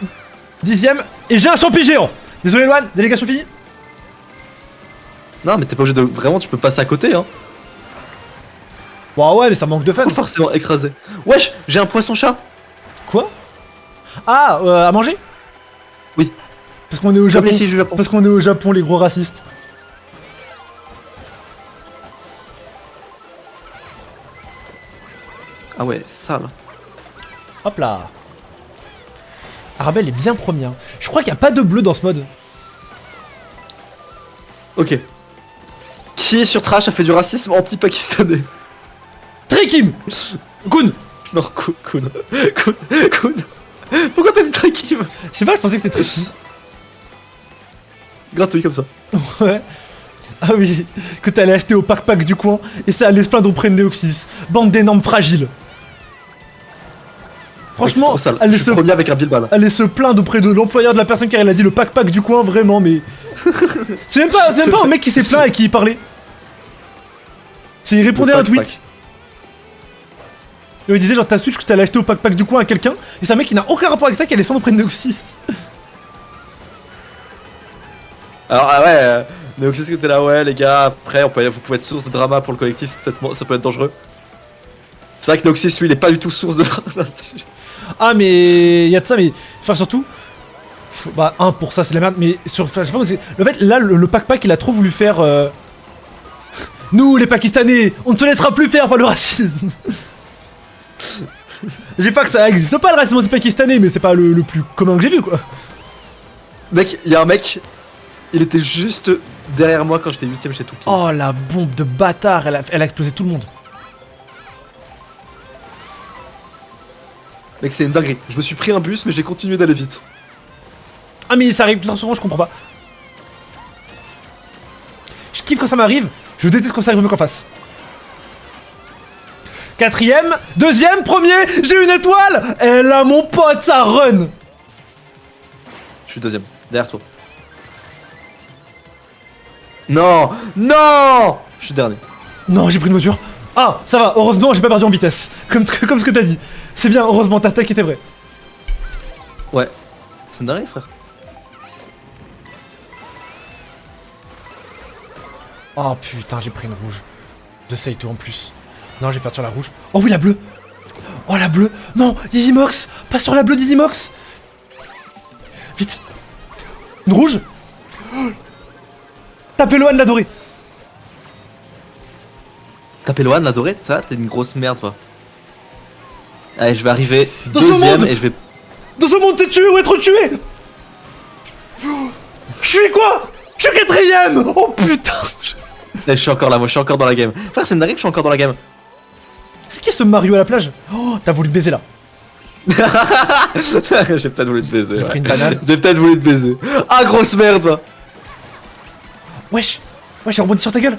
10ème et j'ai un champi géant. Désolé Loan, délégation finie. Non, mais t'es pas obligé de. Vraiment, tu peux passer à côté, hein. Bon ouais, mais ça manque de fun. Pourquoi forcément écrasé? Wesh, j'ai un poisson-chat. Quoi? Ah, à manger? Oui. Parce qu'on est au Comme Japon. les filles du Japon. Parce qu'on est au Japon, les gros racistes. Ah ouais, sale. Hop là. Arabelle est bien premier. Hein. Je crois qu'il n'y a pas de bleu dans ce mode. Ok. Qui sur Trash a fait du racisme anti-pakistanais? Trikim. Kun. Non, Kun. Pourquoi t'as dit Trikim? Je sais pas, je pensais que c'était Trikim. Gratuit comme ça. Ouais. Ah oui, que t'allais acheter au pack du coin et ça allait se plaindre auprès de Neoxys. Bande d'énormes fragiles. Franchement, C'est trop sale. allez Je suis premier avec un bilbal. Allez se plaindre auprès de l'employeur de la personne car elle a dit le pack du coin, vraiment, mais. C'est même pas un mec qui s'est plaint et qui y parlait. C'est il répondait à un tweet. Il disait genre ta Switch que t'allais acheter au pack du coin à quelqu'un et c'est un mec qui n'a aucun rapport avec ça qui allait se plaindre auprès de Neoxys. Alors, ah ouais, Neoxys qui était là, ouais, les gars, après, vous pouvez être source de drama pour le collectif, ça peut être dangereux. C'est vrai que Neoxys, lui, il est pas du tout source de drama. Ah, mais il y a de ça, mais. Enfin, surtout. Bah, pour ça, c'est la merde, mais sur. Enfin, je sais pas, le fait, là, le pack il a trop voulu faire. Nous, les Pakistanais, on ne se laissera plus faire par le racisme. J'ai pas que ça existe pas le racisme anti-pakistanais, mais c'est pas le plus commun que j'ai vu, quoi. Mec, il y a un mec, il était juste derrière moi quand j'étais 8ème chez Toupie. Oh, la bombe de bâtard, elle a explosé tout le monde. Mec, c'est une dinguerie. Je me suis pris un bus, mais j'ai continué d'aller vite. Ah mais ça arrive tout souvent, je comprends pas. Je kiffe quand ça m'arrive, je déteste quand ça arrive au mec en face. Quatrième, deuxième, premier, j'ai une étoile. Et là mon pote, ça run. Je suis deuxième, derrière toi. Non, non, je suis dernier. Non, j'ai pris une voiture. Ah, ça va, heureusement j'ai pas perdu en vitesse. Comme ce que t'as dit. C'est bien, heureusement ta tech était vraie. Ouais, c'est une dinguerie, frère. Oh putain, j'ai pris une rouge. De Saito en plus. Non, j'ai perdu sur la rouge. Oh oui, la bleue. Oh la bleue. Non, Didimox. Pas sur la bleue, Didimox. Vite. Une rouge. Tapez Lohan, la dorée. Taper Lohan, la dorée, ça, t'es une grosse merde, toi. Allez, je vais arriver Dans ce deuxième monde et je vais... Dans ce monde, t'es tué ou être tué. Je suis quoi? Je suis quatrième. Oh putain. Là, je suis encore là, moi je suis encore dans la game. Frère, c'est une dinguerie que je suis encore dans la game. C'est qui ce Mario à la plage? Oh, t'as voulu te baiser là. J'ai peut-être voulu te baiser. J'ai Ouais. pris une banane. J'ai peut-être voulu te baiser. Ah, grosse merde, toi. Wesh. Wesh, j'ai rebondi sur ta gueule.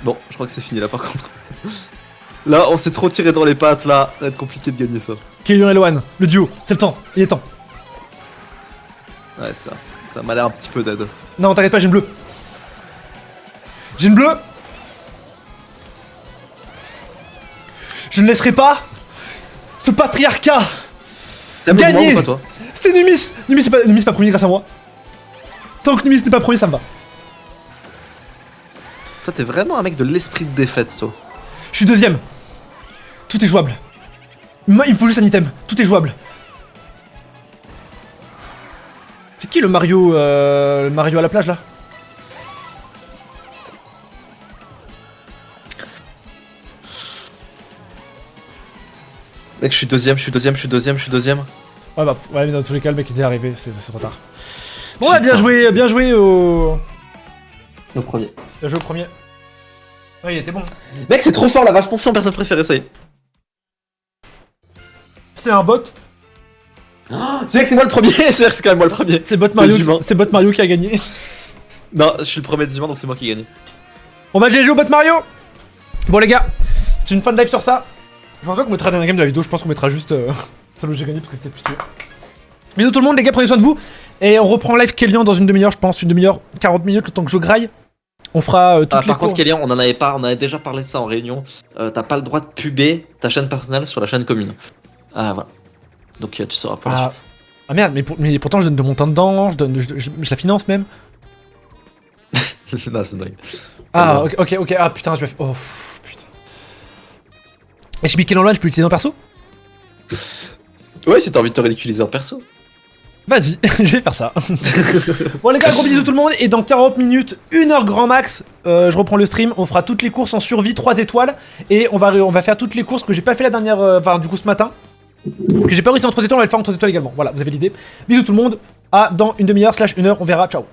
Bon, je crois que c'est fini là par contre. Là, on s'est trop tiré dans les pattes là. Ça va être compliqué de gagner ça. Kélion et Lohan, le duo. C'est le temps. Il est temps. Ouais, ça m'a l'air un petit peu dead. Non, t'inquiète pas, j'ai une bleue. J'ai une bleue. Je ne laisserai pas ce patriarcat T'aimes les gagner. mouvements ou pas, toi? C'est Numis. Numis c'est pas premier grâce à moi. Tant que Numis n'est pas premier, ça me va. Toi, t'es vraiment un mec de l'esprit de défaite, toi. Je suis deuxième. Tout est jouable. Il me faut juste un item. Tout est jouable. C'est qui le Mario à la plage là? Mec, je suis deuxième, je suis deuxième, je suis deuxième, je suis deuxième. Ouais bah ouais mais dans tous les cas le mec était arrivé, c'est trop tard. Bon ouais, Putain. bien joué au... Au premier. Bien joué au premier. Ouais il était bon. Mec, c'est trop fort la vache, pense en personne préférée, ça y est. C'est un bot. C'est vrai que c'est moi le premier, c'est vrai que c'est quand même moi le premier. C'est bot Des humains. Mario qui a gagné. Non, je suis le premier des humains donc c'est moi qui gagne. Bon bah j'ai joué au bot Mario. Bon les gars, c'est une fin de live sur ça. Je pense pas qu'on mettra dans la game de la vidéo, je pense qu'on mettra juste celle où j'ai gagné parce que c'était plus stylé. Bisous tout le monde les gars, prenez soin de vous. Et on reprend live Kélian dans une demi-heure, je pense, une demi-heure, 40 minutes, le temps que je graille. On fera toutes les Par contre, cours. Kélian, on avait déjà parlé de ça en réunion. T'as pas le droit de puber ta chaîne personnelle sur la chaîne commune. Ah voilà. Donc tu sauras pour la suite. Ah merde, mais pourtant je donne de mon temps dedans, je la finance même. Non, c'est dingue. Ah ok, ah putain, je vais... Oh putain. Et je suis Kélian Lohan, je peux l'utiliser en perso? Ouais, si t'as envie de te ridiculiser en perso. Vas-y, je vais faire ça. Bon les gars, gros bisous tout le monde. Et dans 40 minutes, 1 heure grand max, je reprends le stream. On fera toutes les courses en survie 3 étoiles. Et on va faire toutes les courses que j'ai pas fait la dernière... Enfin du coup ce matin. Que j'ai pas réussi en 3 étoiles, on va le faire en 3 étoiles également. Voilà, vous avez l'idée. Bisous tout le monde. À dans une demi-heure / 1 heure, on verra. Ciao.